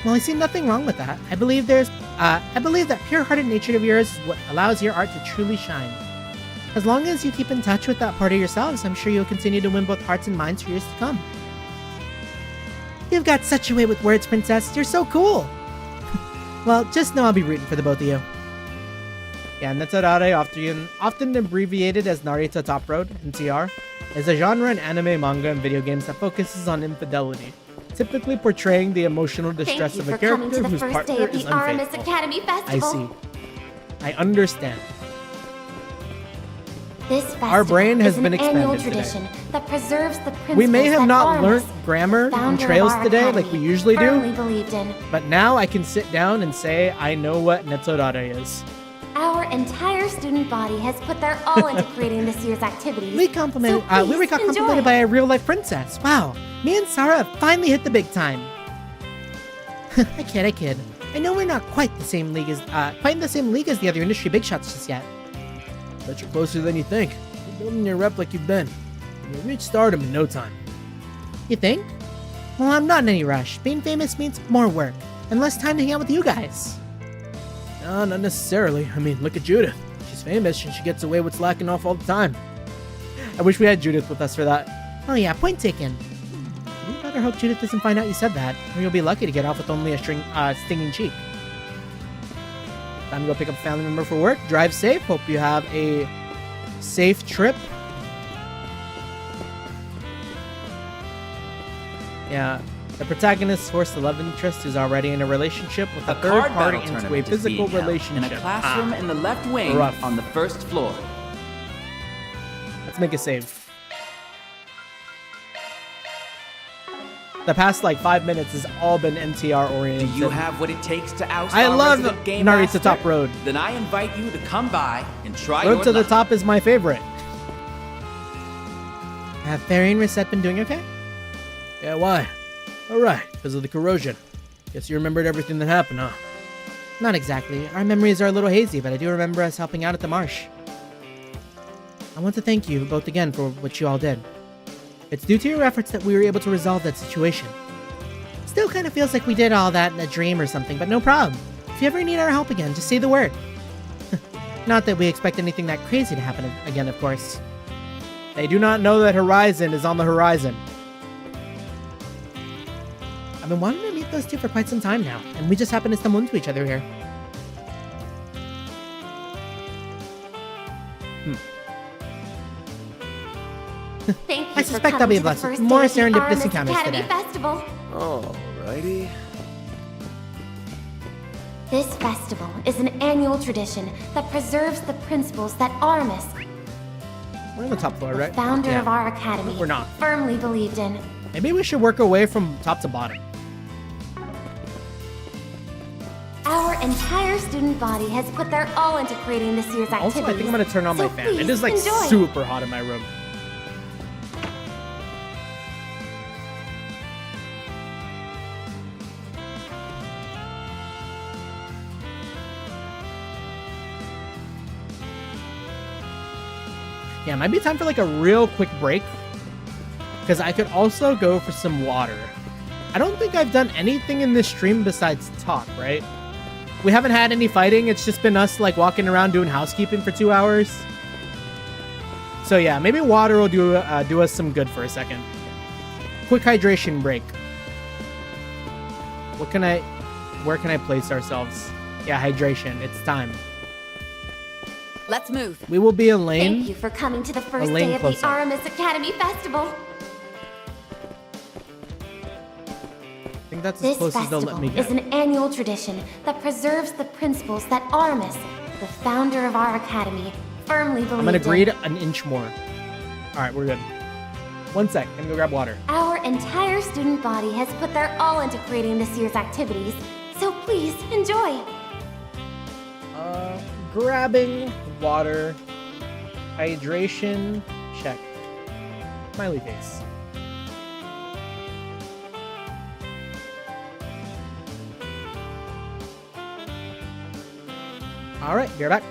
Well, I see nothing wrong with that. I believe that pure-hearted nature of yours is what allows your art to truly shine. As long as you keep in touch with that part of yourselves, I'm sure you'll continue to win both hearts and minds for years to come. You've got such a way with words, Princess. You're so cool. Well, just know I'll be rooting for the both of you.
Yeah, Netorare, often abbreviated as Narita Top Road, NTR, is a genre in anime, manga, and video games that focuses on infidelity. typically portraying the emotional
Thank
distress
you
of a
for coming
character
to the
whose
first
partner
day of
is
the Aramis
unfaithful.
Academy
I
Festival.
see. I understand.
This festival
Our brain has
is
been
an annual
expanded
tradition that preserves the principles
We may have
that
not
Aramis,
learnt grammar and
founder of
trails
our
today like
academy,
we usually do,
firmly believed in.
but now I can sit down and say I know what Netsorare is.
Our entire student body has put their all into creating this year's activities.
We were got complimented by a real-life princess. Wow, me and Sarah have finally hit the big time. I kid. I know we're not quite in the same league as the other industry big shots just yet.
Bet you're closer than you think. You're building your rep like you've been. You'll reach stardom in no time.
You think? Well, I'm not in any rush. Being famous means more work and less time to hang out with you guys.
No, not necessarily. I mean, look at Judith. She's famous and she gets away with slacking off all the time.
I wish we had Judith with us for that.
Oh yeah, point taken. You better hope Judith doesn't find out you said that, or you'll be lucky to get off with only a stinging cheek.
Time to go pick up a family member for work. Drive safe. Hope you have a safe trip. Yeah. The protagonist's forced love interest is already in a relationship with a third
card
party
battle
into a
tournament is
physical
being held
relationship.
in a classroom in the left wing
Rough.
on the first floor.
Let's make a save. The past 5 minutes has all been MTR oriented.
Do you have what it takes to oust
I
our
love
resident game
Narita
master?
Top Road.
Then I invite you to come by and try
Road
your
to the
luck.
Top is my favorite.
Have Fairy and Reset been doing okay?
Yeah, why? Alright, because of the corrosion. Guess you remembered everything that happened, huh?
Not exactly. Our memories are a little hazy, but I do remember us helping out at the marsh. I want to thank you both again for what you all did. It's due to your efforts that we were able to resolve that situation. Still kind of feels like we did all that in a dream or something, but no problem. If you ever need our help again, just say the word. Not that we expect anything that crazy to happen again, of course.
They do not know that Horizon is on the horizon.
I've been wanting to meet those two for quite some time now, and we just happen to stumble into each other here.
Thank you
I
for
suspect I'll
coming
be
to the
blessed with
first
more
day of the
serendipitous
Aramis
encounters
Academy
today.
Festival.
Alrighty.
This festival is an annual tradition that preserves the principles that Aramis,
We're on the top floor,
the
right?
founder
Yeah.
of our academy,
We're not.
firmly believed in.
Maybe we should work our way from top to bottom.
Our entire student body has put their all into creating this year's activities.
Also, I think I'm gonna turn on my
So
fan. It
please
is
enjoy.
super hot in my room. Yeah, it might be time for a real quick break. Because I could also go for some water. I don't think I've done anything in this stream besides talk, right? We haven't had any fighting. It's just been us walking around doing housekeeping for 2 hours. So yeah, maybe water will do us some good for a second. Quick hydration break. Where can I place ourselves? Yeah, hydration. It's time.
Let's move.
We will be in lane.
Thank you for coming to the first
lane
day of
closer.
the Aramis Academy Festival.
I think that's as
This
close as they'll
festival
let me
is
get.
an annual tradition that preserves the principles that Aramis, the founder of our academy, firmly believed
I'm gonna
in.
greed an inch more. All right, we're good. 1 sec. I'm gonna go grab water.
Our entire student body has put their all into creating this year's activities, so please enjoy.
Grabbing water. Hydration. Check. Smiley face. All right, be right back.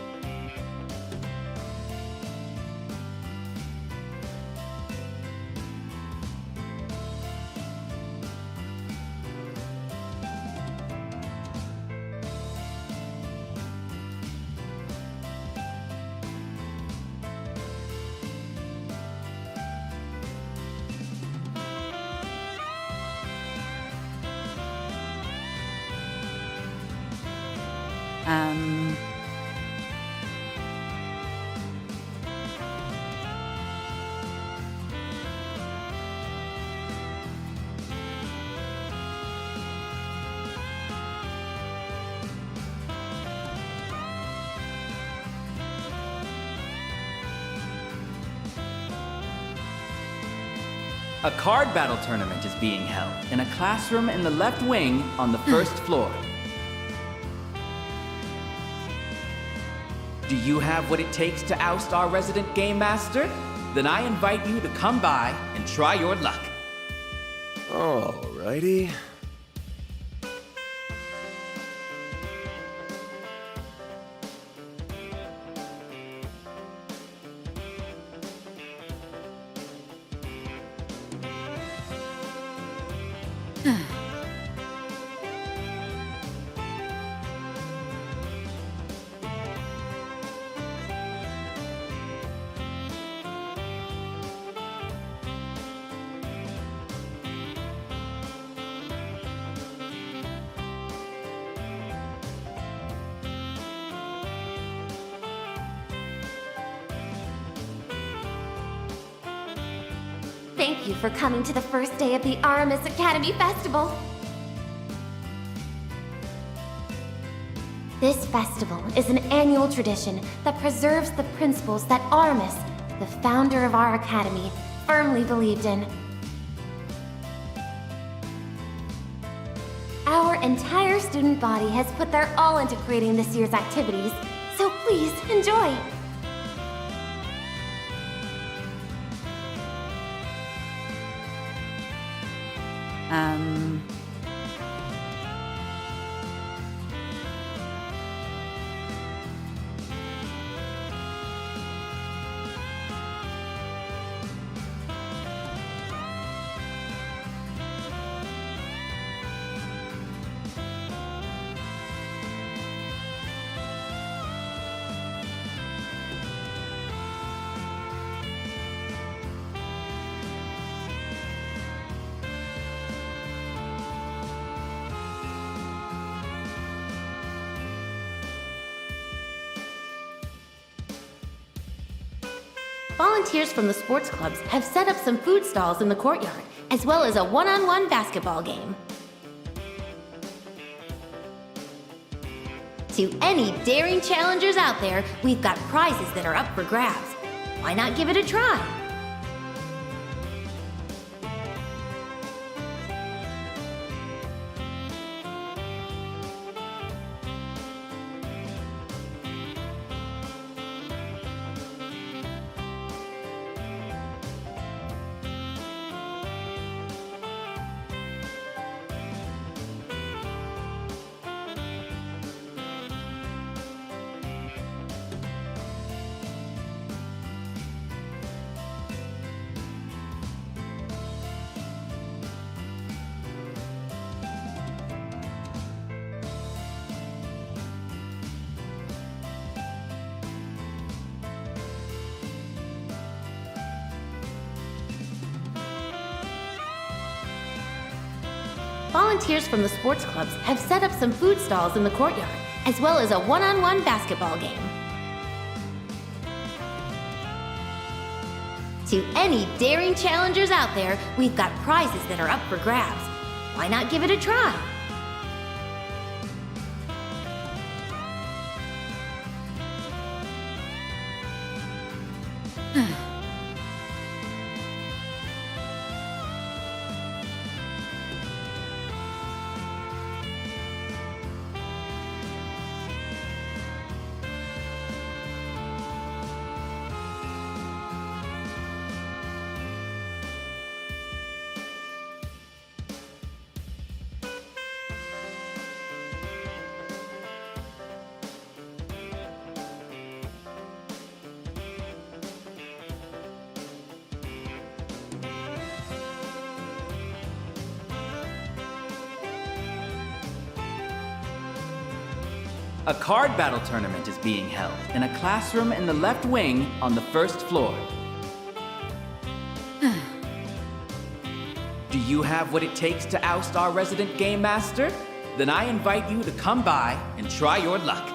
A card battle tournament is being held in a classroom in the left wing on the first floor. Do you have what it takes to oust our resident game master? Then I invite you to come by and try your luck.
Alrighty.
Thank you for coming to the first day of the Aramis Academy Festival. This festival is an annual tradition that preserves the principles that Aramis, the founder of our academy, firmly believed in. Our entire student body has put their all into creating this year's activities, so please enjoy. Volunteers from the sports clubs have set up some food stalls in the courtyard, as well as a one-on-one basketball game. To any daring challengers out there, we've got prizes that are up for grabs. Why not give it a try? Volunteers from the sports clubs have set up some food stalls in the courtyard, as well as a one-on-one basketball game. To any daring challengers out there, we've got prizes that are up for grabs. Why not give it a try?
A card battle tournament is being held in a classroom in the left wing on the first floor. Do you have what it takes to oust our resident game master? Then I invite you to come by and try your luck.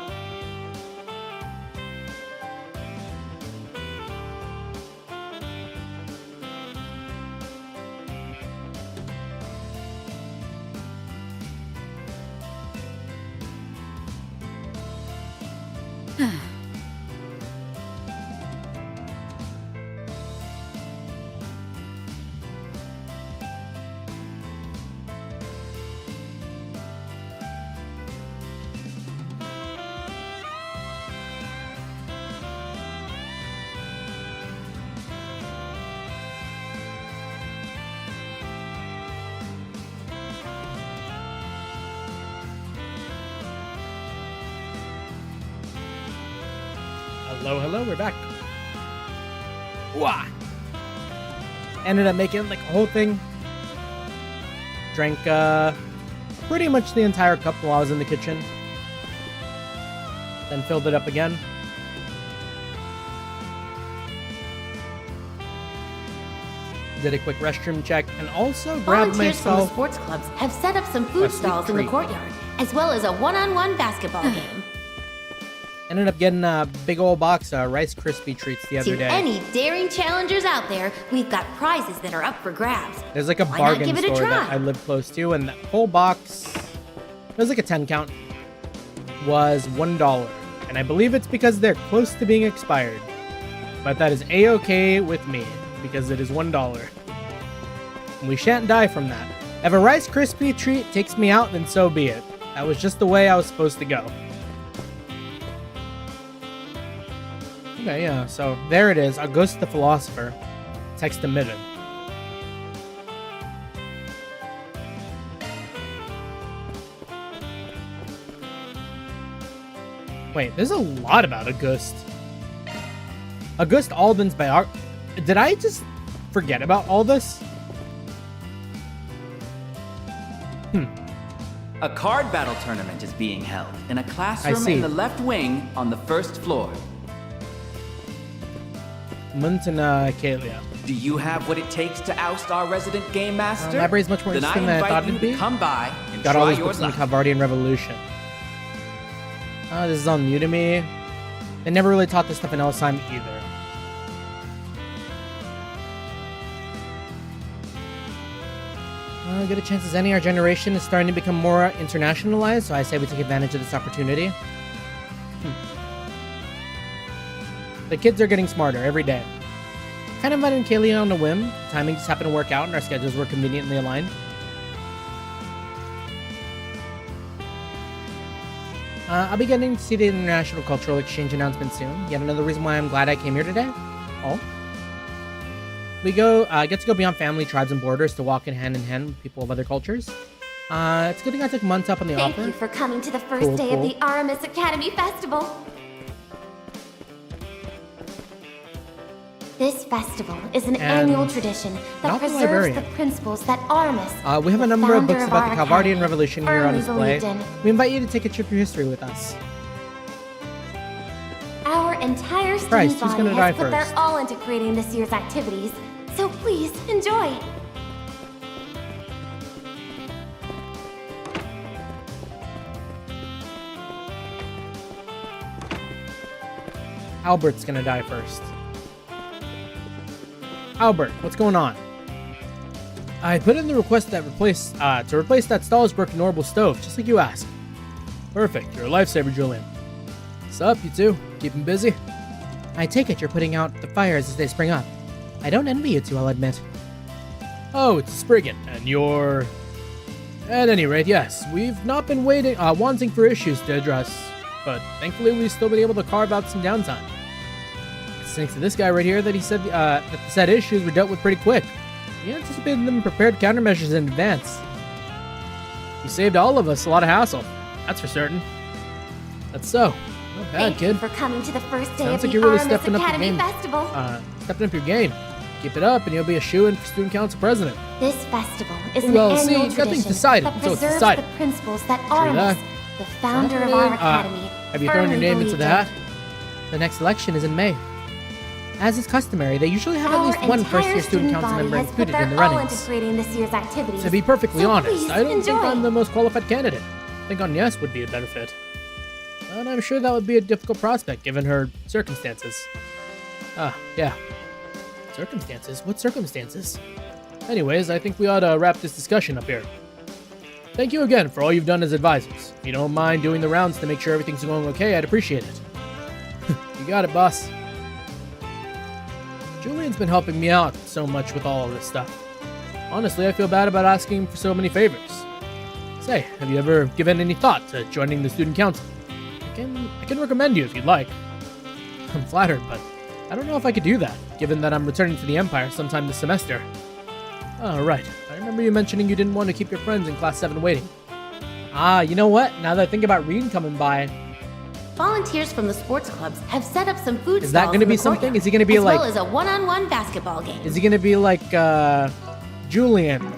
Hello, hello, we're back. Wah! Ended up making like a whole thing. Drank pretty much the entire cup while I was in the kitchen. Then filled it up again. Did a quick restroom check and also grabbed
Volunteers from the
myself
sports clubs have set up some food
a sweet
stalls in the
treat.
courtyard, as well as a one-on-one basketball game.
Ended up getting a big old box of Rice Krispie treats the other
To
day.
any daring challengers out there, we've got prizes that are up for grabs.
There's like a
Why not
bargain
give it a
store that
try?
I live close to, and that whole box, it was like a 10 count, was $1. And I believe it's because they're close to being expired. But that is A-okay with me, because it is $1. And we shan't die from that. If a Rice Krispie treat takes me out, then so be it. That was just the way I was supposed to go. Okay, yeah, so there it is. August the Philosopher. Text omitted. Wait, there's a lot about August. August Alden's biography. Did I just forget about all this?
A card battle tournament is being held in a classroom
see.
in the left wing on the first floor.
Muntana Kalia.
Do you have what it takes to oust our resident game master?
Library's much more
Then I
interesting than I
invite
thought
you
it'd
to
be.
come by and
Got all
try
these
your
books on the
luck.
Calvardian Revolution. This is on Udemy. They never really taught this stuff in Elsheim either. Good a chance as any, our generation is starting to become more internationalized, so I say we take advantage of this opportunity. The kids are getting smarter every day. Kind of invited Kaylee on a whim. Timing just happened to work out and our schedules were conveniently aligned. I'll be getting to see the International Cultural Exchange announcement soon. Yet another reason why I'm glad I came here today. Oh. We get to go beyond family, tribes, and borders to walk in hand with people of other cultures. It's good thing I took months up on the
Thank
offer.
you for coming to the first
Cool,
day
cool.
of the Aramis Academy Festival. This festival is an annual tradition that
not the
preserves
librarian.
the principles that Aramis,
We have a
the
number of
founder
books
of
about the
our
Calvardian
academy,
Revolution here on
firmly
display.
believed in.
We invite you to take a trip through history with us.
Our entire student
Christ, who's
body
gonna die
has put their
first?
all into creating this year's activities, so please enjoy.
Albert's gonna die first. Albert, what's going on? I put in the request that to replace that Stahl's broken orbital stove, just like you asked. Perfect, you're a lifesaver, Julian. What's up, you two? Keeping busy?
I take it you're putting out the fires as they spring up. I don't envy you two, I'll admit.
Oh, it's Spriggan, and you're... At any rate, yes, we've not been wanting for issues to address, but thankfully we've still been able to carve out some downtime. Thanks to this guy right here that he said that the said issues were dealt with pretty quick. He anticipated them and prepared countermeasures in advance. He saved all of us a lot of hassle, that's for certain. That's so. Not bad,
Thank
kid.
you for coming to the first day
Sounds
of
like
the
you're really
Aramis
stepping up your
Academy
game.
Festival.
Stepping up your game. Keep it up, and you'll be a shoo-in for student council president.
This festival is
Well,
an
see,
annual
nothing's
tradition
decided
that
until it's
preserves
decided.
the principles that
True
Aramis,
that.
the founder of our academy,
Have you thrown your
firmly
name into
believed
the
in.
hat?
The next election is in May. As is customary, they usually have at
Our
least one
entire
first-year student council
body
member
has put
included in the
their all
runnings.
into creating this year's activities.
To be perfectly
So
honest,
please
I don't think
enjoy.
I'm the most qualified candidate. I think Agnes would be a better fit. And I'm sure that would be a difficult prospect given her circumstances. Yeah. Circumstances? What circumstances? Anyways, I think we ought to wrap this discussion up here. Thank you again for all you've done as advisors. If you don't mind doing the rounds to make sure everything's going okay, I'd appreciate it. You got it, boss. Julian's been helping me out so much with all of this stuff. Honestly, I feel bad about asking for so many favors. Say, have you ever given any thought to joining the student council? I can recommend you if you'd like. I'm flattered, but I don't know if I could do that, given that I'm returning to the Empire sometime this semester. Oh, right. I remember you mentioning you didn't want to keep your friends in Class 7 waiting. You know what? Now that I think about Reed coming by,
Volunteers from the sports clubs have set up some food
Is that
stalls
gonna
in the
be something?
courtyard,
Is he gonna be
as
like-
well as a one-on-one basketball game.
Is he gonna be like Julian?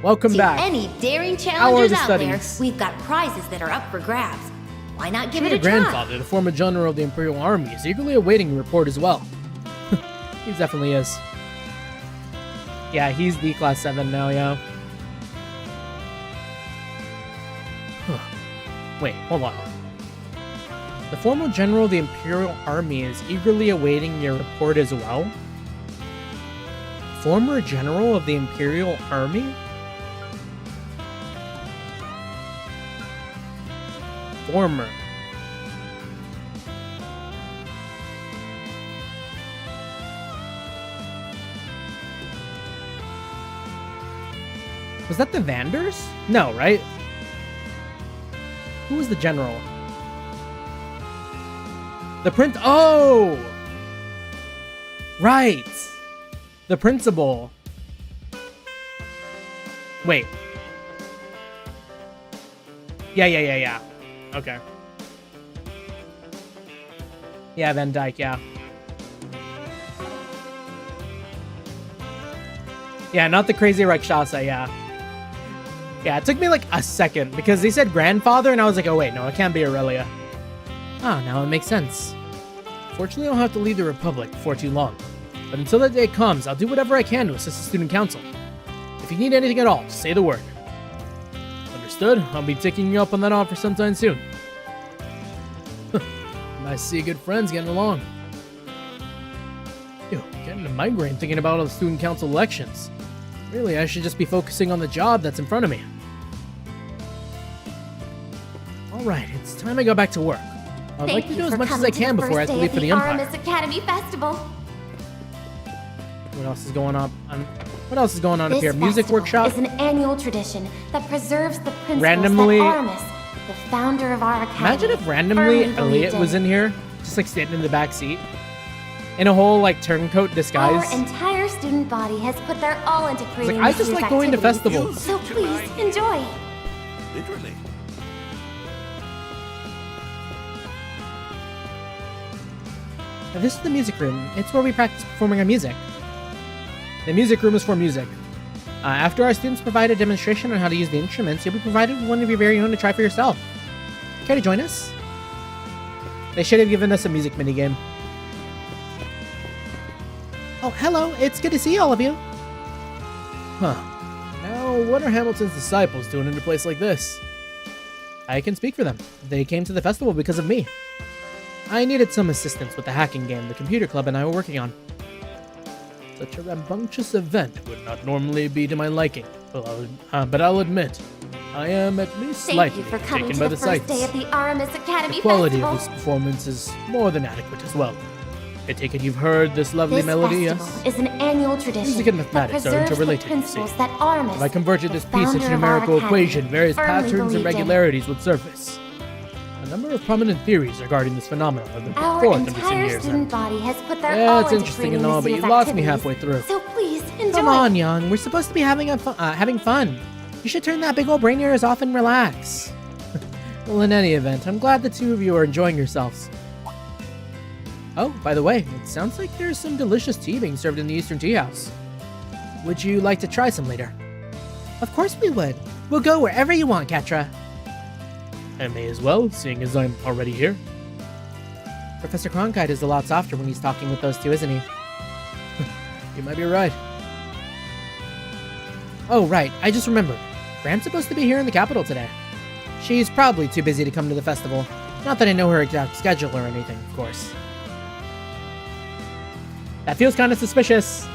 Welcome
To
back.
any daring
How are
challengers
the
out
studies?
there, we've got prizes that are up for grabs. Why not give it
Your
a try?
grandfather, the former general of the Imperial Army, is eagerly awaiting your report as well. He definitely is. Yeah, he's the Class 7 now, yeah. Huh. Wait, hold on. The former general of the Imperial Army is eagerly awaiting your report as well? Former general of the Imperial Army? Former. Was that the Vanders? No, right? Who was the general? The prince. Oh! Right! The principal. Wait. Yeah. Okay. Yeah, Van Dyke, yeah. Yeah, not the crazy Rakshasa, yeah. Yeah, it took me like a second because they said grandfather and I was like, oh wait, no, it can't be Aurelia. Ah, now it makes sense. Fortunately, I'll have to leave the Republic before too long. But until that day comes, I'll do whatever I can to assist the student council. If you need anything at all, just say the word. Understood? I'll be taking you up on that offer sometime soon. Nice to see good friends getting along. Ew, getting a migraine thinking about all the student council elections. Really, I should just be focusing on the job that's in front of me. Alright, it's time I go back to work. I'd like to do as much as I can before I have to leave for the Empire.
Aramis Academy Festival.
What else is going on? What else is going on up here?
This
Music
festival
workshop?
is an annual tradition that preserves the principles
Randomly-
that Aramis, the founder of our academy,
Imagine if randomly
firmly
Elliot
believed
was in here, just like standing in the back seat, in a whole like turncoat disguise.
Our entire student body has put their all into creating
I
this
just
year's
like going to
activities.
festivals.
So please enjoy.
Literally.
Now, this is the music room. It's where we practice performing our music. The music room is for music. After our students provide a demonstration on how to use the instruments, you'll be provided with one of your very own to try for yourself. Care to join us? They should have given us a music minigame.
Oh, hello. It's good to see all of you.
Huh. Now, what are Hamilton's disciples doing in a place like this?
I can speak for them. They came to the festival because of me. I needed some assistance with the hacking game the computer club and I were working on.
Such a rambunctious event would not normally be to my liking, but I'll admit, I am at least
Thank
slightly
you for coming
taken
to
by
the
the
first
sights.
day of the Aramis Academy
The quality
Festival.
of this performance is more than adequate as well. I take it you've heard this lovely
This
melody,
festival
yes?
is an annual tradition
Music and
that
mathematics are
preserves the
interrelated, you see.
principles that Aramis,
If I converted this
the
piece into a
founder of our
numerical
academy,
equation, various
firmly
patterns and
believed in.
regularities would surface. A number of prominent theories regarding this phenomenon have been put
Our
forth in recent
entire
years.
student body has put their
Yeah,
all
it's
into
interesting
creating
and all,
this
but you
year's
lost me
activities.
halfway through.
So please enjoy.
Come on, Young. We're supposed to be having fun. You should turn that big old brain of yours off and relax.
Well, in any event, I'm glad the two of you are enjoying yourselves. Oh, by the way, it sounds like there's some delicious tea being served in the Eastern Tea House. Would you like to try some later?
Of course we would. We'll go wherever you want, Ketra.
I may as well, seeing as I'm already here.
Professor Cronkite is a lot softer when he's talking with those two, isn't he?
You might be right.
Oh, right. I just remembered. Grant's supposed to be here in the capital today. She's probably too busy to come to the festival. Not that I know her exact schedule or anything, of course. That feels kind of suspicious.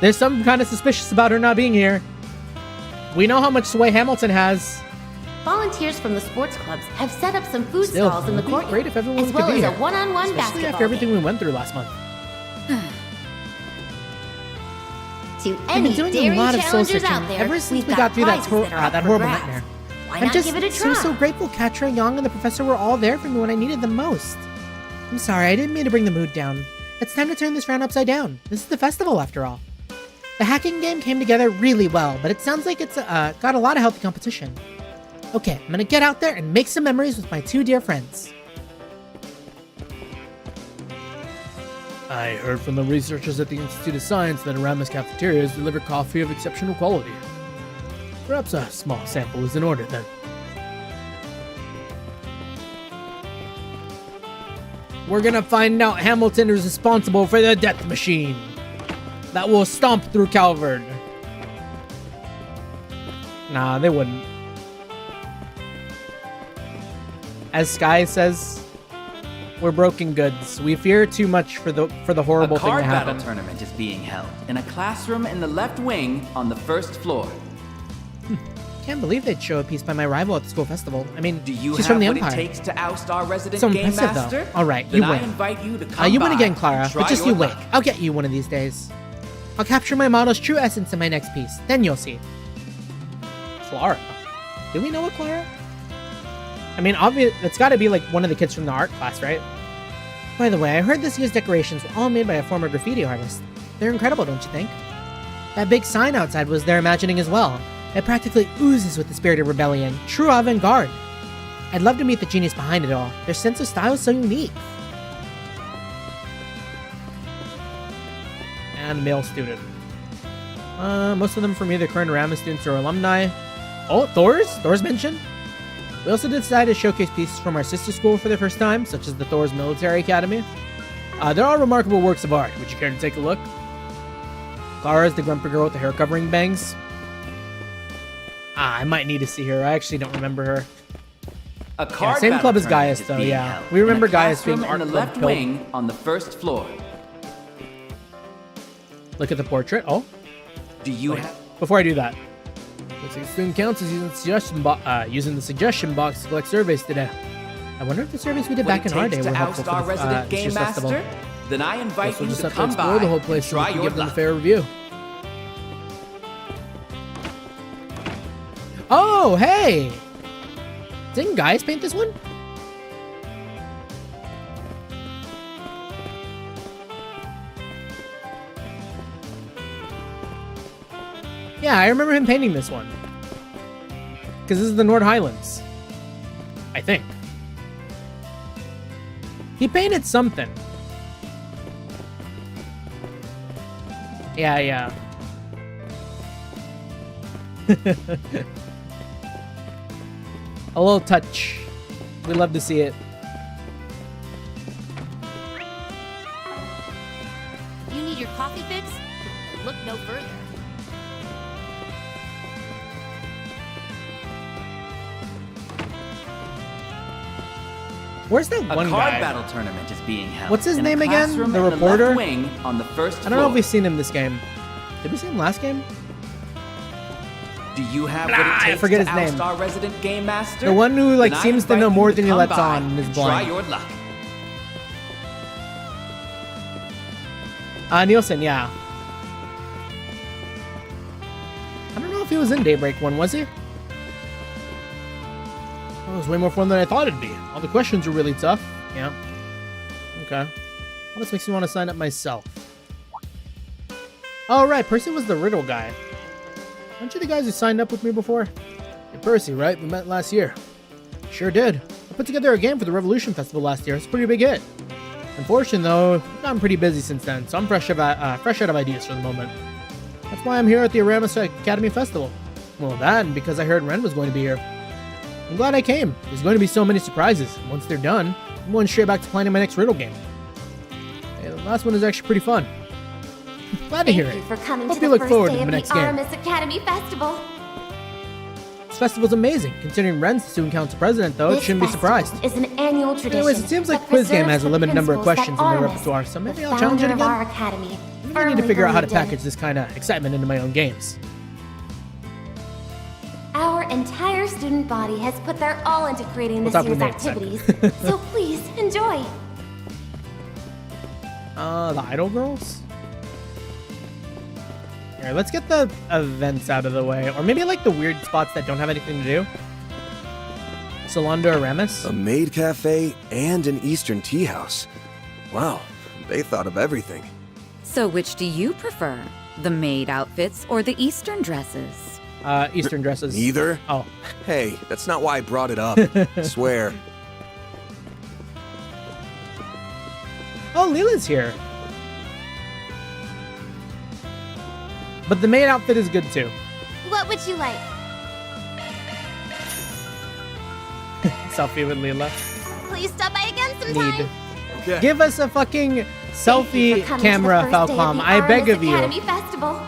There's something kind of suspicious about her not being here. We know how much sway Hamilton has.
Volunteers from the sports clubs have set up some food
Still,
stalls in the
it would be
courtyard,
great if everyone
as
could
well
be
as
here.
a one-on-one
Especially
basketball
after everything
game.
we went through last month.
To
I've
any
been doing a
daring
lot of soul
challengers
searching
out there,
ever since
we've
we got through that,
prizes that are up
that
for
horrible
grabs.
nightmare.
Why
I'm
not
just
give it a try?
so grateful Ketra, Young, and the professor were all there for me when I needed them most. I'm sorry, I didn't mean to bring the mood down. It's time to turn this round upside down. This is the festival, after all. The hacking game came together really well, but it sounds like it's got a lot of healthy competition. Okay, I'm gonna get out there and make some memories with my two dear friends.
I heard from the researchers at the Institute of Science that Aramis cafeterias deliver coffee of exceptional quality. Perhaps a small sample is in order then.
We're gonna find out Hamilton is responsible for the death machine that will stomp through Calvard. Nah, they wouldn't. As Sky says, we're broken goods. We fear too much for the horrible thing to
A card
happen.
battle tournament is being held in a classroom in the left wing on the first floor.
Can't believe they'd show a piece by my rival at the school festival. I mean,
Do you
she's
have
from the
what
Empire.
it takes to oust our resident
So
game
impressive,
master?
though. All right,
Then
you
I
win.
invite you to come
You win
by
again,
and
Clara,
try
but just
your
you wait.
luck.
I'll get you one of these days. I'll capture my model's true essence in my next piece. Then you'll see.
Clara. Do we know a Clara? I mean, it's got to be like one of the kids from the art class, right?
By the way, I heard this year's decorations were all made by a former graffiti artist. They're incredible, don't you think? That big sign outside was their imagining as well. It practically oozes with the spirit of rebellion. True avant-garde. I'd love to meet the genius behind it all. Their sense of style is so unique.
And male student. Most of them from either current Aramis students or alumni. Oh, Thor's mentioned. We also decided to showcase pieces from our sister school for the first time, such as the Thor's Military Academy. They're all remarkable works of art. Would you care to take a look? Clara's the grumpy girl with the hair covering bangs. I might need to see her. I actually don't remember her.
A card
same
battle
club as
tournament
Gaius,
is
though,
being
yeah.
held
We remember
in a
Gaius being
classroom
art
in the
club
left
pill.
wing on the first floor.
Look at the portrait. Oh.
Do you have...
Before I do that.
Looks like student council is using the suggestion box to collect surveys today.
I wonder if the surveys we did
What
back
it
in our
takes
day
to
were helpful
oust
for
our
the
resident game
Teachers Festival.
master? Then I invite
Guess we'll
you
just
to
have to
come
explore
by
the whole
and
place so
try
we can
your
give them a
luck.
fair review.
Oh, hey! Didn't Gaius paint this one? Yeah, I remember him painting this one. Because this is the Nord Highlands. I think. He painted something. Yeah. A little touch. We love to see it.
You need your coffee fix? Look no further.
Where's that
A
one
card
guy?
battle tournament is being held.
What's his
in a
name again?
classroom
The
in
reporter?
left wing on the first
I don't know if
floor.
we've seen him this game. Did we see him last game?
Do you have what it
I
takes
forget
to
his
oust
name.
our resident game master?
The one who like
Then I
seems to
invite
know
you
more than he
come
lets
by
on and is
and
blind.
Try your luck.
Nielsen, yeah. I don't know if he was in Daybreak 1, was he? Well, it was way more fun than I thought it'd be. All the questions were really tough. Yeah. Okay. Well, this makes me want to sign up myself. Oh, right. Percy was the riddle guy. Aren't you the guys who signed up with me before?
You're Percy, right? We met last year.
Sure did. I put together a game for the Revolution Festival last year. It's a pretty big hit. Unfortunately, though, I've gotten pretty busy since then, so I'm fresh out of ideas for the moment. That's why I'm here at the Aramis Academy Festival. Well, that, and because I heard Ren was going to be here. I'm glad I came. There's going to be so many surprises. And once they're done, I'm going straight back to planning my next riddle game. Hey, the last one is actually pretty fun. Glad to hear
Thank
it.
you for coming
Hope
to
you
the
look
first
forward
day
to
of
the
the
next game.
Aramis Academy Festival.
This festival's amazing. Considering Ren's the student council president, though, it
This
shouldn't be
festival
surprised.
is an annual tradition.
Anyways, it seems like
that
Quiz Game has
preserves
a limited number of
the
questions in
principles
their
that
repertoire, so maybe
the
I'll challenge it
founder of
again.
our academy
Maybe I need to
firmly
figure out how to
believed in.
package this kind of excitement into my own games.
Our entire student body has put their all into creating
We'll
this
talk
year's
with Nate in a sec.
activities. So please enjoy.
The Idol Girls? Here, let's get the events out of the way. Or maybe like the weird spots that don't have anything to do. Salon de Aramis?
A maid cafe and an Eastern tea house. Wow, they thought of everything.
So which do you prefer? The maid outfits or the Eastern dresses?
Eastern dresses.
Neither?
Oh.
Hey, that's not why I brought it up. I swear.
Oh, Leela's here. But the maid outfit is good too.
What would you like?
Selfie with Leela.
Please stop by again sometime.
Need.
Okay.
Give us a fucking selfie
Coming
camera,
to the first day of
Falcom.
the
I beg
Artemis
of you.
Academy Festival.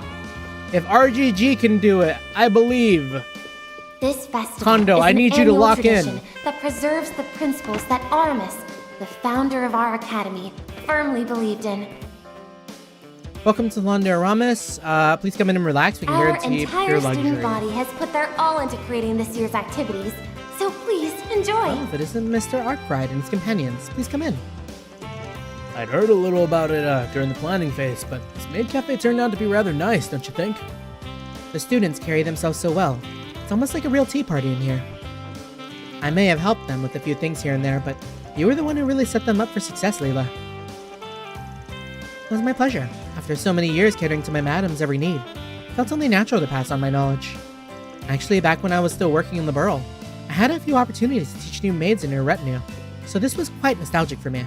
If RGG can do it, I believe.
This festival
Kondo,
is
I
an
need you to
annual
lock
tradition
in.
that preserves the principles that Aramis, the founder of our academy, firmly believed in.
Welcome to London, Aramis. Please come in and relax. We can
Our
guarantee
entire
pure
student
luxury.
body has put their all into creating this year's activities, so please enjoy.
Oh, but isn't Mr. Arkwright and his companions? Please come in.
I'd heard a little about it during the planning phase, but this maid cafe turned out to be rather nice, don't you think?
The students carry themselves so well. It's almost like a real tea party in here. I may have helped them with a few things here and there, but you were the one who really set them up for success, Leela. It was my pleasure. After so many years catering to my madam's every need, it felt only natural to pass on my knowledge. Actually, back when I was still working in the borough, I had a few opportunities to teach new maids in her retinue, so this was quite nostalgic for me.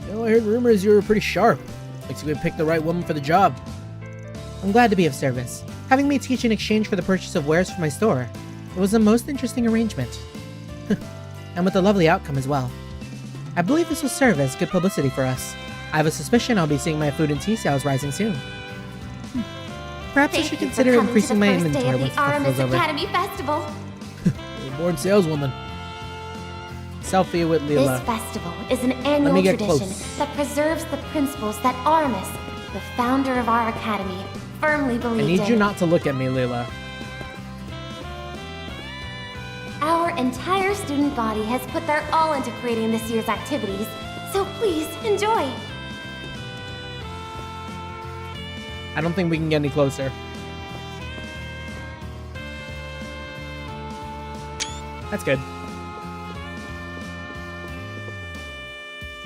You know, I heard rumors you were pretty sharp. Looks like we picked the right woman for the job.
I'm glad to be of service. Having me teach in exchange for the purchase of wares for my store, it was a most interesting arrangement. And with a lovely outcome as well. I believe this will serve as good publicity for us. I have a suspicion I'll be seeing my food and tea sales rising soon. Perhaps I should consider increasing my inventory once the
Aramis
festival's over.
Academy Festival.
You're a born saleswoman.
Selfie with
This
Leela.
festival is an
me
annual
get
tradition
close.
that preserves the principles that Aramis, the founder of our academy, firmly
I
believed
need
in.
you not to look at me, Leela.
Our entire student body has put their all into creating this year's activities, so please enjoy.
I don't think we can get any closer. That's good.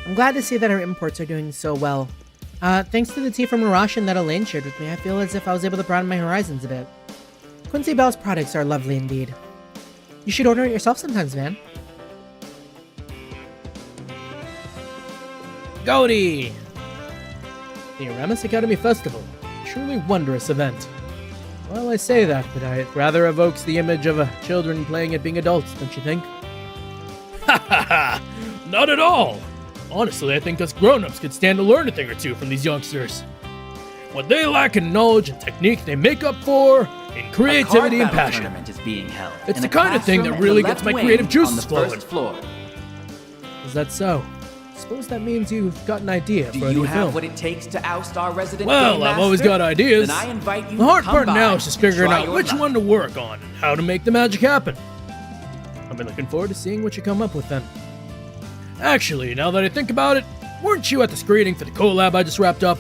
I'm glad to see that our imports are doing so well. Thanks to the tea from Marash that Elaine shared with me, I feel as if I was able to broaden my horizons a bit. Quincy Bell's products are lovely indeed. You should order it yourself sometimes, man.
Goaty! The Aramis Academy Festival. Truly wondrous event. Well, I say that, but it rather evokes the image of children playing at being adults, don't you think? Ha ha ha! Not at all! Honestly, I think us grown-ups could stand to learn a thing or two from these youngsters. What they lack in knowledge and technique, they make up for in creativity and passion.
Tournament is being held.
It's
in
the
a
kind of thing that
classroom in
really
the
gets
left
my
wing
creative
on
juices
the
flowing.
first floor.
Is that so? Suppose that means you've got an idea
Do
for a
you
new
have
film.
what it takes to oust our resident
Well,
game
I've always
master?
got ideas.
Then I invite you
The hard
to
part
come
now
by
is just
and
figuring
try
out
your
which
luck.
one to work on and how to make the magic happen. I've been looking forward to seeing what you come up with then. Actually, now that I think about it, weren't you at the screening for the collab I just wrapped up?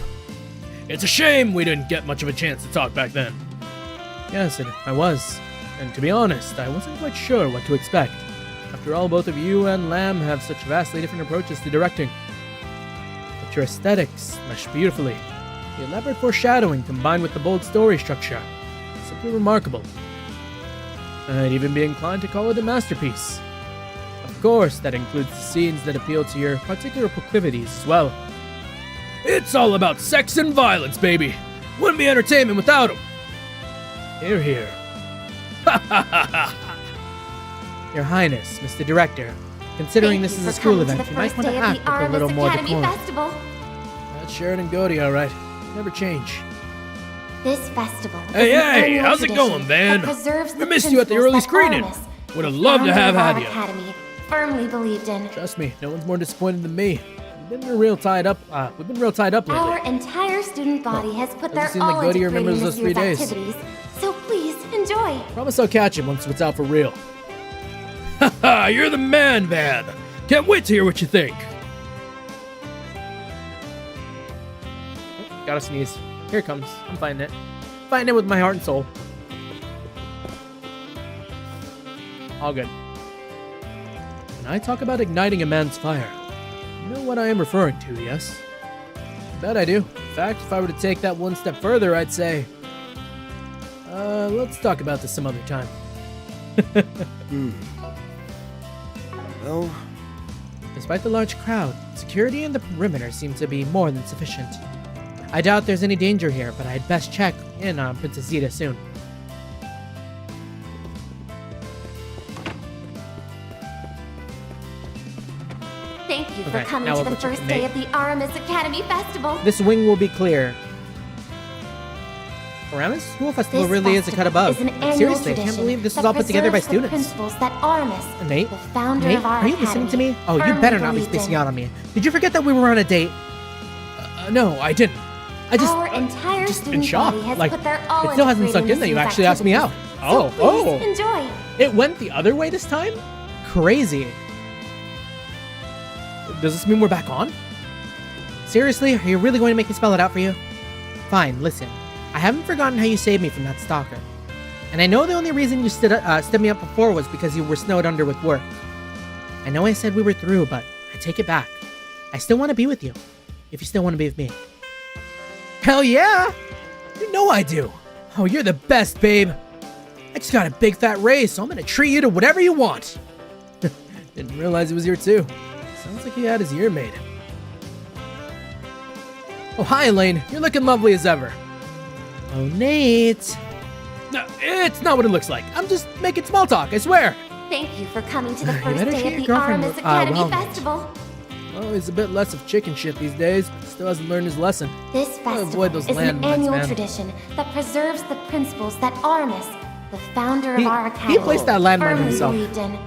It's a shame we didn't get much of a chance to talk back then. Yes, I was. And to be honest, I wasn't quite sure what to expect. After all, both of you and Lamb have such vastly different approaches to directing. But your aesthetics mesh beautifully. The elaborate foreshadowing combined with the bold story structure. Simply remarkable. I'd even be inclined to call it a masterpiece. Of course, that includes the scenes that appeal to your particular proclivities as well. It's all about sex and violence, baby. Wouldn't be entertainment without them. Hear, hear. Ha ha ha ha.
Your Highness, Mr. Director, considering this is a school event, you might want to act with a little more decorum.
That's Sheridan Goody, all right. Never change.
This festival.
Hey,
is an
hey,
annual
how's it
tradition
going, Van?
that preserves
We
the
missed you at the
principles
early
that
screening.
Aramis,
Would have
the
loved to
founder
have
of
had
our
you.
academy, firmly believed in.
Trust me, no one's more disappointed than me. We've been real tied up. We've been real tied up lately.
Our entire student body has put their
Doesn't seem like
all
Goody
into
remembers
creating
those
this
3
year's
days.
activities, so please enjoy.
Promise I'll catch him once it's out for real. Haha, you're the man, Van. Can't wait to hear what you think.
Gotta sneeze. Here it comes. I'm fighting it. Fighting it with my heart and soul. All good.
When I talk about igniting a man's fire, you know what I am referring to, yes? I bet I do. In fact, if I were to take that one step further, I'd say Let's talk about this some other time.
Well,
Despite the large crowd, security in the perimeter seems to be more than sufficient. I doubt there's any danger here, but I'd best check in on Princess Zeta soon.
Thank you for
Okay,
coming
now
to
we'll
the
go check
first
the
day
mate.
of the Aramis Academy Festival.
This wing will be clear. Aramis School Festival
This
really is a cut
festival
above.
is an
Like,
annual
seriously, I can't
tradition
believe this was
that
all put together by
preserves the
students.
principles that Aramis,
Nate?
the founder
Nate,
of our
are you listening to me?
academy,
Oh, you
firmly
better not be
believed
spacing
in.
out on me. Did you forget that we were on a date?
No, I didn't.
I just
Our entire
just in
student
shock.
body has
Like,
put their all
it still
into
hasn't sunk
creating
in that you
these
actually asked me out.
activities.
Oh,
So please
oh.
enjoy.
It went the other way this time? Crazy. Does this mean we're back on?
Seriously, are you really going to make me spell it out for you? Fine, listen. I haven't forgotten how you saved me from that stalker. And I know the only reason you stood me up before was because you were snowed under with work. I know I said we were through, but I take it back. I still want to be with you, if you still want to be with me.
Hell yeah! You know I do. Oh, you're the best, babe. I just got a big fat raise, so I'm gonna treat you to whatever you want. Didn't realize it was here too. Sounds like he had his ear made. Oh, hi, Elaine. You're looking lovely as ever.
Oh, Nate.
No, it's not what it looks like. I'm just making small talk, I swear.
Thank you for coming to the
You
first
better
day
treat
of
your
the
girlfriend
Aramis
well,
Academy
Nate.
Festival.
Oh, he's a bit less of chicken shit these days, but still hasn't learned his lesson.
This
Gotta
festival
avoid those
is an
landmines,
annual
man.
tradition that preserves the principles that Aramis, the founder of
He-
our
he
academy,
placed that landmine
firmly
himself.
believed in.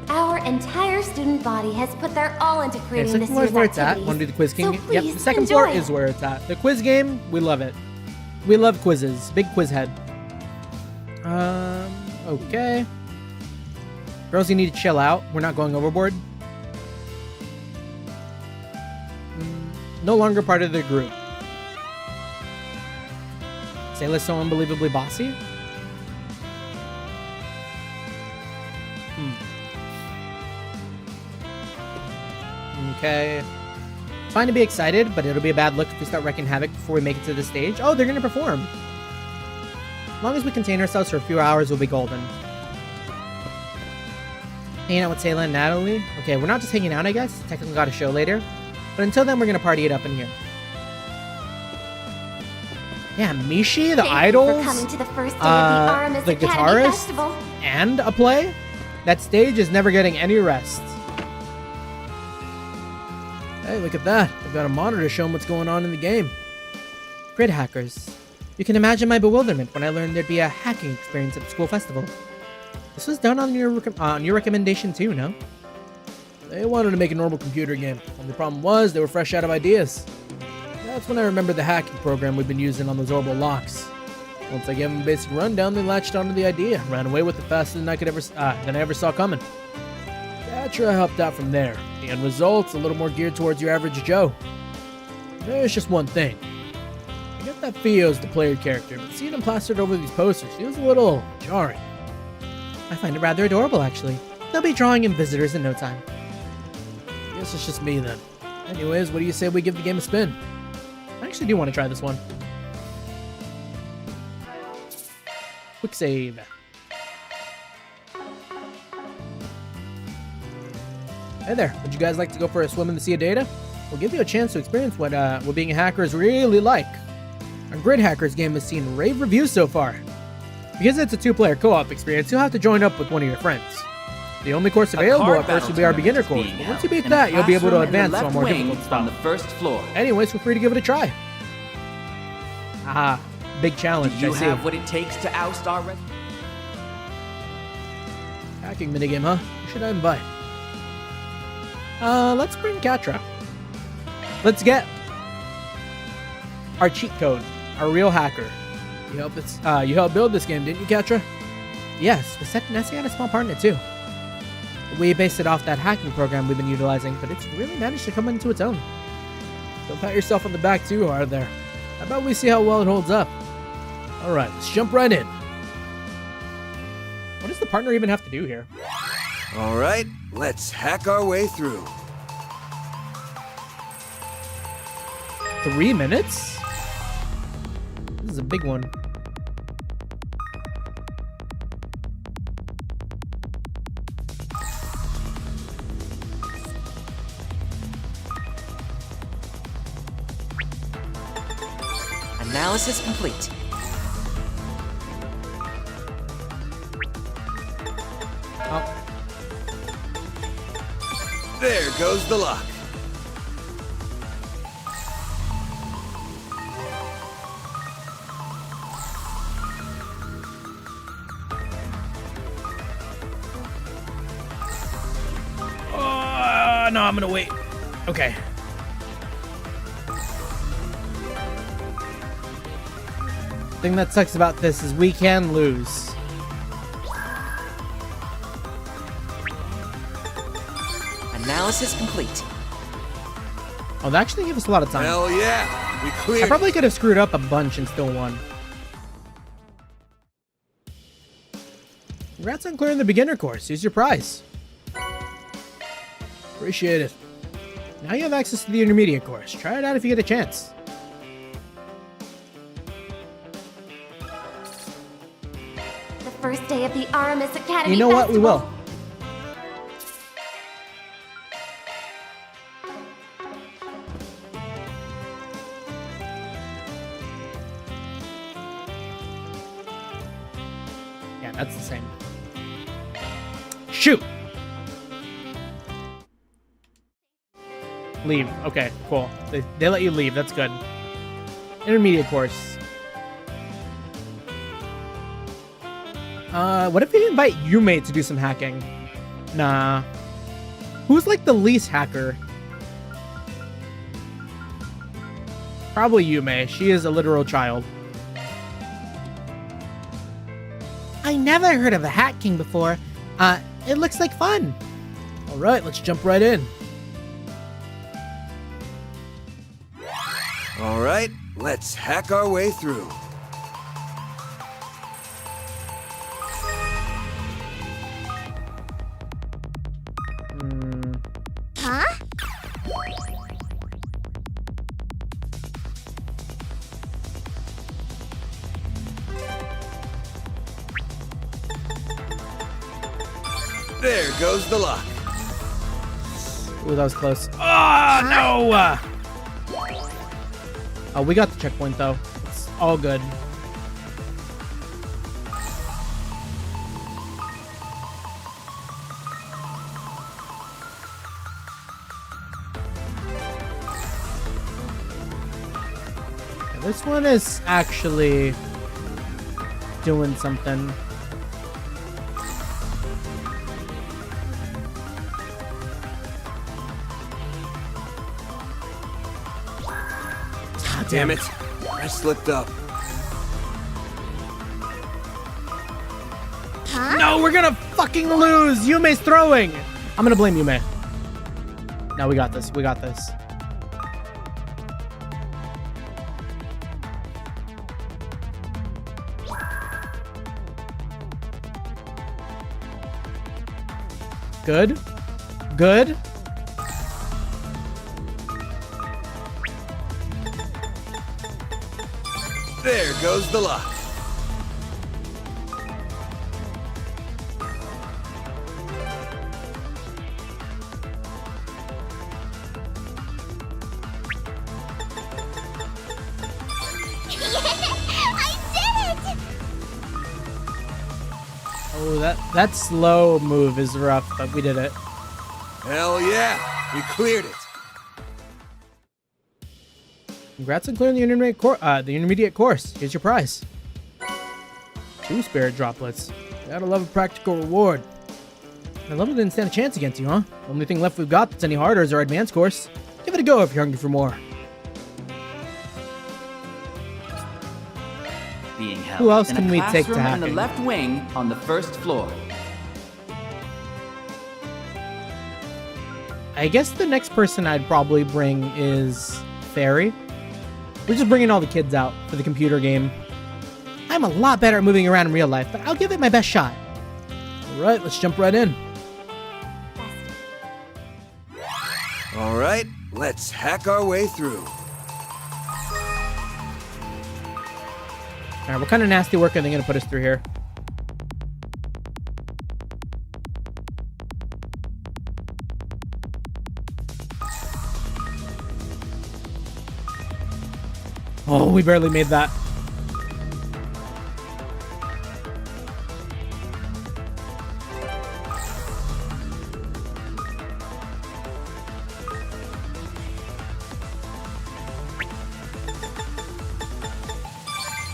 Our entire student body has put their all into
Okay,
creating
second
this
floor is
year's
where it's at.
activities.
Want to do the quiz king?
So
Yep,
please
the second floor
enjoy
is
it.
where it's at. The quiz game, we love it. We love quizzes. Big quiz head. Okay. Girls, you need to chill out. We're not going overboard. No longer part of the group. Sayla's so unbelievably bossy. Okay. Fine to be excited, but it'll be a bad look if we start wrecking havoc before we make it to the stage. Oh, they're gonna perform. As long as we contain ourselves for a few hours, we'll be golden. Hanging out with Sayla and Natalie. Okay, we're not just hanging out, I guess. Technically got a show later. But until then, we're gonna party it up in here. Yeah, Mishi, the
Thank you
idols,
for coming to the first day of the Aramis
the
Academy
guitarist,
Festival.
and a play. That stage is never getting any rest.
Hey, look at that. I've got a monitor showing what's going on in the game.
Grid hackers. You can imagine my bewilderment when I learned there'd be a hacking experience at the school festival. This was done on your recommendation too, no?
They wanted to make a normal computer game. Only problem was they were fresh out of ideas. That's when I remembered the hacking program we've been using on those orbital locks. Once I gave them a basic rundown, they latched onto the idea, ran away with it faster than I ever saw coming. Catra helped out from there. The end result's a little more geared towards your average Joe. There's just one thing. I get that Theo's the player character, but seeing him plastered over these posters feels a little jarring.
I find it rather adorable, actually. They'll be drawing in visitors in no time.
Guess it's just me then. Anyways, what do you say we give the game a spin?
I actually do want to try this one. Quick save. Hey there, would you guys like to go for a swim in the sea of data? We'll give you a chance to experience what being a hacker is really like. Our Grid Hackers game has seen rave reviews so far. Because it's a two-player co-op experience, you'll have to join up with one of your friends. The only course available at first will be our beginner course, but once you beat that, you'll be able to advance to a more difficult
on
stuff.
the first floor.
Anyways, feel free to give it a try. Ah, big challenge,
Do you
I see.
have what it takes to oust our
Hacking minigame, huh? Who should I invite?
Let's bring Catra. Let's get our cheat code, our real hacker.
You helped build this game, didn't you, Catra?
Yes, but Seth and Nessie had a small part in it too. We based it off that hacking program we've been utilizing, but it's really managed to come into its own.
Don't pat yourself on the back too hard there. How about we see how well it holds up? Alright, let's jump right in.
What does the partner even have to do here?
All right, let's hack our way through.
3 minutes? big one.
Analysis complete.
Oh.
There goes the lock.
No, I'm gonna wait. Okay. Thing that sucks about this is we can lose.
Analysis complete.
Oh, that actually gave us a lot of time.
Hell yeah! We cleared.
I probably could have screwed up a bunch and still won. Congrats on clearing the beginner course. Here's your prize. Appreciate it. Now you have access to the intermediate course. Try it out if you get a chance.
The first day of the Aramis Academy
You know what? We
Festival.
will. Yeah, that's the same. Shoot! Leave. Okay, cool. They let you leave. That's good. Intermediate course. What if we invite Yume to do some hacking? Nah. Who's like the least hacker? Probably Yume. She is a literal child.
I never heard of a Hat King before. It looks like fun.
All right, let's jump right in.
All right, let's hack our way through.
Huh?
There goes the lock.
Ooh, that was close. Oh, no! Oh, we got the checkpoint, though. It's all good. Yeah, this one is actually doing something.
Damn it. I slipped up.
Huh?
No, we're gonna fucking lose! Yume's throwing! I'm gonna blame Yume. No, we got this. We got this. Good. Good.
There goes the lock.
I did it!
Oh, that slow move is rough, but we did it.
Hell yeah, we cleared it.
Congrats on clearing the intermediate course. Here's your prize. 2 spirit droplets. Gotta love a practical reward. My level didn't stand a chance against you, huh? Only thing left we've got that's any harder is our advanced course. Give it a go if you're hungry for more.
Being held
Who else
in
can
a
we take to
classroom in
hacking?
the left wing on the first floor.
I guess the next person I'd probably bring is Fairy. We're just bringing all the kids out for the computer game.
I'm a lot better at moving around in real life, but I'll give it my best shot.
All right, let's jump right in.
All right, let's hack our way through.
Alright, what kind of nasty work are they gonna put us through here? Oh, we barely made that.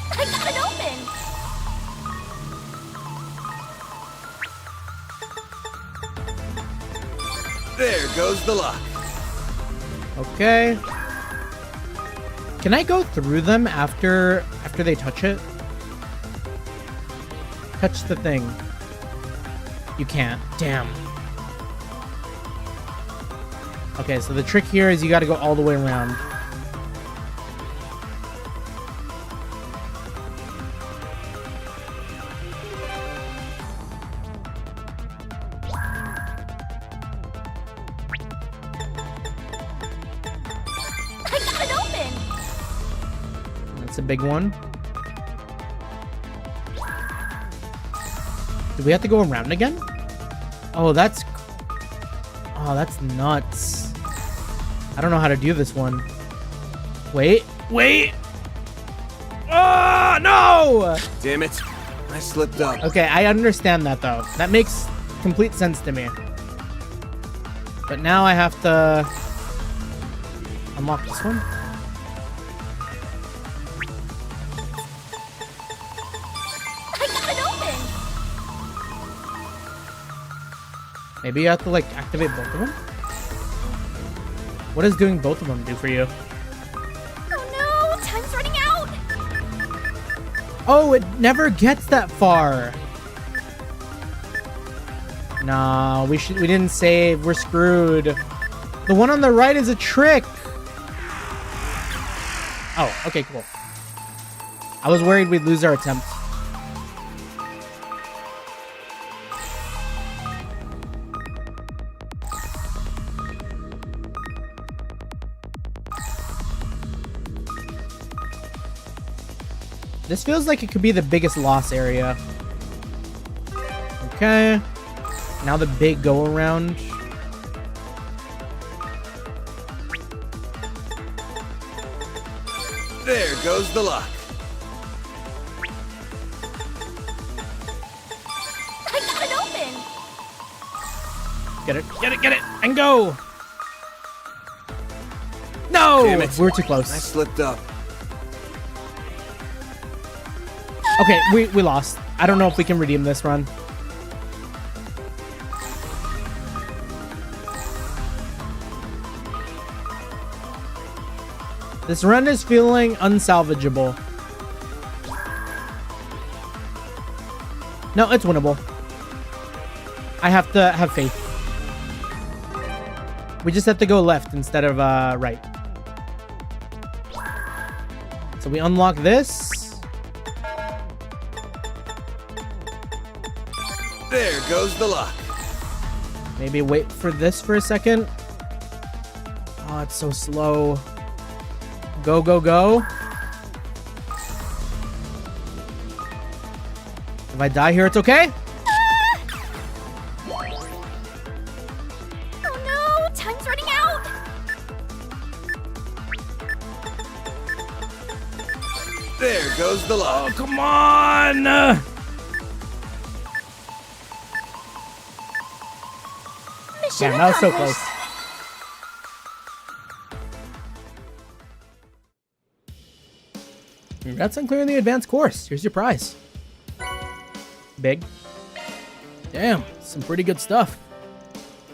I got it open!
There goes the lock.
Okay. Can I go through them after they touch it? Touch the thing. You can't. Damn. Okay, so the trick here is you got to go all the way around.
I got it open!
That's a big one. Do we have to go around again? Oh, that's nuts. I don't know how to do this one. Wait. Oh, no!
Damn it. I slipped up.
Okay, I understand that, though. That makes complete sense to me. But now I have to unlock this one.
I got it open!
Maybe you have to, like, activate both of them? What does doing both of them do for you?
Oh no, time's running out!
Oh, it never gets that far. Nah, we didn't save. We're screwed. The one on the right is a trick. Oh, okay, cool. I was worried we'd lose our attempt. This feels like it could be the biggest loss area. Okay. Now the big go around.
There goes the lock.
I got it open!
Get it, and go! No!
Damn it.
We're too close.
I slipped up.
Okay, we lost. I don't know if we can redeem this run. This run is feeling unsalvageable. No, it's winnable. I have to have faith. We just have to go left instead of right. So we unlock this.
There goes the lock.
Maybe wait for this for a second. Oh, it's so slow. Go, go, go. If I die here, it's okay?
Oh no, time's running out!
There goes the lock.
Oh, come on!
Mission
Damn, that was so
accomplished.
close. Congrats on clearing the advanced course. Here's your prize. Big. Damn, some pretty good stuff.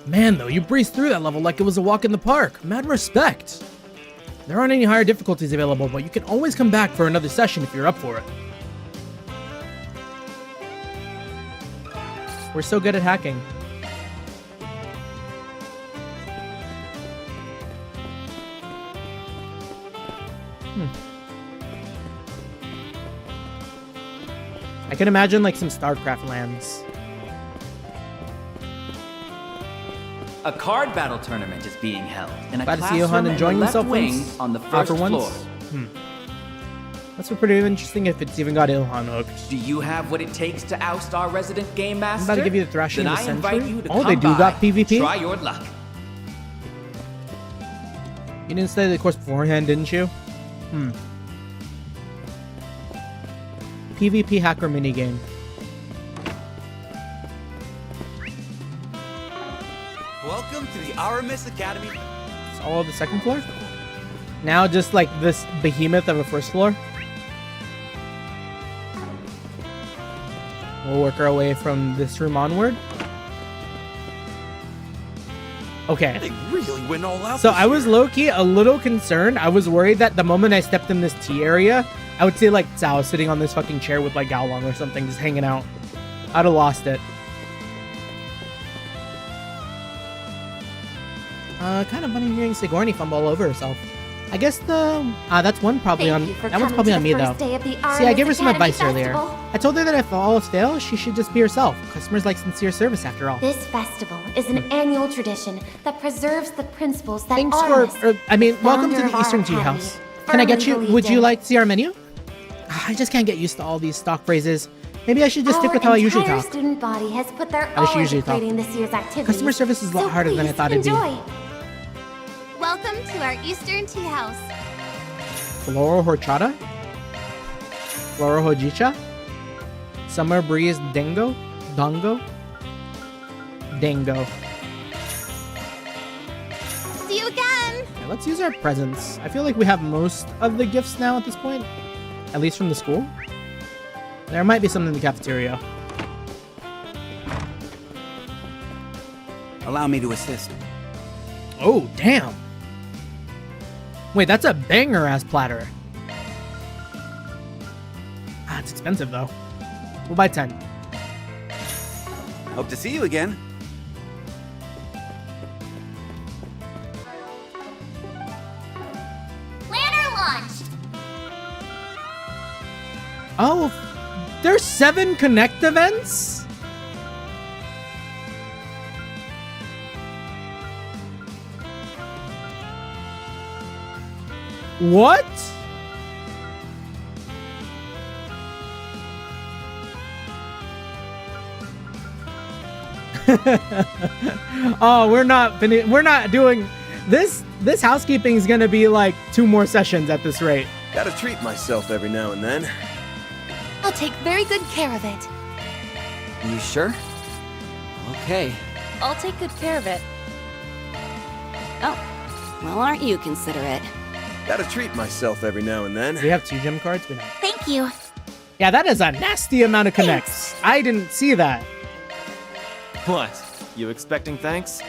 Man, though, you breezed through that level like it was a walk in the park. Mad respect. There aren't any higher difficulties available, but you can always come back for another session if you're up for it. We're so good at hacking. I can imagine like some StarCraft lands.
A card battle tournament is being held in a
Glad to see
classroom
Johan
in
enjoying
the left
himself
wing
once.
on the first
For once.
floor.
That's pretty interesting if it's even got Ilhan hooked.
Do you have what it takes to oust our resident game master?
I'm about to give you the thrashing
Then
of the
I invite
century.
you to
Oh,
come
they do
by
got
and
PvP?
Try your luck.
You didn't study the course beforehand, didn't you? PvP hacker minigame.
Welcome to the Aramis Academy.
It's all of the second floor? Now just like this behemoth of a first floor? We'll work our way from this room onward. Okay.
They really went all out.
So I was low-key a little concerned. I was worried that the moment I stepped in this tea area, I would see like Cao sitting on this fucking chair with like Gaolong or something, just hanging out. I'd have lost it. Kind of funny hearing Sigourney fumble all over herself. I guess that's one probably
Thank
on
you for
that one's
coming
probably
to
on
the
me though.
first day of the
See, I
Aramis
gave her some
Academy
advice earlier.
Festival.
I told her that if all else fails, she should just be herself. Customers like sincere service after all.
This festival is an annual tradition that preserves the principles that
Thanks
Aramis,
for, welcome to
founder of
the
our
Eastern Tea
academy,
House. Can I get
firmly
you?
believed
Would you
in.
like to see our menu? I just can't get used to all these stock phrases. Maybe I should just stick with how I usually
Our
talk.
entire student body has put their
How does she
all
usually
into
talk?
creating this year's activities.
Customer service is a lot
So
harder than I
please
thought it'd be.
enjoy.
Welcome to our Eastern Tea House.
Floral horchata, floral hojicha, summer breeze dango, dango.
See you again.
Yeah, let's use our presents. I feel like we have most of the gifts now at this point, at least from the school. There might be some in the cafeteria.
Allow me to assist.
Oh, damn. Wait, that's a banger-ass platter. Ah, it's expensive, though. We'll buy 10.
Hope to see you again.
Planner launch.
Oh, there's 7 Connect events? What? Oh, we're not doing this. This housekeeping is gonna be like 2 more sessions at this rate.
Gotta treat myself every now and then.
I'll take very good care of it.
You sure? Okay.
I'll take good care of it.
Oh, well, aren't you considerate?
Gotta treat myself every now and then.
We have 2 gem cards. We don't.
Thank you.
Yeah, that is a nasty amount of connects. I didn't see that.
What? You expecting thanks?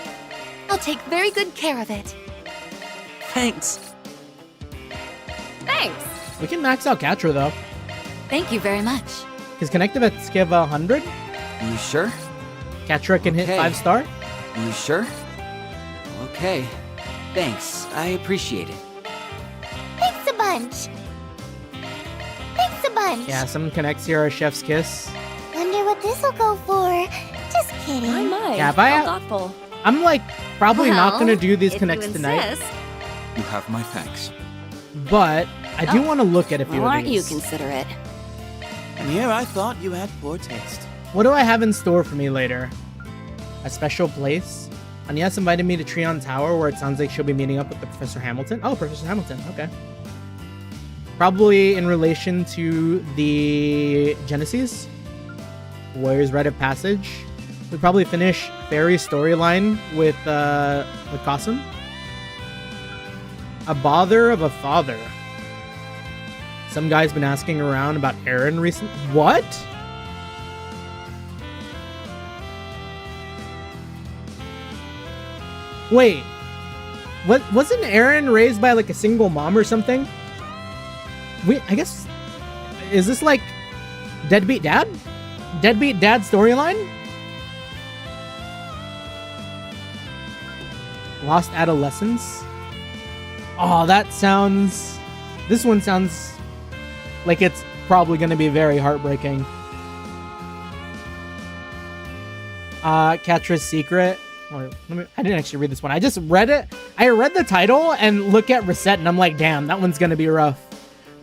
I'll take very good care of it.
Thanks.
Thanks.
We can max out Catra though.
Thank you very much.
Because Connect events give 100.
You sure?
Catra can hit
Okay.
5-star.
You sure? Okay. Thanks. I appreciate it.
Thanks a bunch. Thanks a bunch.
Yeah, some Connects here are Chef's Kiss.
Wonder what this'll go for. Just kidding.
I might.
Yeah, if I-
How thoughtful.
I'm like probably not
Well,
gonna do these
if
Connects
you
tonight,
insist.
You have my thanks.
but I do want to look at a few
Well,
of
aren't you
these.
considerate?
And here I thought you had poor taste.
What do I have in store for me later? A special place? Agnes invited me to Treon Tower, where it sounds like she'll be meeting up with the Professor Hamilton. Oh, Professor Hamilton. Okay. Probably in relation to the Genesis, Warrior's Rite of Passage. We'll probably finish Fairy's storyline with Qasim. A bother of a father. Some guy's been asking around about Aaron recent. What? Wait. Wasn't Aaron raised by like a single mom or something? I guess, is this like Deadbeat Dad? Deadbeat Dad storyline? Lost Adolescence? Oh, this one sounds like it's probably going to be very heartbreaking. Catra's Secret. I didn't actually read this one. I just read it. I read the title and look at Reset and I'm like, damn, that one's going to be rough.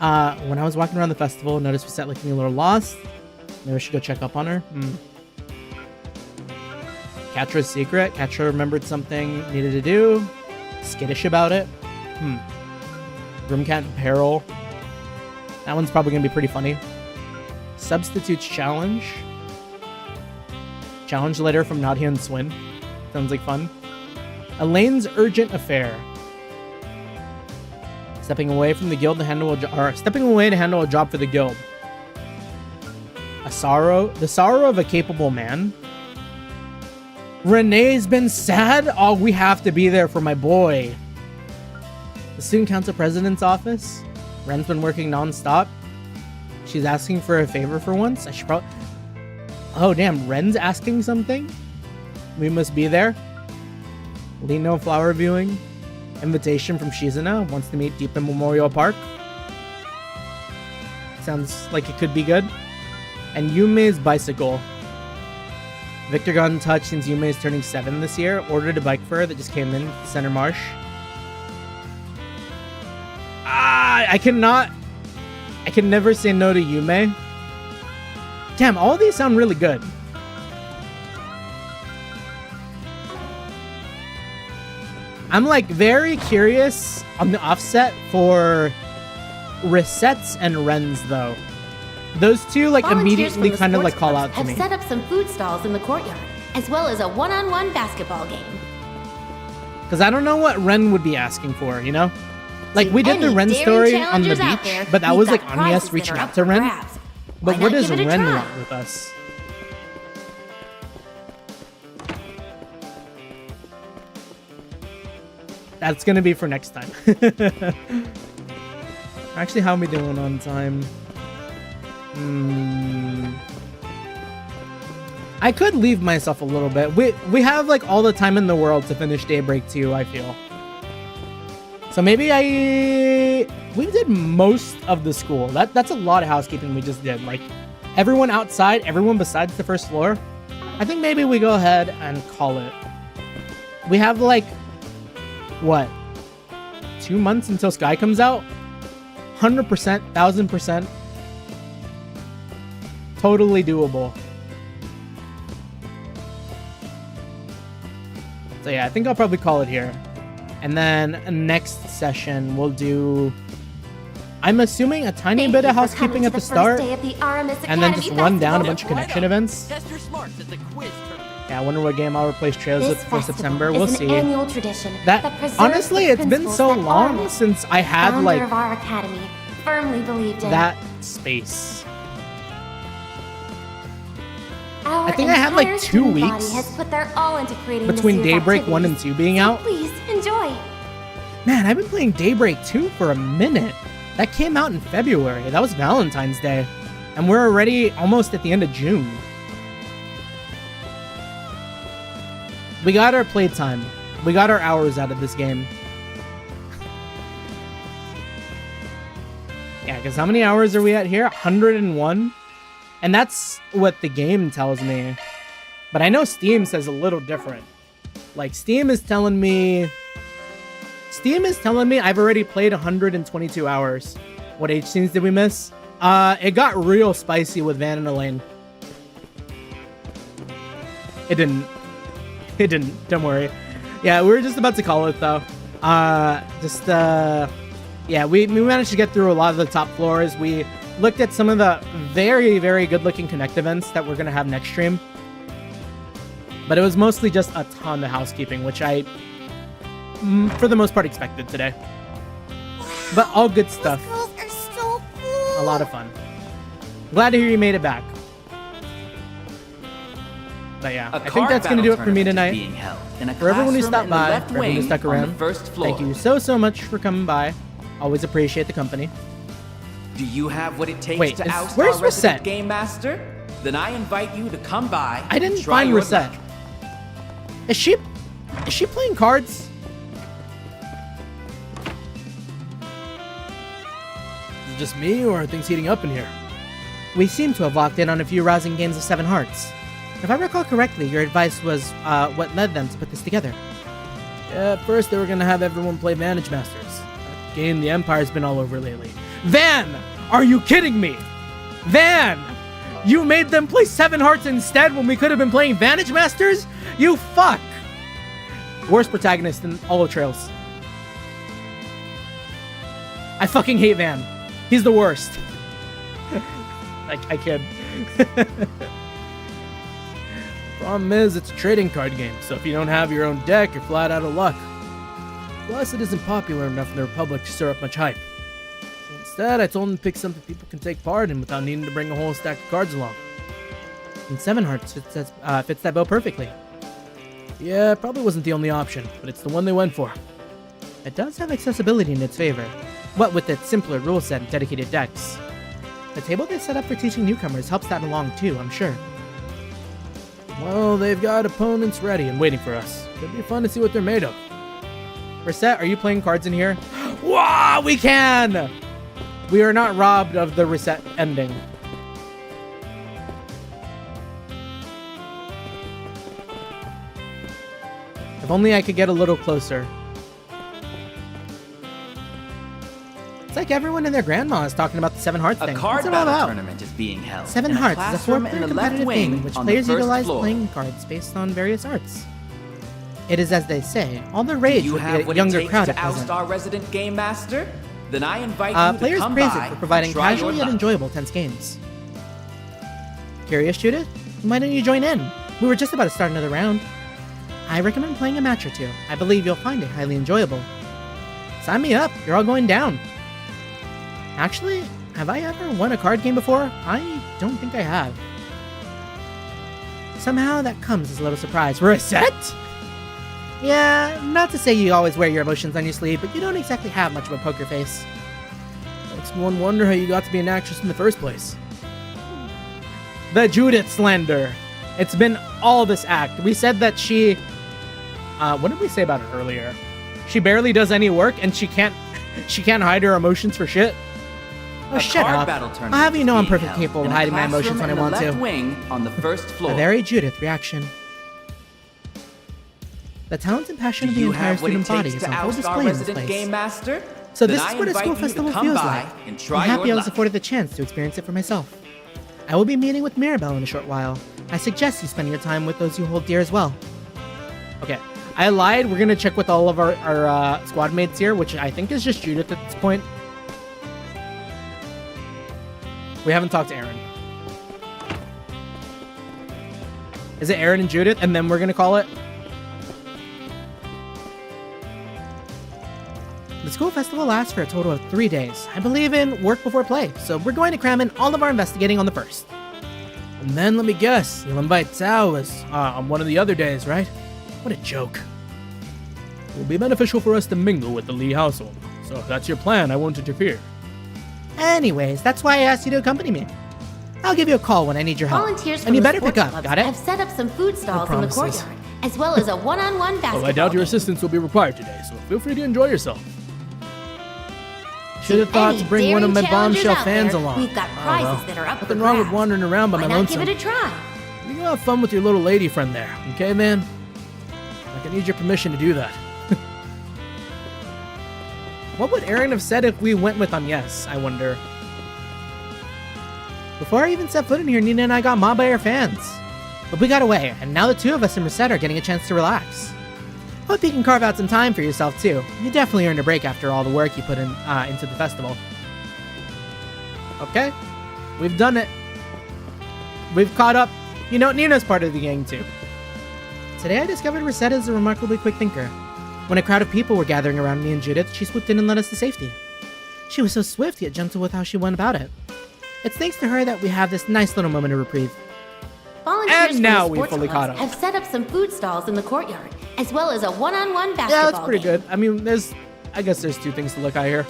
When I was walking around the festival, noticed Rosette looking a little lost. Maybe I should go check up on her. Catra's secret. Catra remembered something needed to do. Skittish about it. Roomcat in peril. That one's probably gonna be pretty funny. Substitutes challenge. Challenge letter from Nadia and Swin. Sounds like fun. Elaine's urgent affair. Stepping away from the guild to handle stepping away to handle a job for the guild. The sorrow of a capable man. Renee's been sad. Oh, we have to be there for my boy. The student council president's office. Ren's been working non-stop. She's asking for a favor for once. I should probably... Oh, damn. Ren's asking something? We must be there. Lino flower viewing. Invitation from Shizuna. Wants to meet deep in Memorial Park. Sounds like it could be good. And Yume's bicycle. Victor got in touch since Yume is turning 7 this year. Ordered a bike for her that just came in. Center Marsh. I can never say no to Yume. Damn, all these sound really good. I'm like very curious on the offset for Resette's and Ren's though. Those two like immediately kind of like call out to me.
Have set up some food stalls in the courtyard, as well as a one-on-one basketball game.
Because I don't know what Ren would be asking for, you know? Like we did the Ren story on the beach, but that was like Agnes reaching out to Ren. But what does Ren want with us? That's gonna be for next time. Actually, how are we doing on time? I could leave myself a little bit. We have like all the time in the world to finish Daybreak II, I feel. So maybe we did most of the school. That's a lot of housekeeping we just did. Like everyone outside, everyone besides the first floor. I think maybe we go ahead and call it. We have like what? 2 months until Sky comes out? 100%, 1000%. Totally doable. So yeah, I think I'll probably call it here. And then next session we'll do, I'm assuming, a tiny bit of housekeeping at the start. And then just run down a bunch of connection events. Yeah, I wonder what game I'll replace Trails with for September. We'll see. That honestly, it's been so long since I had like that space. I think I had like 2 weeks between Daybreak 1 and 2 being out.
Please enjoy.
Man, I've been playing Daybreak 2 for a minute. That came out in February. That was Valentine's Day. And we're already almost at the end of June. We got our playtime. We got our hours out of this game. Yeah, because how many hours are we at here? 101? And that's what the game tells me. But I know Steam says a little different. Like, Steam is telling me I've already played 122 hours. What age scenes did we miss? It got real spicy with Van and Elaine. It didn't. Don't worry. Yeah, we were just about to call it, though. Yeah, we managed to get through a lot of the top floors. We looked at some of the very, very good-looking Connect events that we're going to have next stream. But it was mostly just a ton of housekeeping, which I, for the most part, expected today. But all good stuff.
Those are so cool.
A lot of fun. Glad to hear you made it back. But yeah, I think that's going to do it for me tonight. For everyone who stopped by, for everyone who stuck around, thank you so much for coming by. Always appreciate the company.
Do you have what it takes to oust our resident game master? Then I invite you to come by.
I didn't find Reset. Is she playing cards? Is it just me, or are things heating up in here? We seem to have locked in on a few rousing games of 7 Hearts. If I recall correctly, your advice was what led them to put this together. Yeah, at first they were going to have everyone play Manage Masters. A game the Empire's been all over lately. Van, are you kidding me? Van, you made them play Seven Hearts instead when we could have been playing Vantage Masters? You fuck. Worst protagonist in all of Trails. I fucking hate Van. He's the worst. I kid.
Problem is, it's a trading card game, so if you don't have your own deck, you're flat out of luck. Plus, it isn't popular enough in the Republic to stir up much hype. So instead, I told them to pick something people can take part in without needing to bring a whole stack of cards along.
And Seven Hearts fits that bill perfectly.
Yeah, it probably wasn't the only option, but it's the one they went for.
It does have accessibility in its favor, what with its simpler rule set and dedicated decks. The table they set up for teaching newcomers helps that along too, I'm sure.
Well, they've got opponents ready and waiting for us. Could be fun to see what they're made of.
Reset, are you playing cards in here? Wow, we can! We are not robbed of the reset ending. If only I could get a little closer.
It's like everyone and their grandma is talking about the Seven Hearts thing.
A card
What's it all
battle
about?
tournament is being held.
Seven
in a
Hearts is a
classroom
four-player
in the left
competitive
wing
game in which
on the
players
first
utilize
floor.
playing cards based on various arts. It is, as they say, all the rage
You
with
have
the
what
younger
it takes
crowd
to
at
oust
present.
our resident game master? Then I invite you to
Players
come
praise
by
it for providing
and try
casual
your
yet
luck.
enjoyable tense games. Curious, Judith? Why don't you join in? We were just about to start another round. I recommend playing a match or two. I believe you'll find it highly enjoyable. Sign me up. You're all going down. Actually, have I ever won a card game before? I don't think I have. Somehow that comes as a little surprise. Reset? Yeah, not to say you always wear your emotions on your sleeve, but you don't exactly have much of a poker face.
Makes one wonder how you got to be an actress in the first place.
The Judith slander. It's been all this act. We said that she... what did we say about it earlier? She barely does any work and she can't hide her emotions for shit.
Oh, shut up. I'll have you know I'm perfectly capable of hiding my emotions when I want to.
Wing on the first floor.
A very Judith reaction. The talent and passion of the entire student body is on full display in this place.
Game master?
So
Then
this
I
is what a
invite
school
you to
festival
come
feels
by
like.
and try
I'm happy
your
I was
luck.
afforded the chance to experience it for myself. I will be meeting with Mirabelle in a short while. I suggest you spend your time with those you hold dear as well.
Okay, I lied. We're gonna check with all of our squad mates here, which I think is just Judith at this point. We haven't talked to Aaron. Is it Aaron and Judith? And then we're gonna call it?
The school festival lasts for a total of 3 days. I believe in work before play, so we're going to cram in all of our investigating on the first.
And then let me guess, you'll invite Tao as on one of the other days, right? What a joke. It will be beneficial for us to mingle with the Lee household, so if that's your plan, I won't interfere.
Anyways, that's why I asked you to accompany me. I'll give you a call when I need your help.
Volunteers from
and you
the
better pick
sports
up,
clubs
got it?
have set up some food stalls in the
promises.
courtyard, as well as a one-on-one basketball
Well, I doubt your
game.
assistance will be required today, so feel free to enjoy yourself.
Should have thought
Any
to bring one of my
daring challengers
bombshell
out
fans
there,
along.
We've got
Oh,
prizes
well.
that are up for
Nothing wrong with
grabs.
wandering around by
Why
my
not
lonesome.
give it a try?
You go have fun with your little lady friend there, okay, man? Like, I need your permission to do that.
What would Aaron have said if we went with Agnes, I wonder?
Before I even set foot in here, Nina and I got mobbed by our fans. But we got away, and now the two of us in Reset are getting a chance to relax. Hope you can carve out some time for yourself, too. You definitely earned a break after all the work you put in into the festival.
Okay, we've done it. We've caught up. You know, Nina's part of the gang, too.
Today I discovered Reset is a remarkably quick thinker. When a crowd of people were gathering around me and Judith, she swooped in and led us to safety. She was so swift yet gentle with how she went about it. It's thanks to her that we have this nice little moment of reprieve.
Volunteers
And
from
now
the
we
sports
fully
clubs
caught up.
have set up some food stalls in the courtyard, as well as a one-on-one basketball
Yeah, that's pretty
game.
good. I mean, I guess there's two things to look at here.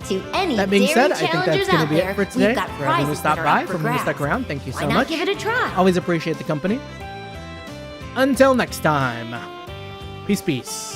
To any
That being said,
daring
I think that's
challengers
going
out
to be
there,
it for today.
we've got
For everyone who
prizes
stopped
that are
by,
up
for
for
everyone who stuck
grabs.
around, thank you
Why
so
not
much.
give it a try?
Always appreciate the company. Until next time, peace, peace.